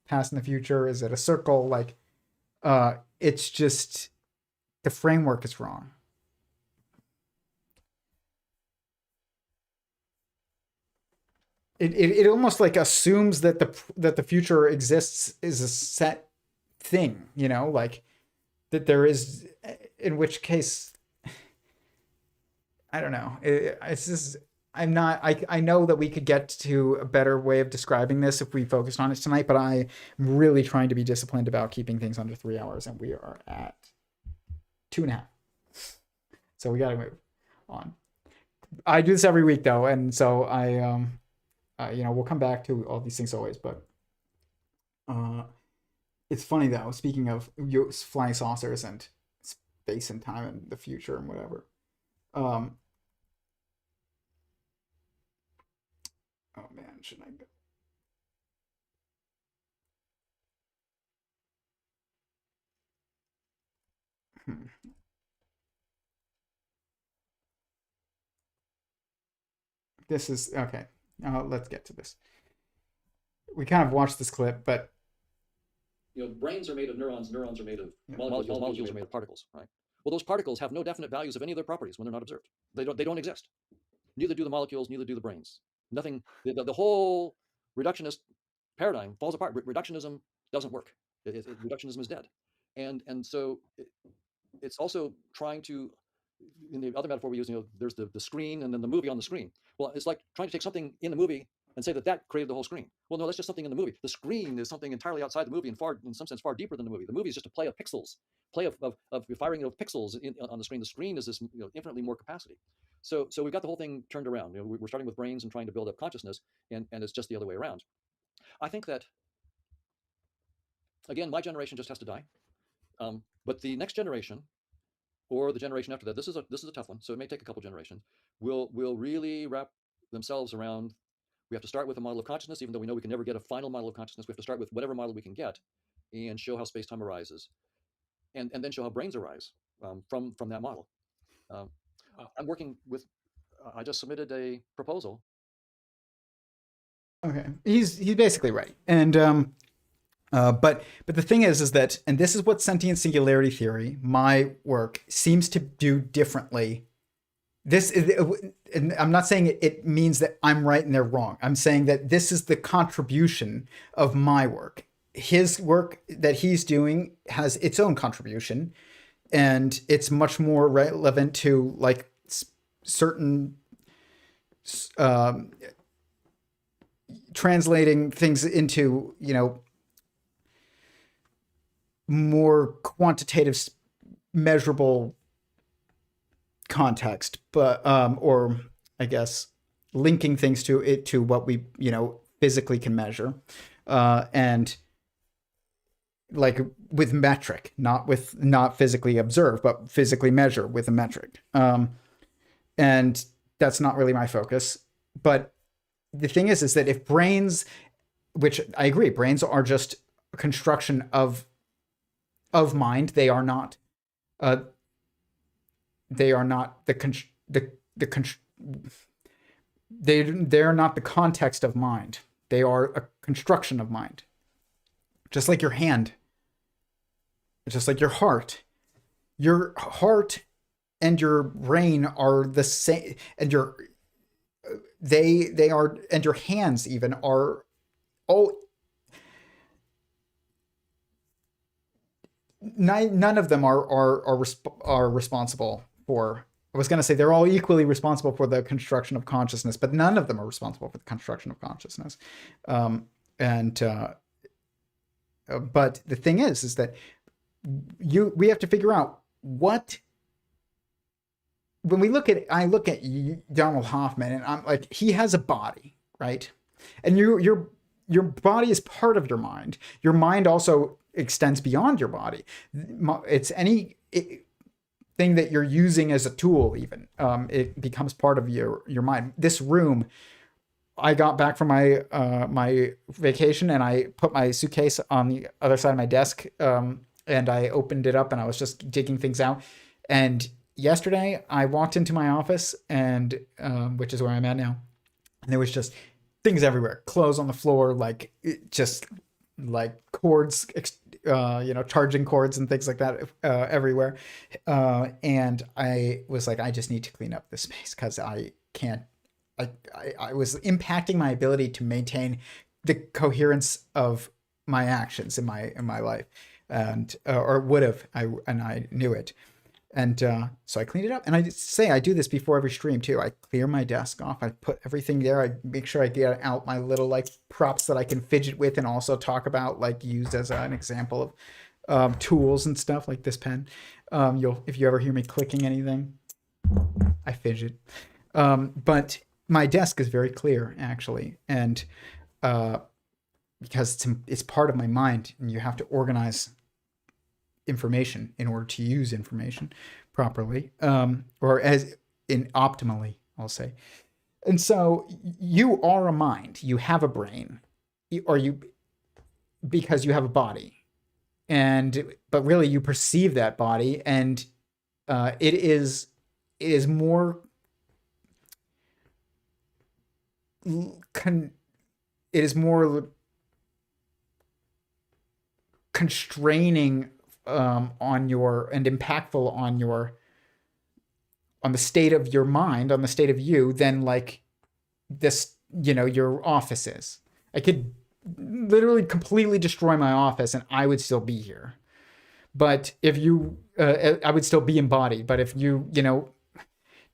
past and the future? Is it a circle? Like, it's just the framework is wrong. It almost like assumes that the future exists is a set thing, like that there is, in which case, I don't know. It's just, I know that we could get to a better way of describing this if we focused on it tonight, but I'm really trying to be disciplined about keeping things under 3 hours, and we are at 2.5. So we got to move on. I do this every week though, and so we'll come back to all these things always, but it's funny though, speaking of flying saucers and space and time and the future and whatever. Oh man, should I go? This is okay. Let's get to this. We kind of watched this clip, but brains are made of neurons. Neurons are made of molecules. Molecules are made of particles, right? Well, those particles have no definite values of any of their properties when they're not observed. They don't exist. Neither do the molecules. Neither do the brains. Nothing. The whole reductionist paradigm falls apart. Reductionism doesn't work. Reductionism is dead, and so it's also trying to. In the other metaphor we use, there's the screen and then the movie on the screen. Well, it's like trying to take something in the movie and say that created the whole screen. Well, no, that's just something in the movie. The screen is something entirely outside the movie and in some sense, far deeper than the movie. The movie is just a play of pixels, play of firing of pixels on the screen. The screen is this infinitely more capacity. So we've got the whole thing turned around. We're starting with brains and trying to build up consciousness, and it's just the other way around. I think that, again, my generation just has to die. But the next generation, or the generation after that, this is a tough one, so it may take a couple generations, will really wrap themselves around. We have to start with a model of consciousness, even though we know we can never get a final model of consciousness. We have to start with whatever model we can get and show how space-time arises, and then show how brains arise from that model. I'm working with, I just submitted a proposal Okay, he's basically right, and but the thing is that, and this is what Sentient Singularity Theory, my work, seems to do differently. This is, and I'm not saying it means that I'm right and they're wrong. I'm saying that this is the contribution of my work. His work that he's doing has its own contribution, and it's much more relevant to like certain translating things into, you know, more quantitative, measurable context, but or I guess linking things to it, to what we, you know, physically can measure, and like with metric, not physically observe, but physically measure with a metric. And that's not really my focus. But the thing is that if brains, which I agree, brains are just a construction of mind. They are not they're not the context of mind. They are a construction of mind. Just like your hand, just like your heart. Your heart and your brain are the same, and they are, and your hands even are all. None of them are responsible for. I was going to say they're all equally responsible for the construction of consciousness, but none of them are responsible for the construction of consciousness. But the thing is that we have to figure out what. When I look at Donald Hoffman, and I'm like, he has a body, right? And your body is part of your mind. Your mind also extends beyond your body. It's thing that you're using as a tool, even it becomes part of your mind. This room, I got back from my my vacation, and I put my suitcase on the other side of my desk, and I opened it up, and I was just digging things out. And yesterday I walked into my office, and which is where I'm at now, and there was just things everywhere, clothes on the floor, like just like cords, you know, charging cords and things like that everywhere. And I was like, I just need to clean up this space, because I can't. I was impacting my ability to maintain the coherence of my actions in my life, and or would have. I knew it. And so I cleaned it up. And I say I do this before every stream too. I clear my desk off. I put everything there. I make sure I get out my little like props that I can fidget with, and also talk about, like, used as an example of tools and stuff, like this pen. If you ever hear me clicking anything, I fidget. But my desk is very clear, actually, and because it's part of my mind, and you have to organize information in order to use information properly, or as in optimally, I'll say. And so you are a mind, you have a brain, because you have a body, but really you perceive that body, and it is more constraining on your, and impactful on the state of your mind, on the state of you, than like this, you know, your office is. I could literally completely destroy my office and I would still be here. But if you, I would still be embodied. But if you know,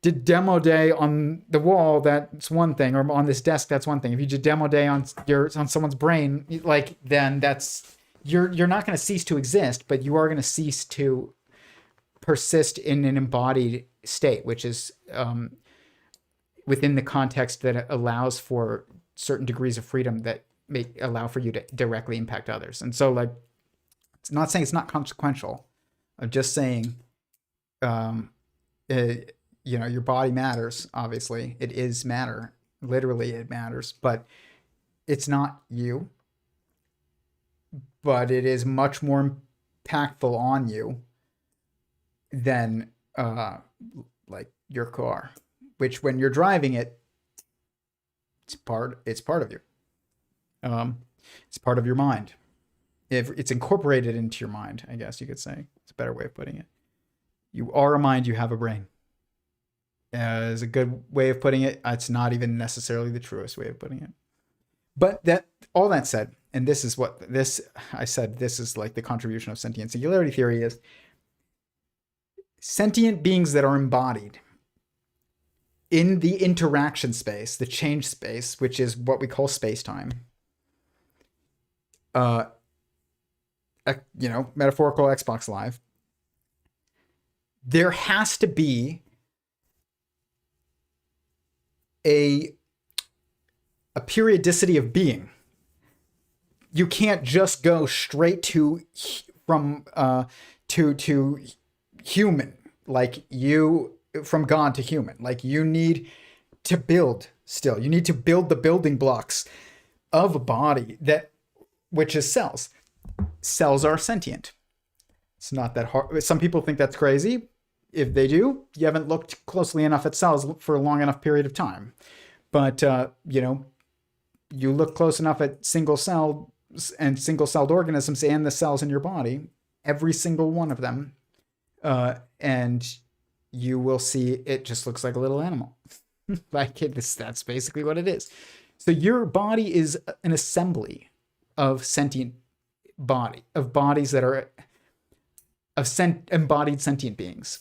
did demo day on the wall, that's one thing, or on this desk, that's one thing. If you did demo day on someone's brain, like, then that's, you're not going to cease to exist, but you are going to cease to persist in an embodied state, which is within the context that allows for certain degrees of freedom that may allow for you to directly impact others. And so, like, it's not saying it's not consequential. I'm just saying, you know, your body matters. Obviously, it is matter. Literally, it matters, but it's not you. But it is much more impactful on you than like your car, which when you're driving it, it's part of you. It's part of your mind. If it's incorporated into your mind, I guess you could say. It's a better way of putting it. You are a mind, you have a brain. Is a good way of putting it. It's not even necessarily the truest way of putting it. But that all that said, and this is what this I said, this is like the contribution of sentient singularity theory is sentient beings that are embodied in the interaction space, the change space, which is what we call space-time. Metaphorical Xbox Live. There has to be a periodicity of being. You can't just go straight to human, like you from God to human. Like you need to build still. You need to build the building blocks of a body which is cells. Cells are sentient. It's not that hard. Some people think that's crazy. If they do, you haven't looked closely enough at cells for a long enough period of time. But, you look close enough at single-celled and single-celled organisms and the cells in your body, every single one of them, and you will see it just looks like a little animal. That's basically what it is. So your body is an assembly of sentient bodies that are embodied sentient beings.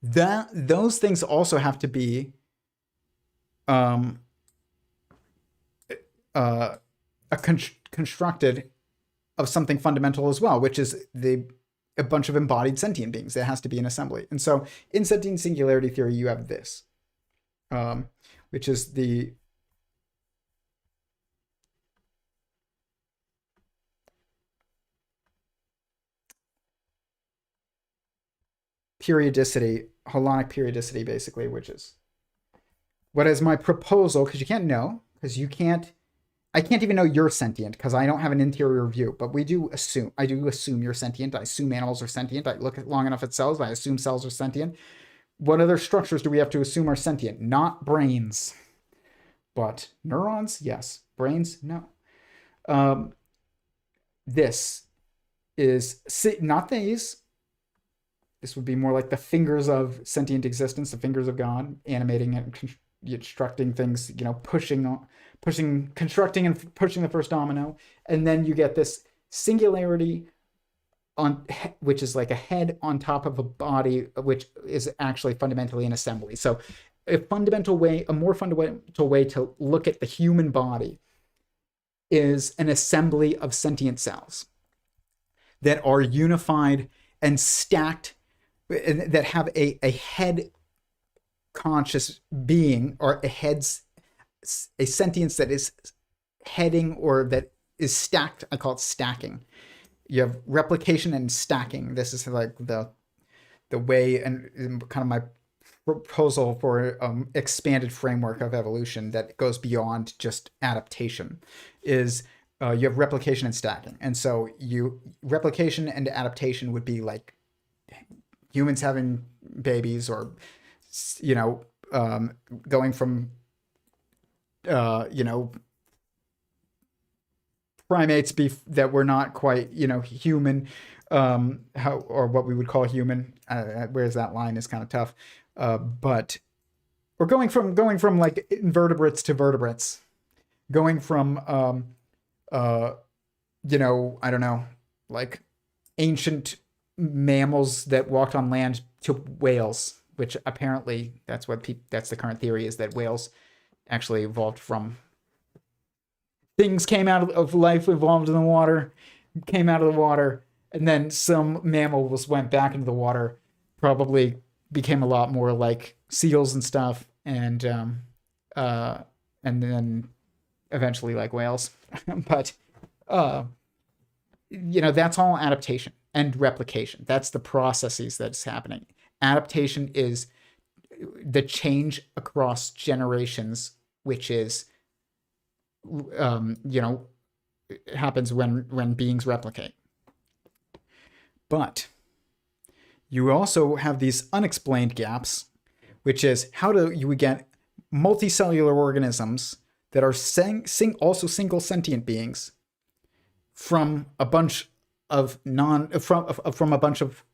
Those things also have to be constructed of something fundamental as well, which is a bunch of embodied sentient beings. There has to be an assembly. And so in sentient singularity theory, you have this, which is the periodicity, holonic periodicity, basically, which is what is my proposal, because you can't know, because I can't even know you're sentient because I don't have an interior view, but I do assume you're sentient. I assume animals are sentient. I look long enough at cells. I assume cells are sentient. What other structures do we have to assume are sentient? Not brains, but neurons, yes. Brains, no. This is not these. This would be more like the fingers of sentient existence, the fingers of God, animating and constructing things, constructing and pushing the first domino. And then you get this singularity which is like a head on top of a body, which is actually fundamentally an assembly. So a more fundamental way to look at the human body is an assembly of sentient cells that are unified and stacked, that have a head conscious being, or a sentience that is heading or that is stacked. I call it stacking. You have replication and stacking. This is like the way and kind of my proposal for expanded framework of evolution that goes beyond just adaptation is you have replication and stacking. And so replication and adaptation would be like humans having babies, or going from primates that were not quite human, or what we would call human. Where's that line is kind of tough, but we're going from like invertebrates to vertebrates, going from I don't know, like ancient mammals that walked on land to whales, which apparently that's the current theory, is that whales actually evolved from things came out of life, evolved in the water, came out of the water, and then some mammals went back into the water, probably became a lot more like seals and stuff, and then eventually like whales. But that's all adaptation and replication. That's the processes that's happening. Adaptation is the change across generations, which is happens when beings replicate. But you also have these unexplained gaps, which is how do you get multicellular organisms that are also single sentient beings from a bunch of from a bunch of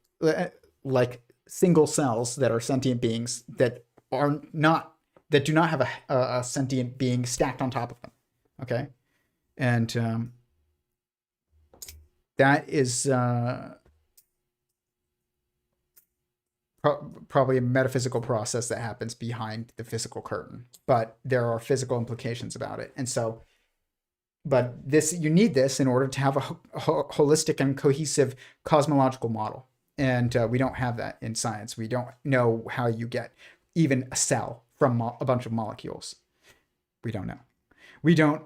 like single cells that are sentient beings that do not have a sentient being stacked on top of them. Okay, and that is probably a metaphysical process that happens behind the physical curtain, but there are physical implications about it. And so, but you need this in order to have a holistic and cohesive cosmological model. And we don't have that in science. We don't know how you get even a cell from a bunch of molecules. We don't know. We don't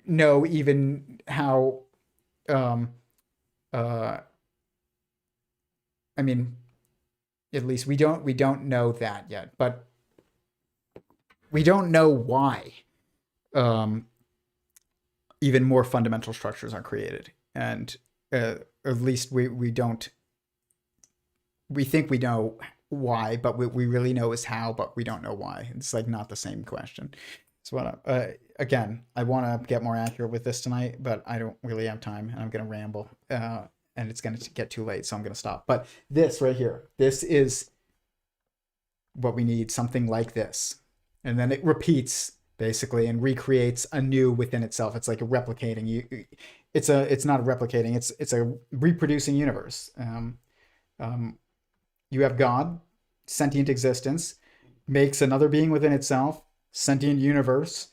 know even how, I mean, at least we don't know that yet, but we don't know why even more fundamental structures are created. And at least we think we know why, but we really know is how, but we don't know why. It's like not the same question. So again, I want to get more accurate with this tonight, but I don't really have time, and I'm going to ramble, and it's going to get too late, so I'm going to stop. But this right here, this is what we need, something like this. And then it repeats basically and recreates anew within itself. It's like a replicating. It's not a replicating. It's a reproducing universe. You have God, sentient existence, makes another being within itself, sentient universe,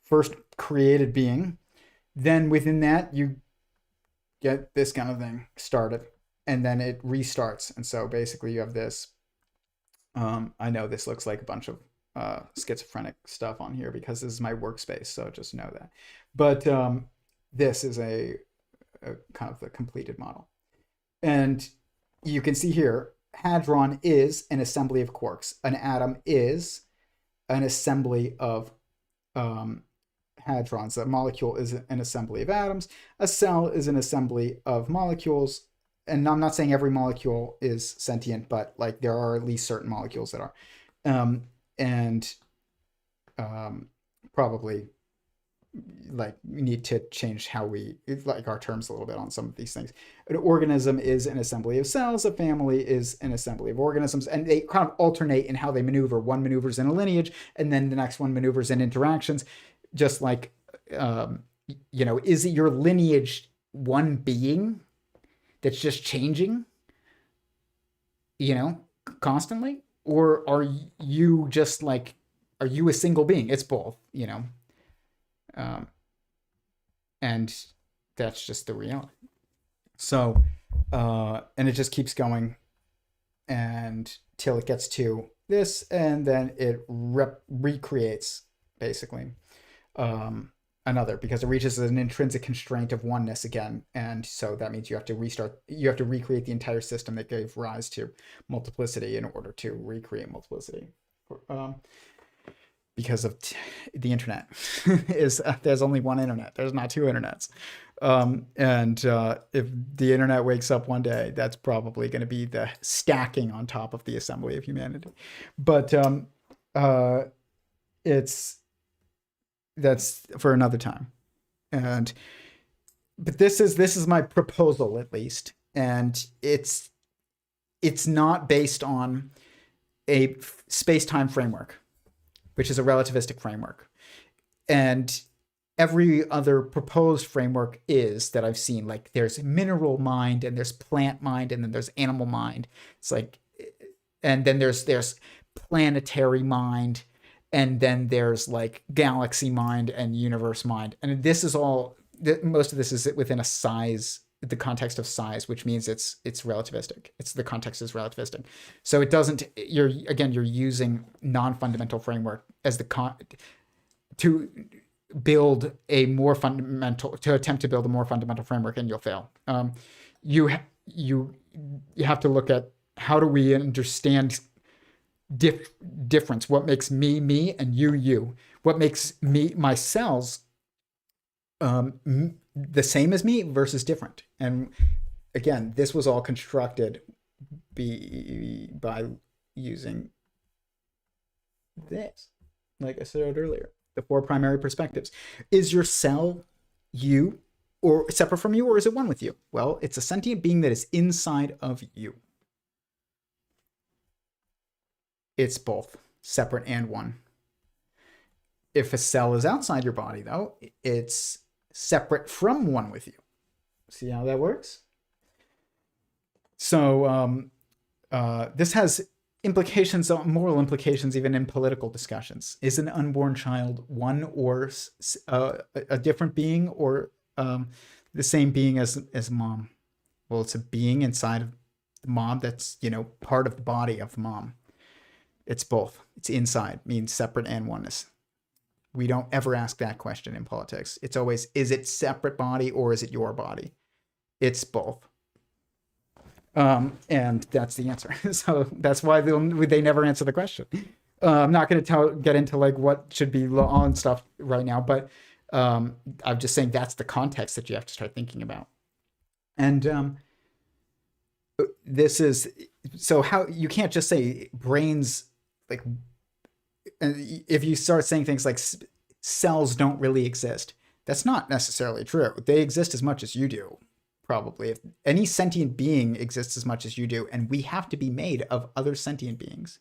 first created being. Then within that, you get this kind of thing started, and then it restarts. And so basically you have this. I know this looks like a bunch of schizophrenic stuff on here because this is my workspace, so just know that. But this is a kind of the completed model. And you can see here, hadron is an assembly of quarks. An atom is an assembly of hadrons. A molecule is an assembly of atoms. A cell is an assembly of molecules. And I'm not saying every molecule is sentient, but like there are at least certain molecules that are. Probably like we need to change how we like our terms a little bit on some of these things. An organism is an assembly of cells. A family is an assembly of organisms, and they kind of alternate in how they maneuver. One maneuvers in a lineage, and then the next one maneuvers in interactions. Just like, is it your lineage one being that's just changing, constantly? Or are you just like, are you a single being? It's both, and that's just the reality. So, and it just keeps going and till it gets to this, and then it recreates basically another, because it reaches an intrinsic constraint of oneness again. And so that means you have to recreate the entire system that gave rise to multiplicity in order to recreate multiplicity. Because of the internet there's only one internet. There's not two internets. And if the internet wakes up one day, that's probably going to be the stacking on top of the assembly of humanity. But that's for another time. But this is my proposal, at least. And it's not based on a space-time framework, which is a relativistic framework. And every other proposed framework is that I've seen, like there's mineral mind, and there's plant mind, and then there's animal mind. It's like, and then there's planetary mind, and then there's like galaxy mind and universe mind. And this is all, most of this is within a size, the context of size, which means it's relativistic. The context is relativistic. So it doesn't, you're using non-fundamental framework as to build a more fundamental, to attempt to build a more fundamental framework, and you'll fail. You have to look at, how do we understand difference? What makes me, and you? What makes my cells the same as me versus different? And again, this was all constructed by using this, like I said earlier. The 4 primary perspectives. Is your cell you, or separate from you, or is it one with you? Well, it's a sentient being that is inside of you. It's both, separate and one. If a cell is outside your body, though, it's separate from one with you. See how that works? So this has implications, moral implications, even in political discussions. Is an unborn child one or a different being, or the same being as mom? Well, it's a being inside of the mom that's, part of the body of the mom. It's both. It's inside, means separate and oneness. We don't ever ask that question in politics. It's always, is it separate body or is it your body? It's both. And that's the answer. So that's why they never answer the question. I'm not going to get into like what should be law and stuff right now, but I'm just saying that's the context that you have to start thinking about. And this is, so how, you can't just say brains, like, if you start saying things like cells don't really exist, that's not necessarily true. They exist as much as you do. Probably. If any sentient being exists as much as you do, and we have to be made of other sentient beings.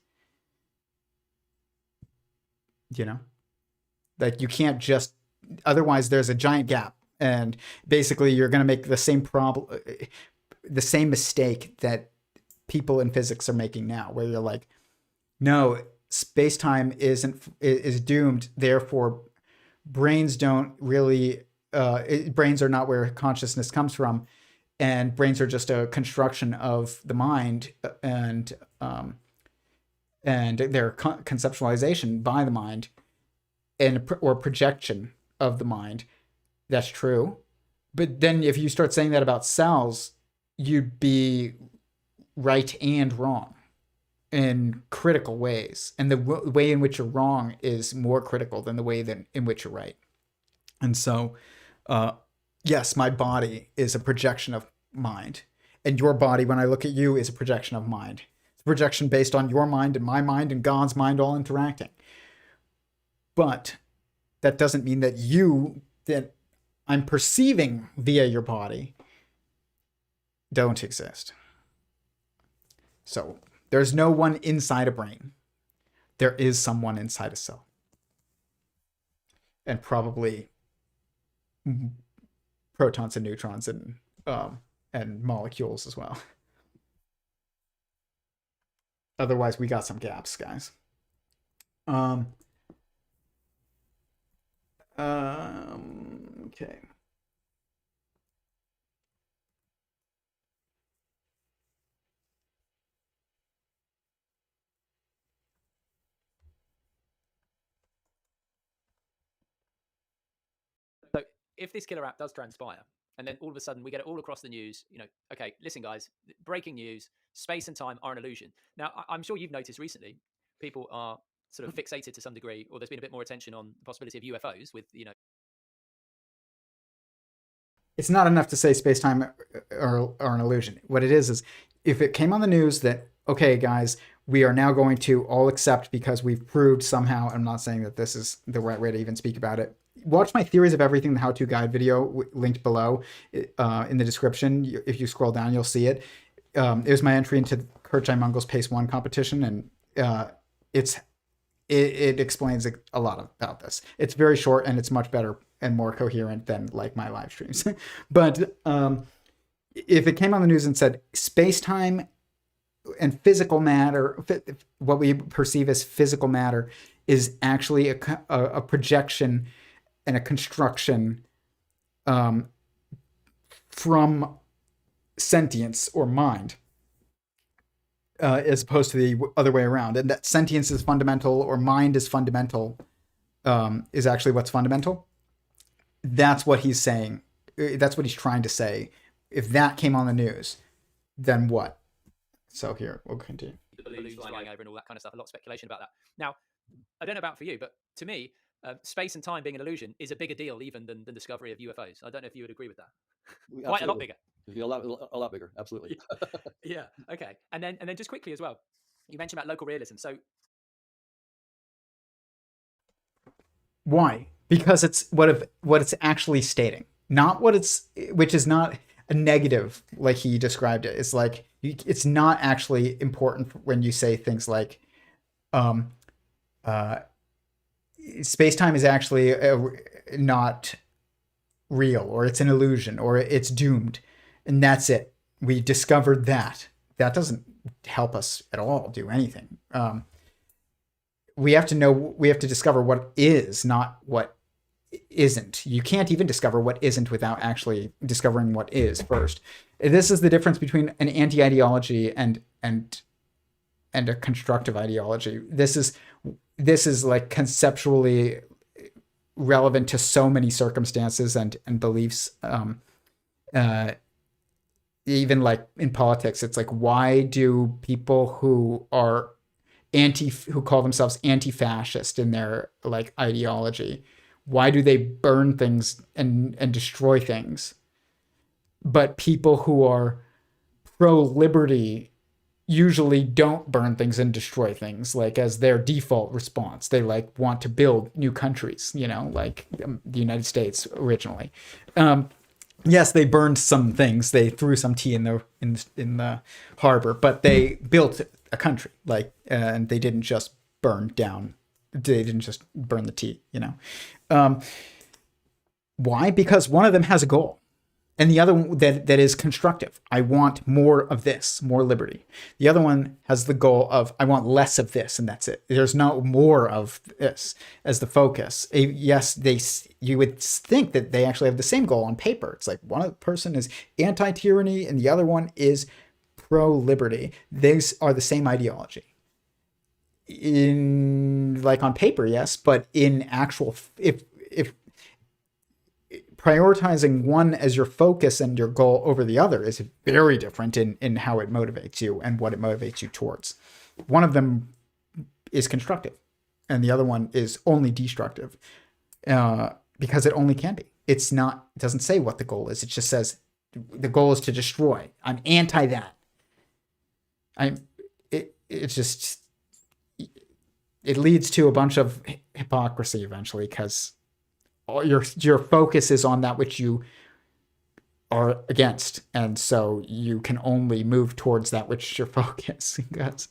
Like you can't just, otherwise there's a giant gap, and basically you're going to make the same problem, the same mistake that people in physics are making now, where you're like, no, space-time is doomed, therefore brains don't really, brains are not where consciousness comes from, and brains are just a construction of the mind and their conceptualization by the mind or projection of the mind. That's true. But then if you start saying that about cells, you'd be right and wrong in critical ways. And the way in which you're wrong is more critical than the way in which you're right. And so, yes, my body is a projection of mind. And your body, when I look at you, is a projection of mind. It's a projection based on your mind and my mind and God's mind all interacting. But that doesn't mean that that I'm perceiving via your body, don't exist. So there's no one inside a brain. There is someone inside a cell. And probably protons and neutrons and molecules as well. Otherwise, we got some gaps, guys. Okay. So if this killer app does transpire, and then all of a sudden we get it all across the news, okay, listen guys, breaking news, space and time are an illusion. Now, I'm sure you've noticed recently, people are sort of fixated to some degree, or there's been a bit more attention on the possibility of UFOs with, It's not enough to say space-time are an illusion. What it is if it came on the news that, okay, guys, we are now going to all accept because we've proved somehow, I'm not saying that this is the right way to even speak about it. Watch my Theories of Everything, the how-to guide video linked below in the description. If you scroll down, you'll see it. It was my entry into Kurchai Mungel's Pace 1 competition, and it explains a lot about this. It's very short, and it's much better and more coherent than like my live streams. But if it came on the news and said space-time and physical matter, what we perceive as physical matter, is actually a projection and a construction from sentience or mind, as opposed to the other way around, and that sentience is fundamental or mind is fundamental, is actually what's fundamental. That's what he's saying. That's what he's trying to say. If that came on the news, then what? So here, we'll continue. the balloons flying over and all that kind of stuff. A lot of speculation about that. Now, I don't know about for you, but to me, space and time being an illusion is a bigger deal even than the discovery of UFOs. I don't know if you would agree with that. Quite a lot bigger. A lot bigger, absolutely. Yeah. Okay. And then just quickly as well, you mentioned about local realism. So Why? Because it's what it's actually stating, not which is not a negative like he described it. It's like it's not actually important when you say things like, space-time is actually not real, or it's an illusion, or it's doomed, and that's it. We discovered that. That doesn't help us at all do anything. We have to discover what is, not what isn't. You can't even discover what isn't without actually discovering what is first. This is the difference between an anti-ideology and a constructive ideology. This is like conceptually relevant to so many circumstances and beliefs. Even like in politics, it's like, why do people who call themselves anti-fascist in their like ideology, why do they burn things and destroy things? But people who are pro-liberty usually don't burn things and destroy things, like as their default response. They like want to build new countries, like the United States originally. Yes, they burned some things. They threw some tea in the harbor, but they built a country. Like, and they didn't just burn down. They didn't just burn the tea. Why? Because one of them has a goal, and the other one that is constructive. I want more of this, more liberty. The other one has the goal of, I want less of this, and that's it. There's no more of this as the focus. Yes, you would think that they actually have the same goal on paper. It's like one person is anti-tyranny and the other one is pro-liberty. These are the same ideology. On paper, yes, but in actual, if prioritizing one as your focus and your goal over the other is very different in how it motivates you and what it motivates you towards. One of them is constructive and the other one is only destructive, because it only can be. It doesn't say what the goal is. It just says the goal is to destroy. I'm anti that. It leads to a bunch of hypocrisy eventually, because your focus is on that which you are against, and so you can only move towards that which your focus. Because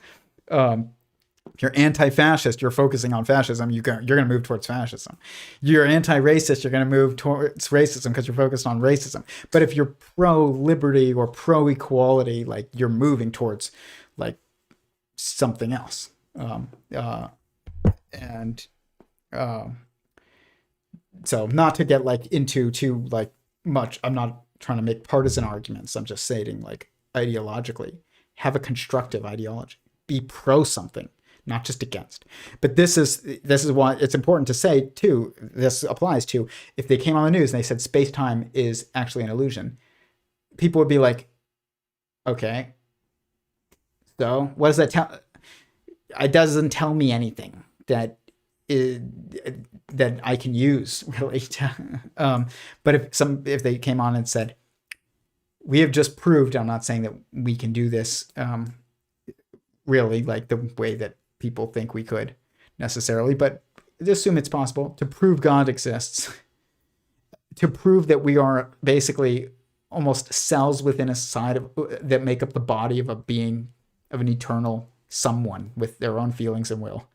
if you're anti-fascist, you're focusing on fascism. You're going to move towards fascism. You're anti-racist, you're going to move towards racism because you're focused on racism. But if you're pro-liberty or pro-equality, like you're moving towards like something else. So not to get like into too like much, I'm not trying to make partisan arguments. I'm just saying, like, ideologically, have a constructive ideology. Be pro something, not just against. But this is why it's important to say too. This applies to if they came on the news and they said space-time is actually an illusion. People would be like, okay, so what does that tell? It doesn't tell me anything that I can use really. But if they came on and said, we have just proved, I'm not saying that we can do this really like the way that people think we could necessarily, but assume it's possible to prove God exists, to prove that we are basically almost cells within a side of that make up the body of a being, of an eternal someone with their own feelings and will.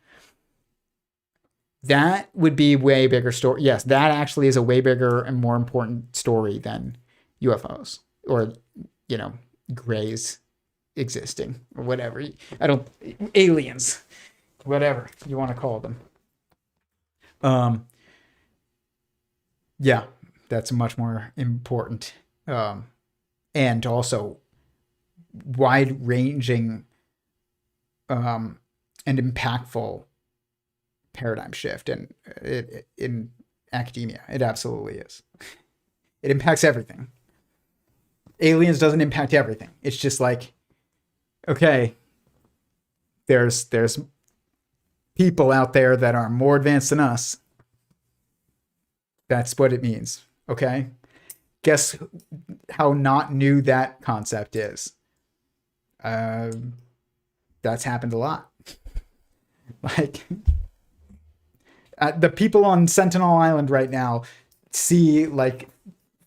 That would be way bigger story. Yes, that actually is a way bigger and more important story than UFOs or, grays existing or whatever. Aliens, whatever you want to call them. Yeah, that's much more important. And also wide-ranging and impactful paradigm shift in academia. It absolutely is. It impacts everything. Aliens doesn't impact everything. It's just like, okay, there's people out there that are more advanced than us. That's what it means. Okay? Guess how not new that concept is. That's happened a lot. Like, The people on Sentinel Island right now see like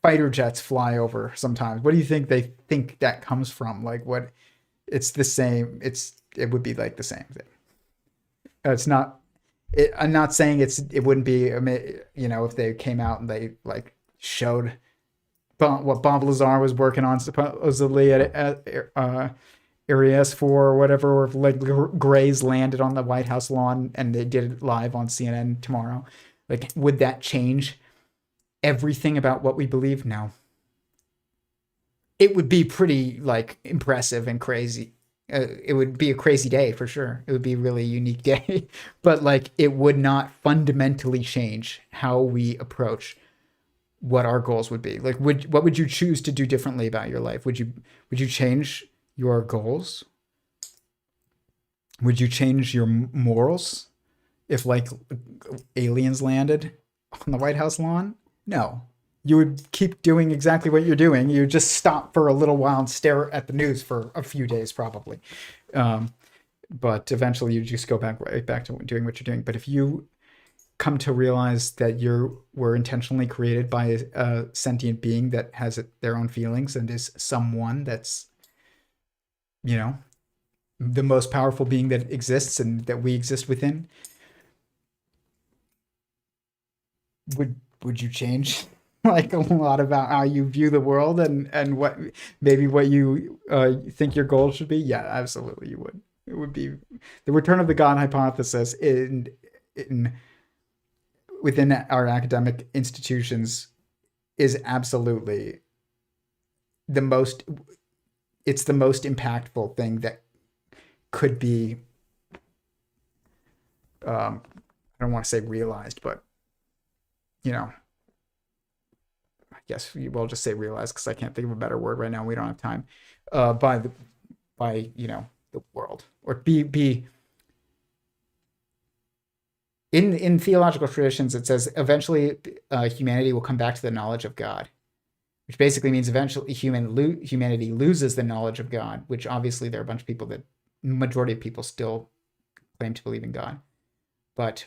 fighter jets fly over sometimes. What do you think they think that comes from? Like what? It's the same. It would be like the same thing. It's not. I'm not saying it wouldn't be. If they came out and they like showed what Bob Lazar was working on supposedly at Area S4 or whatever, or if like Grays landed on the White House lawn and they did it live on CNN tomorrow. Like, would that change everything about what we believe? No. It would be pretty like impressive and crazy. It would be a crazy day for sure. It would be a really unique day, but like it would not fundamentally change how we approach what our goals would be. Like, what would you choose to do differently about your life? Would you change your goals? Would you change your morals if like aliens landed on the White House lawn? No. You would keep doing exactly what you're doing. You would just stop for a little while and stare at the news for a few days, probably. But eventually you just go right back to doing what you're doing. But if you come to realize that were intentionally created by a sentient being that has their own feelings and is someone that's, the most powerful being that exists and that we exist within, would you change like a lot about how you view the world and what you think your goals should be? Yeah, absolutely you would. It would be the return of the God hypothesis within our academic institutions is absolutely the most impactful thing that could be I don't want to say realized, but I guess we'll just say realized because I can't think of a better word right now. We don't have time. By the world, or be in theological traditions, it says eventually humanity will come back to the knowledge of God, which basically means eventually humanity loses the knowledge of God, which obviously there are a bunch of people majority of people still claim to believe in God, but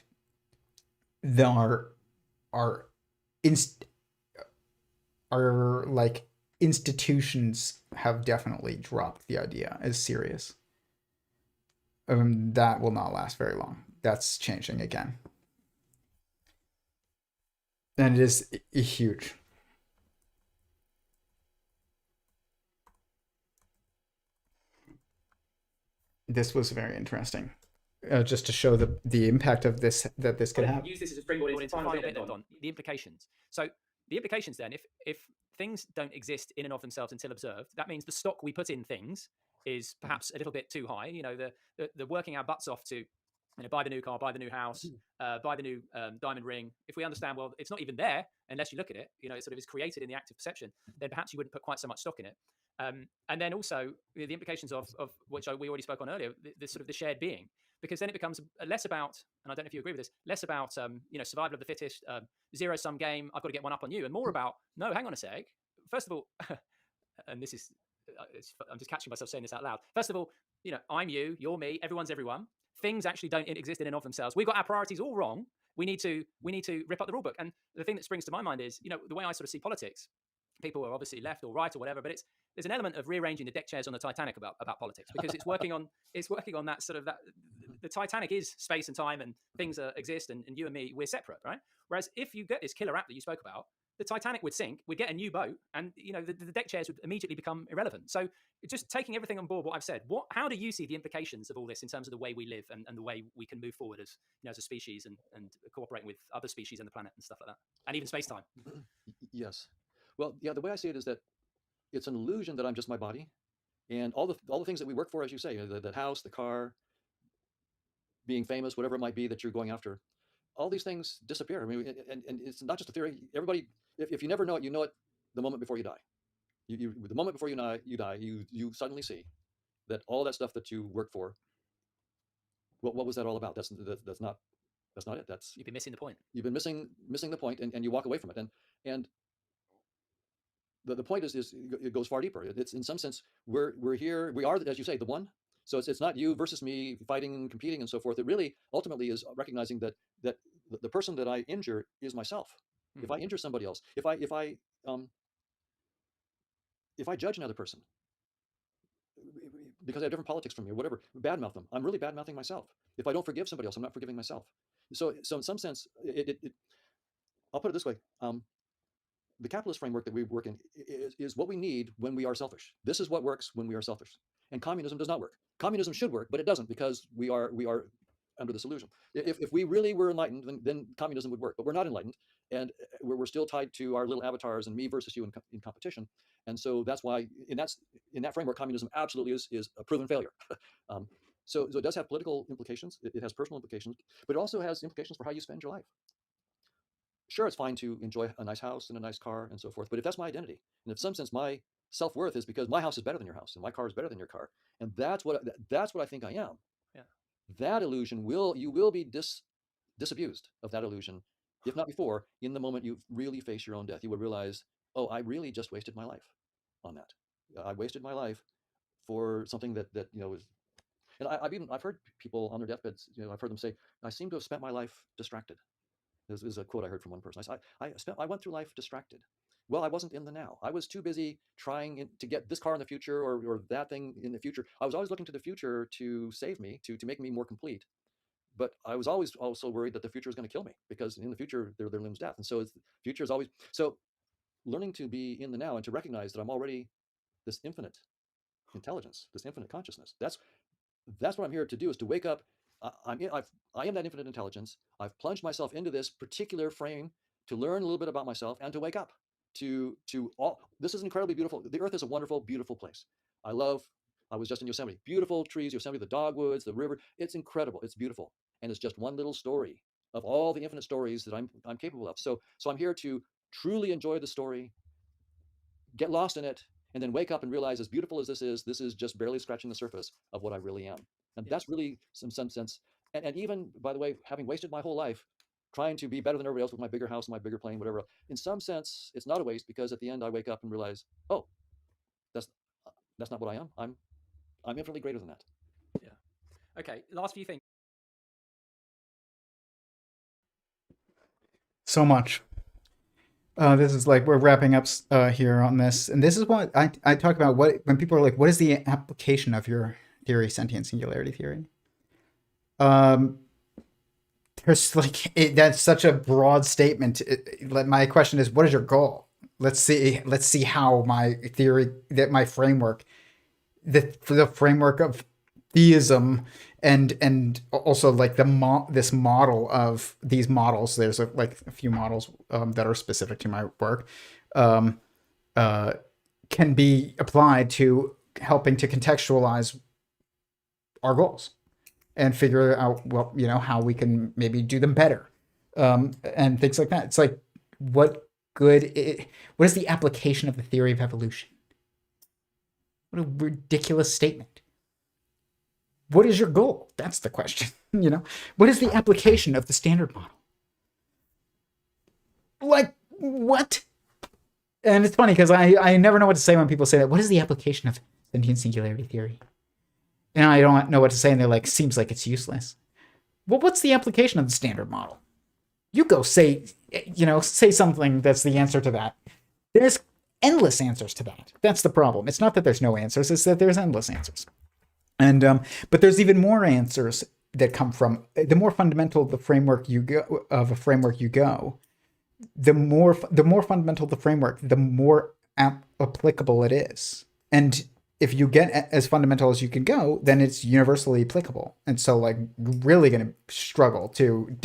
our like institutions have definitely dropped the idea as serious. That will not last very long. That's changing again. And it is huge. This was very interesting. Just to show the impact of this, that this could happen. Use this as a springboard into the final bit on the implications. So the implications then, if things don't exist in and of themselves until observed, that means the stock we put in things is perhaps a little bit too high. The working our butts off to buy the new car, buy the new house, buy the new diamond ring. If we understand, well, it's not even there unless you look at it, it sort of is created in the act of perception, then perhaps you wouldn't put quite so much stock in it. And then also the implications of which we already spoke on earlier, the sort of the shared being, because then it becomes less about, and I don't know if you agree with this, less about survival of the fittest, zero sum game. I've got to get one up on you, and more about, no, hang on a sec. First of all, and this is, I'm just catching myself saying this out loud. First of all, I'm you, you're me, everyone's everyone. Things actually don't exist in and of themselves. We've got our priorities all wrong. We need to rip up the rule book. And the thing that springs to my mind is, the way I sort of see politics. People are obviously left or right or whatever, but there's an element of rearranging the deck chairs on the Titanic about politics, because it's working on that sort of that. The Titanic is space and time, and things exist, and you and me, we're separate, right? Whereas if you get this killer app that you spoke about, the Titanic would sink, we'd get a new boat, and the deck chairs would immediately become irrelevant. So just taking everything on board what I've said, how do you see the implications of all this in terms of the way we live and the way we can move forward as as a species and cooperating with other species on the planet and stuff like that, and even space time? Yes. Well, yeah, the way I see it is that it's an illusion that I'm just my body, and all the things that we work for, as you say, the house, the car, being famous, whatever it might be that you're going after, all these things disappear. I mean, and it's not just a theory. Everybody, if you never know it, you know it the moment before you die. The moment before you die, you suddenly see that all that stuff that you work for, what was that all about? That's not it. You've been missing the point. You've been missing the point, and you walk away from it. And the point is it goes far deeper. It's in some sense we're here. We are, as you say, the one. So it's not you versus me fighting and competing and so forth. It really ultimately is recognizing that the person that I injure is myself. If I injure somebody else, if I judge another person because they have different politics from me or whatever, badmouth them, I'm really badmouthing myself. If I don't forgive somebody else, I'm not forgiving myself. So in some sense, I'll put it this way. The capitalist framework that we work in is what we need when we are selfish. This is what works when we are selfish. And communism does not work. Communism should work, but it doesn't, because we are under this illusion. If we really were enlightened, then communism would work. But we're not enlightened, and we're still tied to our little avatars and me versus you in competition. And so that's why in that framework, communism absolutely is a proven failure. So it does have political implications. It has personal implications, but it also has implications for how you spend your life. Sure, it's fine to enjoy a nice house and a nice car and so forth, but if that's my identity, and if in some sense my self-worth is because my house is better than your house and my car is better than your car, and that's what I think I am, Yeah. that illusion you will be disabused of that illusion, if not before, in the moment you really face your own death. You will realize, oh, I really just wasted my life on that. I wasted my life for something that is. And I've heard people on their deathbeds, I've heard them say, I seem to have spent my life distracted. This is a quote I heard from one person. I went through life distracted. Well, I wasn't in the now. I was too busy trying to get this car in the future or that thing in the future. I was always looking to the future to save me, to make me more complete. But I was always also worried that the future is going to kill me, because in the future there looms death. And so the future is always, so learning to be in the now and to recognize that I'm already this infinite intelligence, this infinite consciousness. That's what I'm here to do, is to wake up. I am that infinite intelligence. I've plunged myself into this particular frame to learn a little bit about myself and to wake up to all. This is incredibly beautiful. The earth is a wonderful, beautiful place. I was just in Yosemite. Beautiful trees, Yosemite, the dogwoods, the river. It's incredible. It's beautiful. And it's just one little story of all the infinite stories that I'm capable of. So I'm here to truly enjoy the story, get lost in it, and then wake up and realize, as beautiful as this is just barely scratching the surface of what I really am. And that's really some sense. And even, by the way, having wasted my whole life trying to be better than everybody else with my bigger house, my bigger plane, whatever, in some sense, it's not a waste, because at the end I wake up and realize, oh, that's not what I am. I'm infinitely greater than that. Yeah. Okay. Last few things. So much. This is like, we're wrapping up here on this, and this is what I talk about. When people are like, what is the application of your theory, sentient singularity theory? There's like, that's such a broad statement. My question is, what is your goal? Let's see how my theory, that my framework, the framework of theism, and also like this model of these models. There's like a few models that are specific to my work, can be applied to helping to contextualize our goals and figure out, how we can maybe do them better, and things like that. It's like, what is the application of the theory of evolution? What a ridiculous statement. What is your goal? That's the question. What is the application of the standard model? Like, what? And it's funny because I never know what to say when people say that. What is the application of sentient singularity theory? And I don't know what to say, and they're like, seems like it's useless. Well, what's the application of the standard model? You go say something that's the answer to that. There's endless answers to that. That's the problem. It's not that there's no answers, it's that there's endless answers. And but there's even more answers that come from the more fundamental the framework you go, the more fundamental the framework, the more applicable it is. And if you get as fundamental as you can go, then it's universally applicable. And so, like, really going to struggle to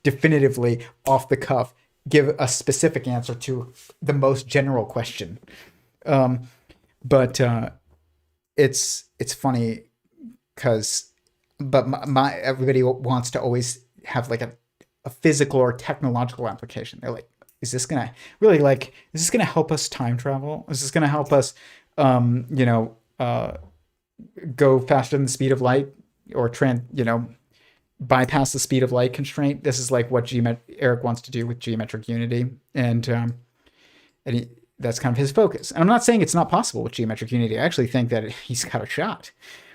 definitively, off the cuff, give a specific answer to the most general question. But it's funny because, everybody wants to always have like a physical or technological application. They're like, is this gonna help us time travel? Is this gonna help us, go faster than the speed of light, or bypass the speed of light constraint? This is like what Eric wants to do with geometric unity, and that's kind of his focus. And I'm not saying it's not possible with geometric unity. I actually think that he's got a shot.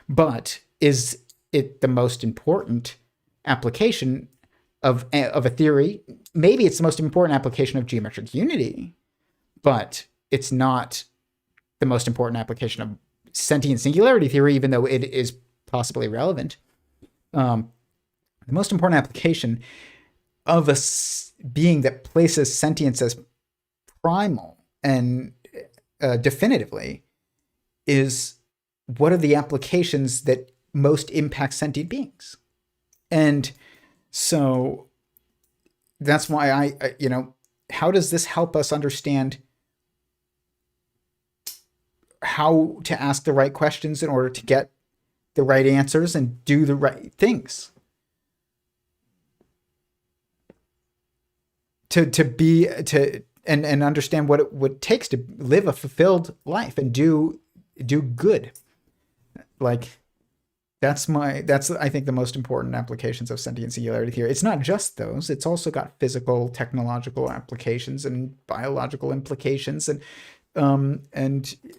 But is it the most important application? of a theory. Maybe it's the most important application of geometric unity, but it's not the most important application of sentient singularity theory, even though it is possibly relevant. The most important application of a being that places sentience as primal and definitively is what are the applications that most impact sentient beings. And so that's why I how does this help us understand how to ask the right questions in order to get the right answers and do the right things? And understand what it takes to live a fulfilled life and do good. Like that's I think the most important applications of sentient singularity theory. It's not just those. It's also got physical, technological applications and biological implications and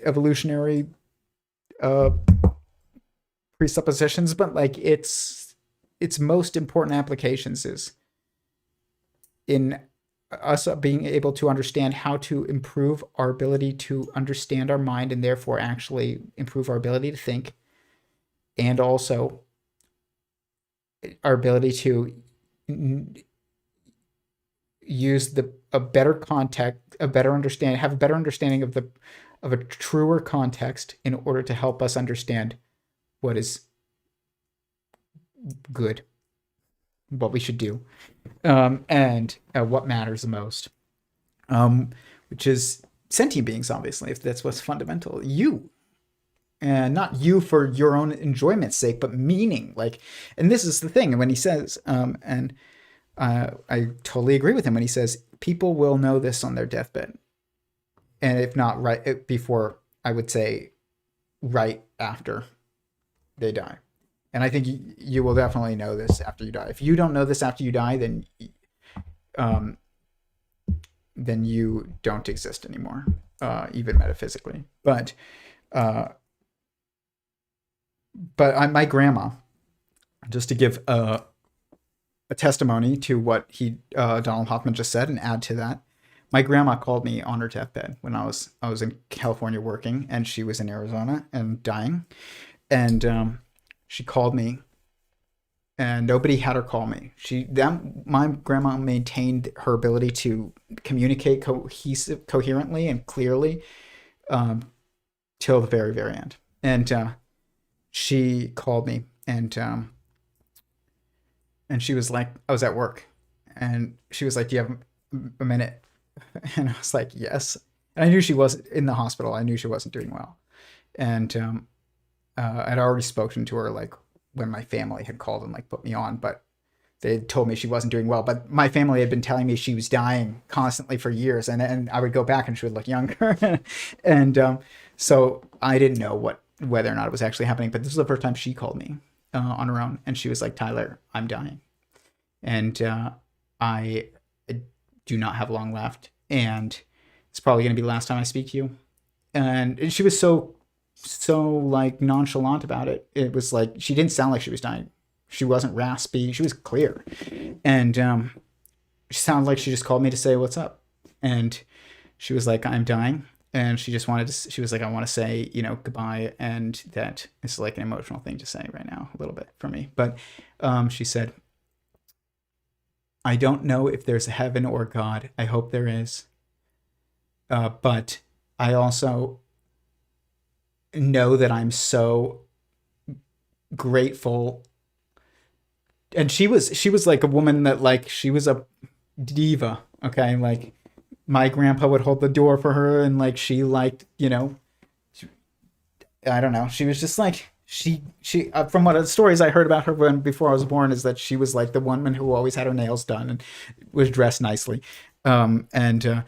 evolutionary presuppositions. But like its most important applications is in us being able to understand how to improve our ability to understand our mind and therefore actually improve our ability to think, and also our ability to use a better understanding of a truer context in order to help us understand what is good, what we should do, and what matters the most, which is sentient beings, obviously, if that's what's fundamental. You, and not you for your own enjoyment's sake, but meaning. Like, and this is the thing. And when he says, and I totally agree with him when he says, people will know this on their deathbed, and if not right before, I would say right after they die. And I think you will definitely know this after you die. If you don't know this after you die, then you don't exist anymore, even metaphysically. But my grandma, just to give a testimony to what Donald Hoffman just said and add to that, my grandma called me on her deathbed when I was in California working, and she was in Arizona and dying, and she called me, and nobody had her call me. My grandma maintained her ability to communicate coherently and clearly till the very, very end. And she called me, and she was like, I was at work, and she was like, "Do you have a minute?" And I was like, "Yes." And I knew she wasn't in the hospital. I knew she wasn't doing well, and I'd already spoken to her like when my family had called and like put me on, but they told me she wasn't doing well. But my family had been telling me she was dying constantly for years, and I would go back and she would look younger, and so I didn't know whether or not it was actually happening. But this was the first time she called me on her own, and she was like, "Tyler, I'm dying, and I do not have long left, and it's probably going to be the last time I speak to you." And she was so like nonchalant about it. It was like she didn't sound like she was dying. She wasn't raspy. She was clear, and she sounded like she just called me to say what's up. And she was like, "I'm dying," and she just wanted to. She was like, "I want to say, goodbye," and that is like an emotional thing to say right now, a little bit for me. But she said, "I don't know if there's a heaven or God. I hope there is, but I also know that I'm so grateful." And she was like a woman that like, she was a diva. Okay. Like my grandpa would hold the door for her, and like, she liked, I don't know. She was just like, she from what stories I heard about her before I was born is that she was like the woman who always had her nails done and was dressed nicely. But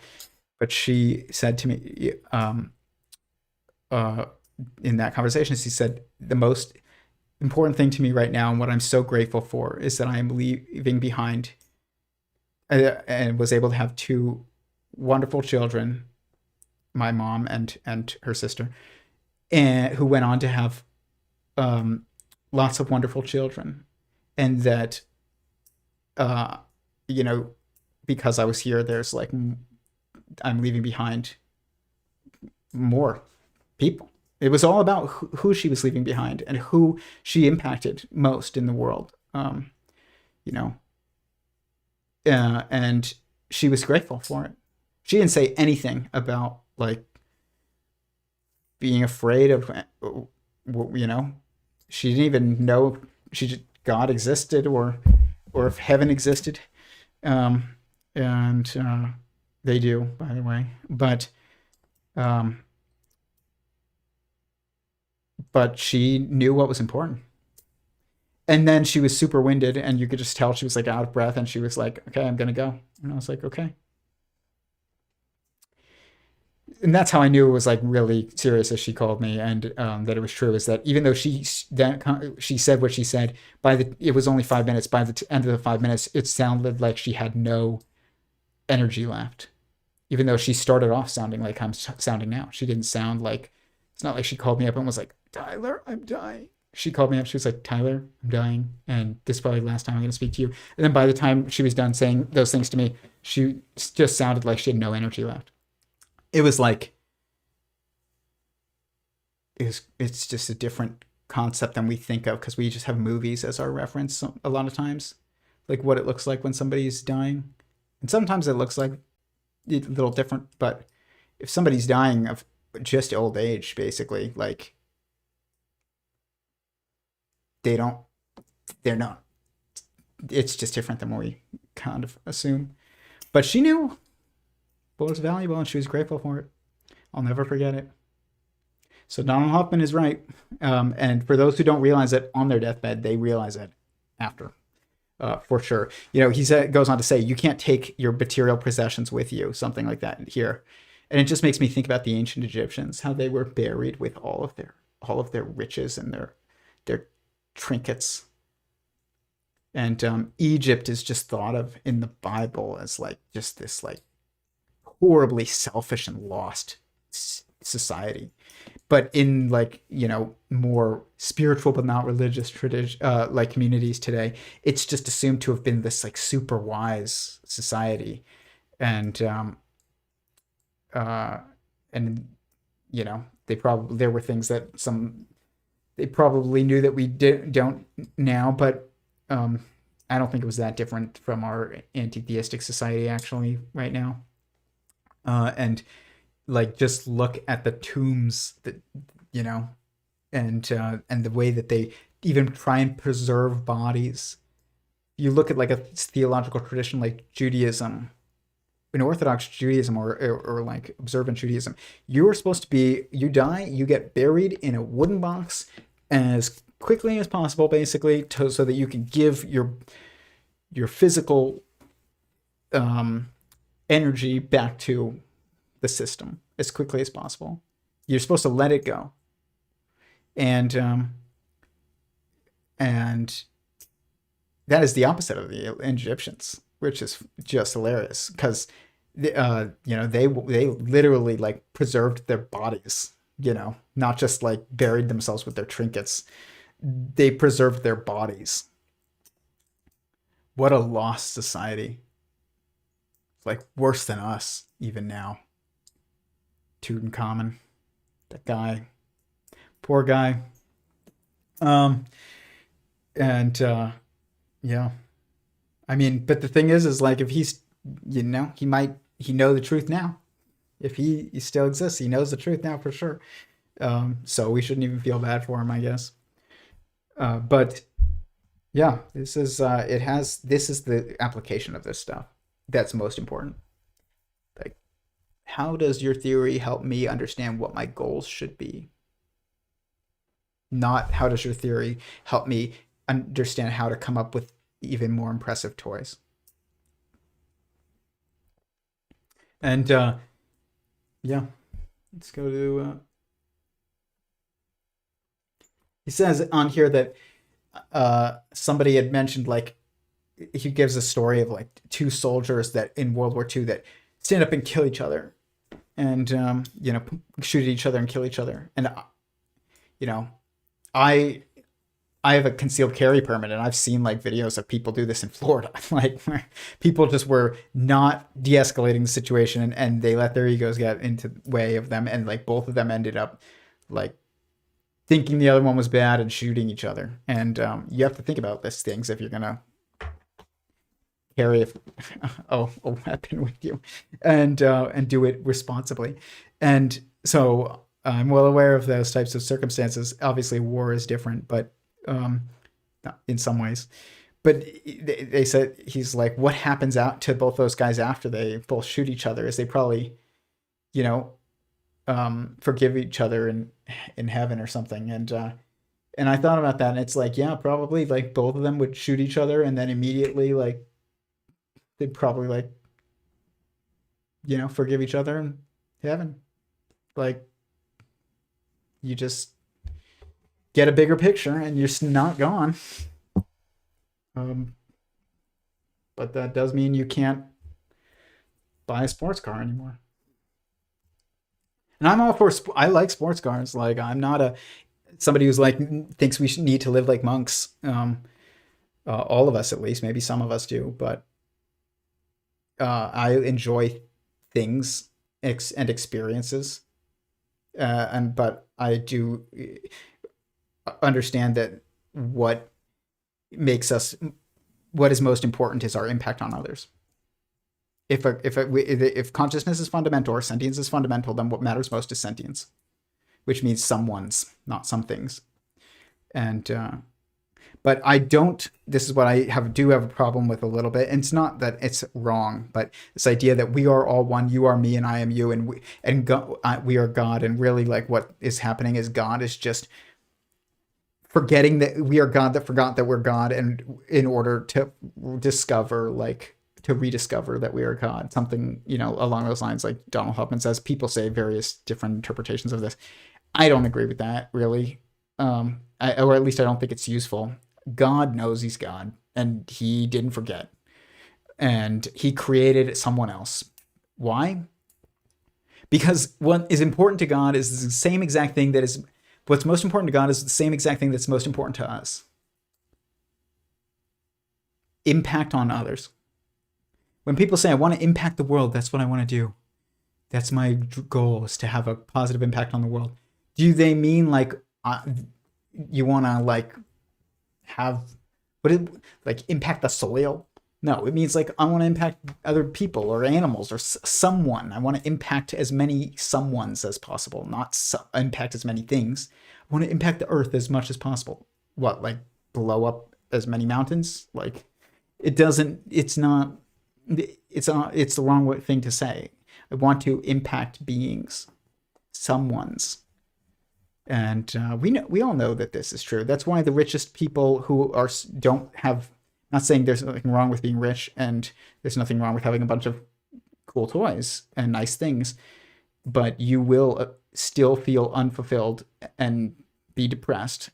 she said to me, in that conversation, she said, "The most important thing to me right now, and what I'm so grateful for, is that I am leaving behind," and was able to have two wonderful children, my mom and her sister, and who went on to have lots of wonderful children, and that you know, because I was here, there's like, I'm leaving behind more people. It was all about who she was leaving behind and who she impacted most in the world. You know, and she was grateful for it. She didn't say anything about like being afraid of, you know, she didn't even know God existed or if heaven existed. And they do, by the way, but she knew what was important. And then she was super winded, and you could just tell she was like out of breath, and she was like, okay, I'm gonna go. And I was like, okay. And that's how I knew it was like really serious as she called me, and that it was true, is that even though she said what she said, it was only 5 minutes. By the end of the 5 minutes, it sounded like she had no energy left. Even though she started off sounding like I'm sounding now. She didn't sound like, it's not like she called me up and was like, Tyler, I'm dying. She called me up. She was like, Tyler, I'm dying. And this is probably the last time I'm going to speak to you. And then by the time she was done saying those things to me, she just sounded like she had no energy left. It was like, it's just a different concept than we think of, because we just have movies as our reference a lot of times. Like what it looks like when somebody's dying. And sometimes it looks like a little different, but if somebody's dying of just old age, basically, like they're not, it's just different than what we kind of assume. But she knew what was valuable, and she was grateful for it. I'll never forget it. So Donald Hoffman is right. And for those who don't realize it on their deathbed, they realize it after. For sure. You know, he goes on to say, you can't take your material possessions with you, something like that here. And it just makes me think about the ancient Egyptians, how they were buried with all of their riches and their trinkets. And Egypt is just thought of in the Bible as like just this like horribly selfish and lost society. But in like, you know, more spiritual but not religious tradition, like communities today, it's just assumed to have been this like super wise society. And you know, there were things that they probably knew that we don't now, but I don't think it was that different from our anti-theistic society actually right now. And like, just look at the tombs that, you know, and the way that they even try and preserve bodies. You look at like a theological tradition like Judaism, in Orthodox Judaism or like observant Judaism, you are supposed to be, you die, you get buried in a wooden box as quickly as possible, basically, so that you can give your physical energy back to the system as quickly as possible. You're supposed to let it go. And that is the opposite of the Egyptians, which is just hilarious, because you know, they literally like preserved their bodies, you know, not just like buried themselves with their trinkets. They preserved their bodies. What a lost society. Like worse than us even now. Tutankhamun, that guy, poor guy. Yeah, I mean, but the thing is like, if he's, you know, he know the truth now. If he still exists, he knows the truth now for sure. So we shouldn't even feel bad for him, I guess. But yeah, this is the application of this stuff that's most important. Like, how does your theory help me understand what my goals should be? Not how does your theory help me understand how to come up with even more impressive toys? And yeah, let's go to he says on here that somebody had mentioned, like, he gives a story of like two soldiers that in World War II that stand up and kill each other, and you know, shoot at each other and kill each other. And you know, I I have a concealed carry permit, and I've seen like videos of people do this in Florida. Like where people just were not de-escalating the situation, and they let their egos get into the way of them, and like both of them ended up like thinking the other one was bad and shooting each other. And you have to think about these things if you're gonna carry a weapon with you, and do it responsibly. And so I'm well aware of those types of circumstances. Obviously, war is different, but in some ways. But they said, he's like, what happens out to both those guys after they both shoot each other is they probably, you know, forgive each other in heaven or something. And I thought about that, and it's like, yeah, probably like both of them would shoot each other, and then immediately like they'd probably like, you know, forgive each other in heaven. Like, you just get a bigger picture and you're not gone. But that does mean you can't buy a sports car anymore. And I'm all for, I like sports cars. Like, I'm not somebody who's like, thinks we should need to live like monks. All of us, at least, maybe some of us do, but I enjoy things and experiences. But I do understand that what is most important is our impact on others. If consciousness is fundamental, or sentience is fundamental, then what matters most is sentience, which means someone's, not some things. And but I don't. This is what I do have a problem with a little bit. And it's not that it's wrong, but this idea that we are all one. You are me, and I am you, and we are God. And really, like, what is happening is God is just forgetting that we are God, that forgot that we're God, and in order to rediscover that we are God, something, you know, along those lines, like Donald Hoffman says. People say various different interpretations of this. I don't agree with that, really, or at least I don't think it's useful. God knows he's God, and he didn't forget, and he created someone else. Why? Because what is important to God is the same exact thing that is. What's most important to God is the same exact thing that's most important to us. Impact on others. When people say, I want to impact the world, that's what I want to do. That's my goal, is to have a positive impact on the world. Do they mean like you want to like have impact the soil? No, it means like I want to impact other people or animals or someone. I want to impact as many someones as possible, not impact as many things. I want to impact the earth as much as possible. What, like blow up as many mountains? Like, it's the wrong thing to say. I want to impact beings, someone's. And we all know that this is true. That's why the richest people who don't have. Not saying there's nothing wrong with being rich, and there's nothing wrong with having a bunch of cool toys and nice things, but you will still feel unfulfilled and be depressed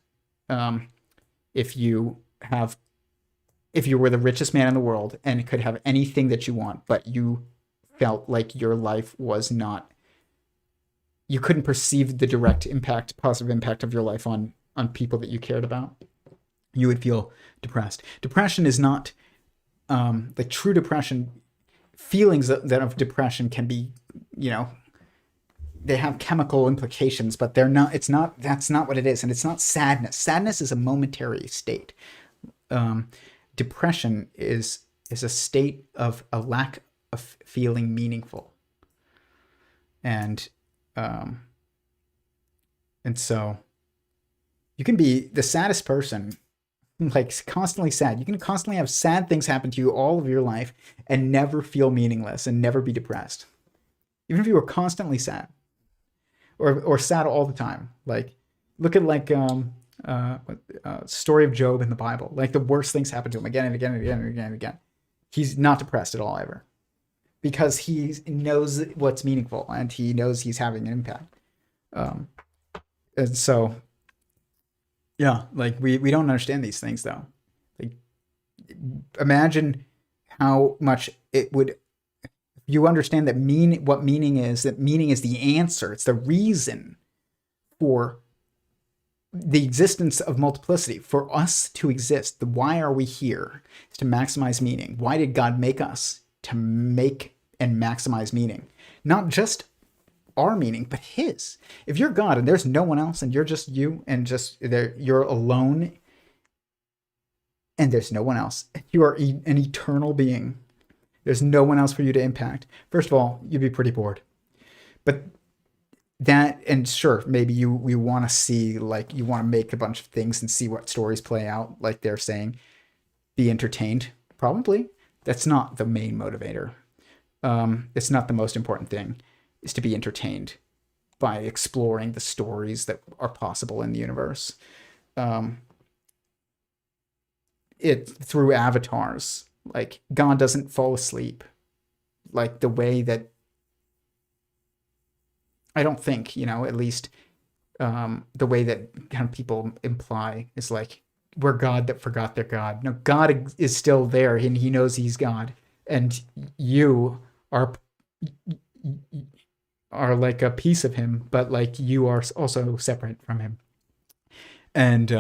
if you were the richest man in the world and could have anything that you want, but you felt like your life was not. You couldn't perceive the direct impact, positive impact of your life on people that you cared about. You would feel depressed. Depression is not like true depression. Feelings that of depression can be, you know, they have chemical implications, but they're not. That's not what it is, and it's not sadness. Sadness is a momentary state. Depression is a state of a lack of feeling meaningful, and so you can be the saddest person. Like constantly sad. You can constantly have sad things happen to you all of your life and never feel meaningless and never be depressed. Even if you were constantly sad or sad all the time. Like, look at like story of Job in the Bible. Like, the worst things happen to him again and again and again and again and again. He's not depressed at all ever, because he knows what's meaningful and he knows he's having an impact. And so, yeah, like we don't understand these things though. Like, imagine how much it would. You understand that what meaning is. That meaning is the answer. It's the reason for the existence of multiplicity. For us to exist, the why are we here is to maximize meaning. Why did God make us? To make and maximize meaning. Not just our meaning, but his. If you're God and there's no one else and you're just you and just there, you're alone and there's no one else, you are an eternal being. There's no one else for you to impact. First of all, you'd be pretty bored. But that, and sure, maybe you want to see, like, you want to make a bunch of things and see what stories play out, like they're saying, be entertained. Probably. That's not the main motivator. It's not the most important thing, is to be entertained by exploring the stories that are possible in the universe. It through avatars, like God doesn't fall asleep, like the way that I don't think, at least the way that kind of people imply is like we're God that forgot their God. No, God is still there and he knows he's God, and you are like a piece of him, but like you are also separate from him. And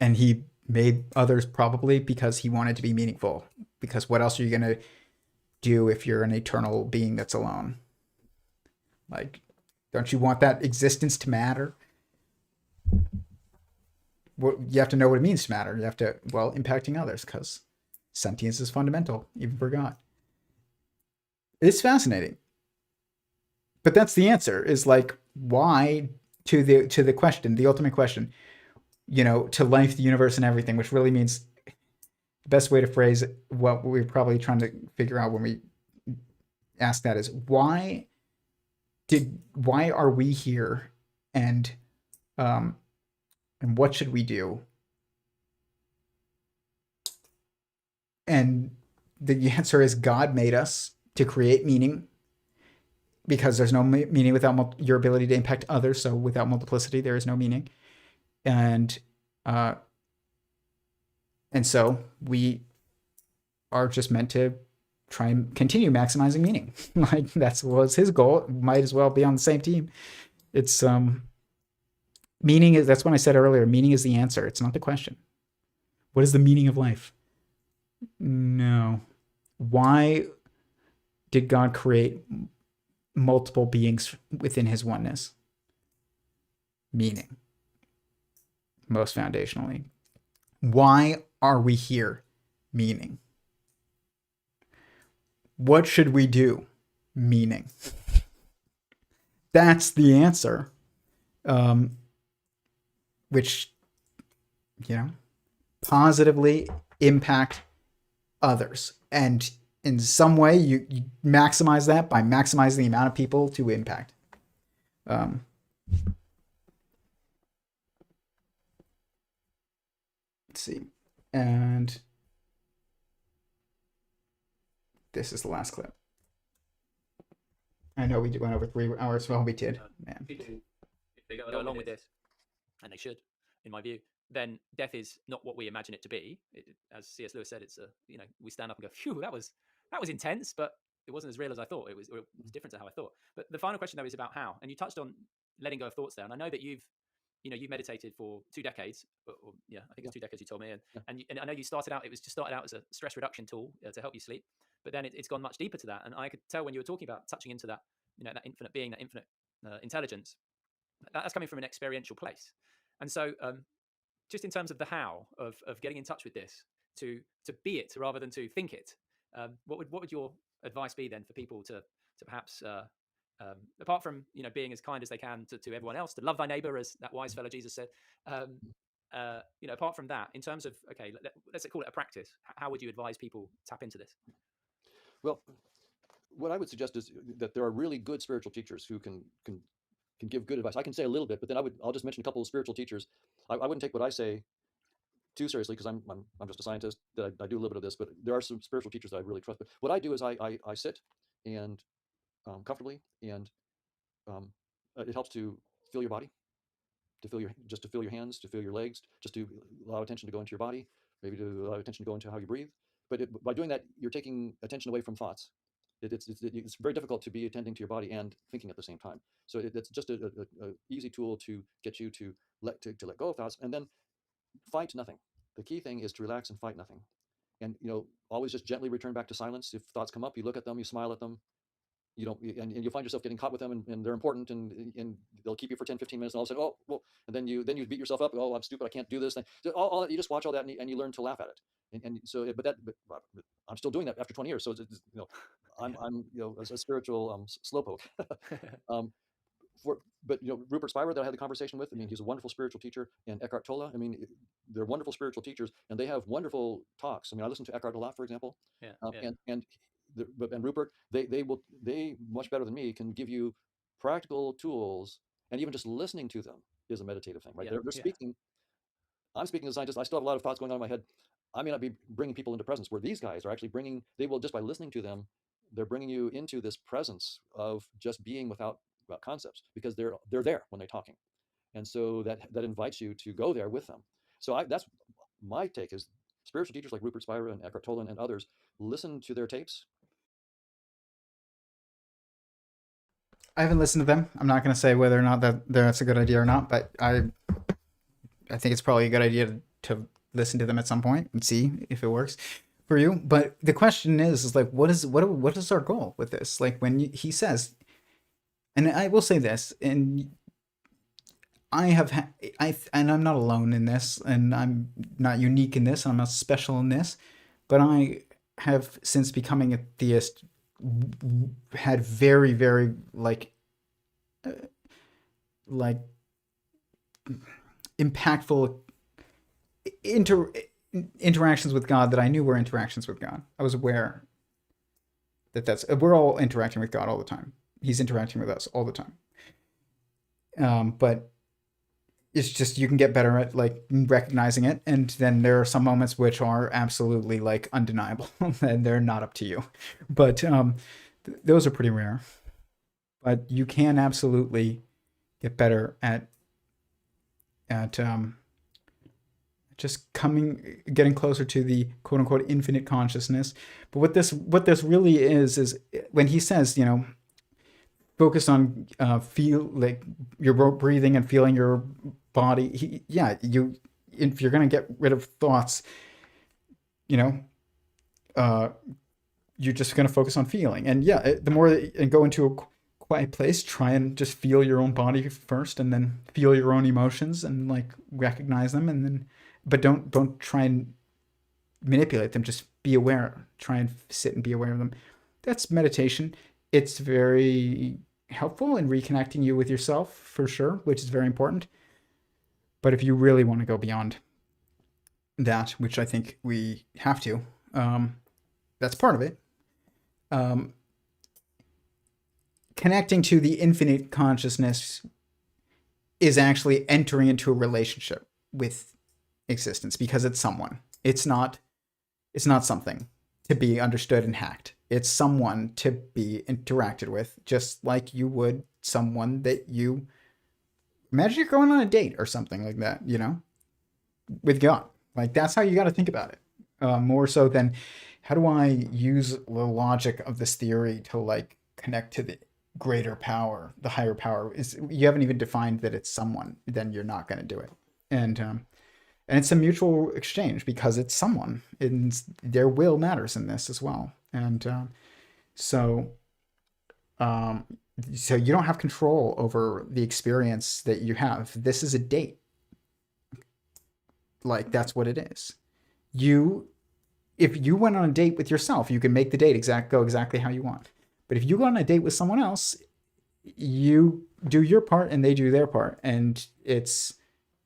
he made others probably because he wanted to be meaningful. Because what else are you going to do if you're an eternal being that's alone? Like, don't you want that existence to matter? You have to know what it means to matter. You have to, impacting others, because sentience is fundamental, even for God. It's fascinating. But that's the answer, is like, why, to the question, the ultimate question, to life, the universe, and everything, which really means the best way to phrase what we're probably trying to figure out when we ask that is why are we here, and what should we do? And the answer is God made us to create meaning, because there's no meaning without your ability to impact others. So without multiplicity, there is no meaning. And so we are just meant to try and continue maximizing meaning. Like that was his goal. Might as well be on the same team. It's meaning is, that's when I said earlier, meaning is the answer. It's not the question. What is the meaning of life? No. Why did God create multiple beings within his oneness? Meaning. Most foundationally. Why are we here? Meaning. What should we do? Meaning. That's the answer. Which, positively impact others. And in some way, you maximize that by maximizing the amount of people to impact. Let's see. And this is the last clip. I know we went over 3 hours. Well, we did. Man. If they go along with this, and they should, in my view, then death is not what we imagine it to be. As C.S. Lewis said, it's we stand up and go, phew, that was intense, but it wasn't as real as I thought. It was different to how I thought. But the final question, though, is about how. And you touched on letting go of thoughts there. And I know that you've meditated for 2 decades. I think it's 2 decades you told me. And I know you started out as a stress reduction tool to help you sleep. But then it's gone much deeper to that. And I could tell when you were talking about touching into that, that infinite being, that infinite intelligence, that's coming from an experiential place. And so just in terms of the how of getting in touch with this, to be it rather than to think it, what would your advice be then for people to perhaps apart from being as kind as they can to everyone else, to love thy neighbor, as that wise fellow Jesus said, apart from that, in terms of, okay, let's call it a practice, how would you advise people tap into this? Well, what I would suggest is that there are really good spiritual teachers who can give good advice. I can say a little bit, but then I'll just mention a couple of spiritual teachers. I wouldn't take what I say too seriously, because I'm just a scientist. That I do a little bit of this, but there are some spiritual teachers that I really trust. But what I do is I sit and comfortably, and it helps to feel your body, to feel your hands, to feel your legs, just to allow attention to go into your body, maybe to allow attention to go into how you breathe. But by doing that, you're taking attention away from thoughts. It's very difficult to be attending to your body and thinking at the same time. So it's just a easy tool to get you to let go of thoughts, and then fight nothing. The key thing is to relax and fight nothing, and always just gently return back to silence. If thoughts come up, you look at them, you smile at them. You don't, and you'll find yourself getting caught with them, and they're important, and they'll keep you for 10, 15 minutes, and all of a sudden, oh well, and then you beat yourself up. Oh, I'm stupid, I can't do this. So you just watch all that, and you learn to laugh at it. And so, but I'm still doing that after 20 years. So I'm a spiritual slowpoke. um, but Rupert Spira that I had the conversation with, I mean, he's a wonderful spiritual teacher, and Eckhart Tolle, I mean, they're wonderful spiritual teachers, and they have wonderful talks. I mean, I listen to Eckhart a lot, for example. Yeah, And Rupert, they much better than me can give you practical tools, and even just listening to them is a meditative thing, right? Yeah, They're speaking. I'm speaking as a scientist. I still have a lot of thoughts going on in my head. I may not be bringing people into presence, where these guys are actually bringing. They will, just by listening to them, they're bringing you into this presence of just being without concepts, because they're there when they're talking, and so that invites you to go there with them. So that's my take: is spiritual teachers like Rupert Spira and Eckhart Tolle and others, listen to their tapes. I haven't listened to them. I'm not going to say whether or not that's a good idea or not, but I think it's probably a good idea to listen to them at some point and see if it works for you. But the question is like, what is our goal with this? Like when he says, and I will say this, and and I'm not alone in this, and I'm not unique in this, and I'm not special in this, but I have, since becoming a theist, had very, very impactful interactions with God that I knew were interactions with God. I was aware that we're all interacting with God all the time. He's interacting with us all the time. But it's just, you can get better at like recognizing it, and then there are some moments which are absolutely like undeniable and they're not up to you. But those are pretty rare. But you can absolutely get better at just getting closer to the quote unquote infinite consciousness. But what this really is when he says, focus on feel like your breathing and feeling your body. If you're going to get rid of thoughts, you're just going to focus on feeling. And the more and go into a quiet place, try and just feel your own body first, and then feel your own emotions and like recognize them, and then, but don't try and manipulate them. Just be aware. Try and sit and be aware of them. That's meditation. It's very helpful in reconnecting you with yourself, for sure, which is very important. But if you really want to go beyond that, which I think we have to, that's part of it. Connecting to the infinite consciousness is actually entering into a relationship with existence, because it's someone. It's not something to be understood and hacked. It's someone to be interacted with, just like you would someone that you imagine you're going on a date or something like that, with God. Like, that's how you got to think about it. More so than, how do I use the logic of this theory to like connect to the greater power, the higher power? You haven't even defined that it's someone, then you're not going to do it. And it's a mutual exchange, because it's someone, and their will matters in this as well. And so you don't have control over the experience that you have. This is a date. Like, that's what it is. If you went on a date with yourself, you can make the date go exactly how you want. But if you go on a date with someone else, you do your part and they do their part. And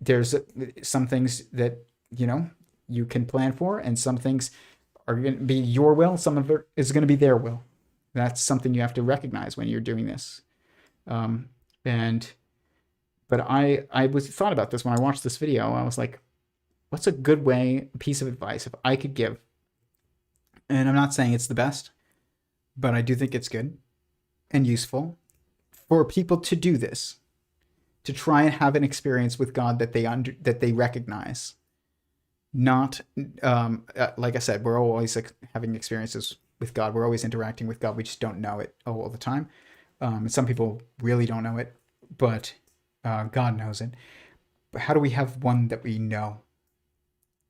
there's some things that, you can plan for, and some things are going to be your will. Some of it is going to be their will. That's something you have to recognize when you're doing this. But I thought about this when I watched this video. I was like, what's a good piece of advice if I could give? And I'm not saying it's the best, but I do think it's good and useful for people to do this, to try and have an experience with God that they recognize. Not, like I said, we're always like having experiences with God. We're always interacting with God. We just don't know it all the time. And some people really don't know it, but God knows it. But how do we have one that we know?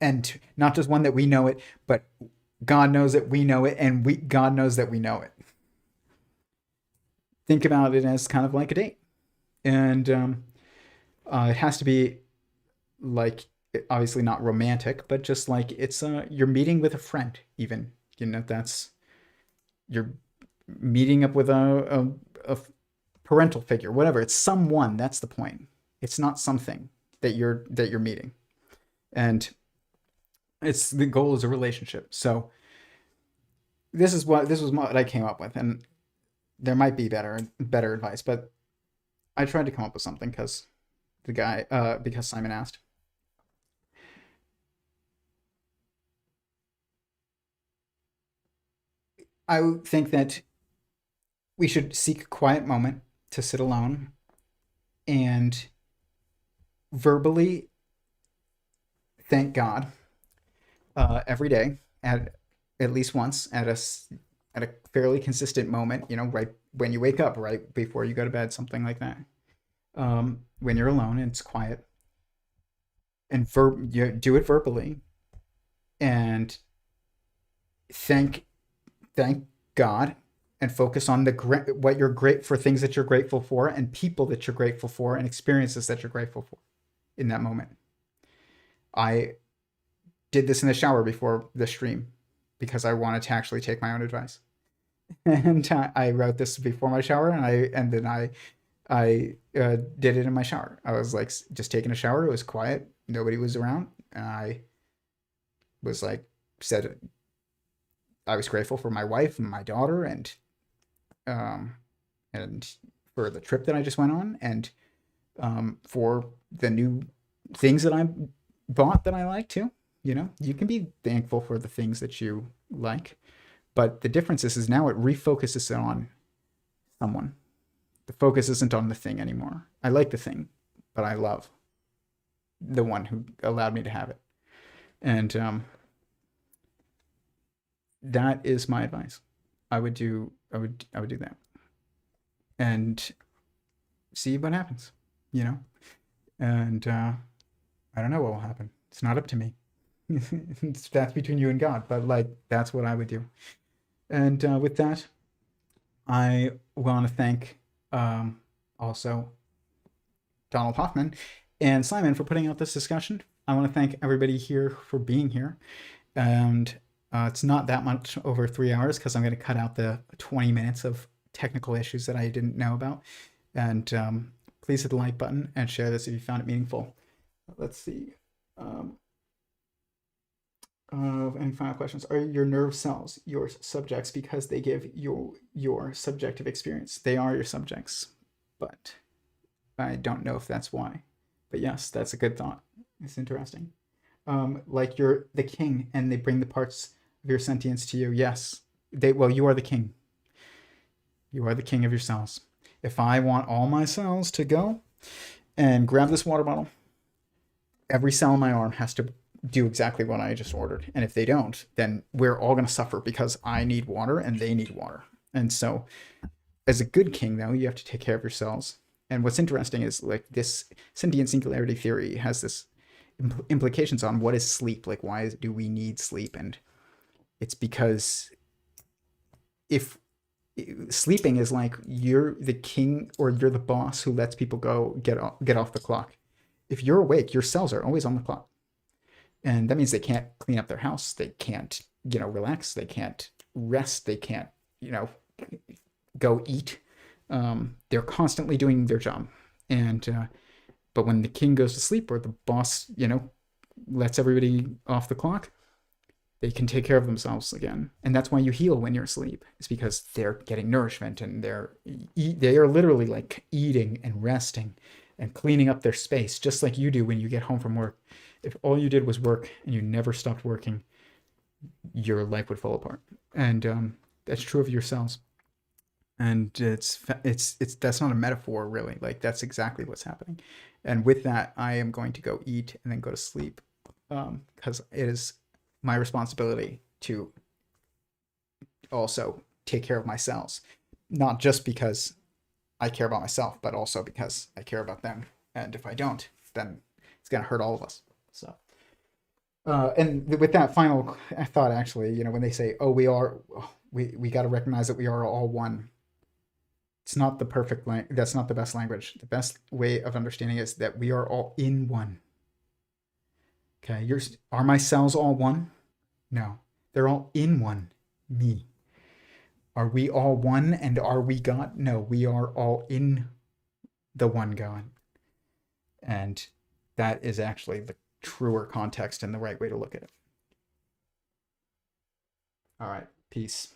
And not just one that we know it, but God knows that we know it, and God knows that we know it. Think about it as kind of like a date. And it has to be like, obviously not romantic, but just like it's you're meeting with a friend, even. That's, you're meeting up with a parental figure, whatever. It's someone. That's the point. It's not something that you're meeting. And it's the goal is a relationship. So this was what I came up with, and there might be better advice, but I tried to come up with something because Simon asked. I think that we should seek a quiet moment to sit alone and verbally thank God every day at least once at a fairly consistent moment, right when you wake up, right before you go to bed, something like that. When you're alone and it's quiet, and you do it verbally and thank God, and focus on what you're great for, things that you're grateful for, and people that you're grateful for, and experiences that you're grateful for in that moment. I did this in the shower before the stream because I wanted to actually take my own advice. And I wrote this before my shower, and then I did it in my shower. I was like just taking a shower. It was quiet. Nobody was around. And I was like, said I was grateful for my wife and my daughter, and for the trip that I just went on, and for the new things that I bought that I like too. You can be thankful for the things that you like, but the difference is now it refocuses on someone. The focus isn't on the thing anymore. I like the thing, but I love the one who allowed me to have it. And that is my advice. I would do that, and see what happens, and I don't know what will happen. It's not up to me. That's between you and God, but like, that's what I would do. And with that, I want to thank also Donald Hoffman and Simon for putting out this discussion. I want to thank everybody here for being here. And it's not that much over 3 hours because I'm going to cut out the 20 minutes of technical issues that I didn't know about. And please hit the like button and share this if you found it meaningful. Let's see. Any final questions? Are your nerve cells your subjects because they give you your subjective experience? They are your subjects, but I don't know if that's why. But yes, that's a good thought. It's interesting. Like you're the king and they bring the parts of your sentience to you. Yes, you are the king. You are the king of your cells. If I want all my cells to go and grab this water bottle, every cell in my arm has to do exactly what I just ordered. And if they don't, then we're all going to suffer because I need water and they need water. And so as a good king, though, you have to take care of your cells. And what's interesting is like this Sentient Singularity Theory has this implications on what is sleep. Like, why do we need sleep? And it's because if sleeping is like you're the king or you're the boss who lets people get off the clock. If you're awake, your cells are always on the clock. And that means they can't clean up their house. They can't, relax. They can't rest. They can't, go eat. They're constantly doing their job. And, but when the king goes to sleep or the boss, lets everybody off the clock, they can take care of themselves again. And that's why you heal when you're asleep. It's because they're getting nourishment and they are literally like eating and resting and cleaning up their space, just like you do when you get home from work. If all you did was work and you never stopped working, your life would fall apart. And that's true of your cells. And it's that's not a metaphor, really. Like, that's exactly what's happening. And with that, I am going to go eat and then go to sleep, because it is my responsibility to also take care of my cells, not just because I care about myself, but also because I care about them. And if I don't, then it's going to hurt all of us. So, and with that final thought, actually, you know, when they say, "Oh, we got to recognize that we are all one," it's not the perfect that's not the best language. The best way of understanding is that we are all in one. Okay, are my cells all one? No, they're all in one. Me. Are we all one and are we God? No, we are all in the one God. And that is actually the truer context and the right way to look at it. All right, peace.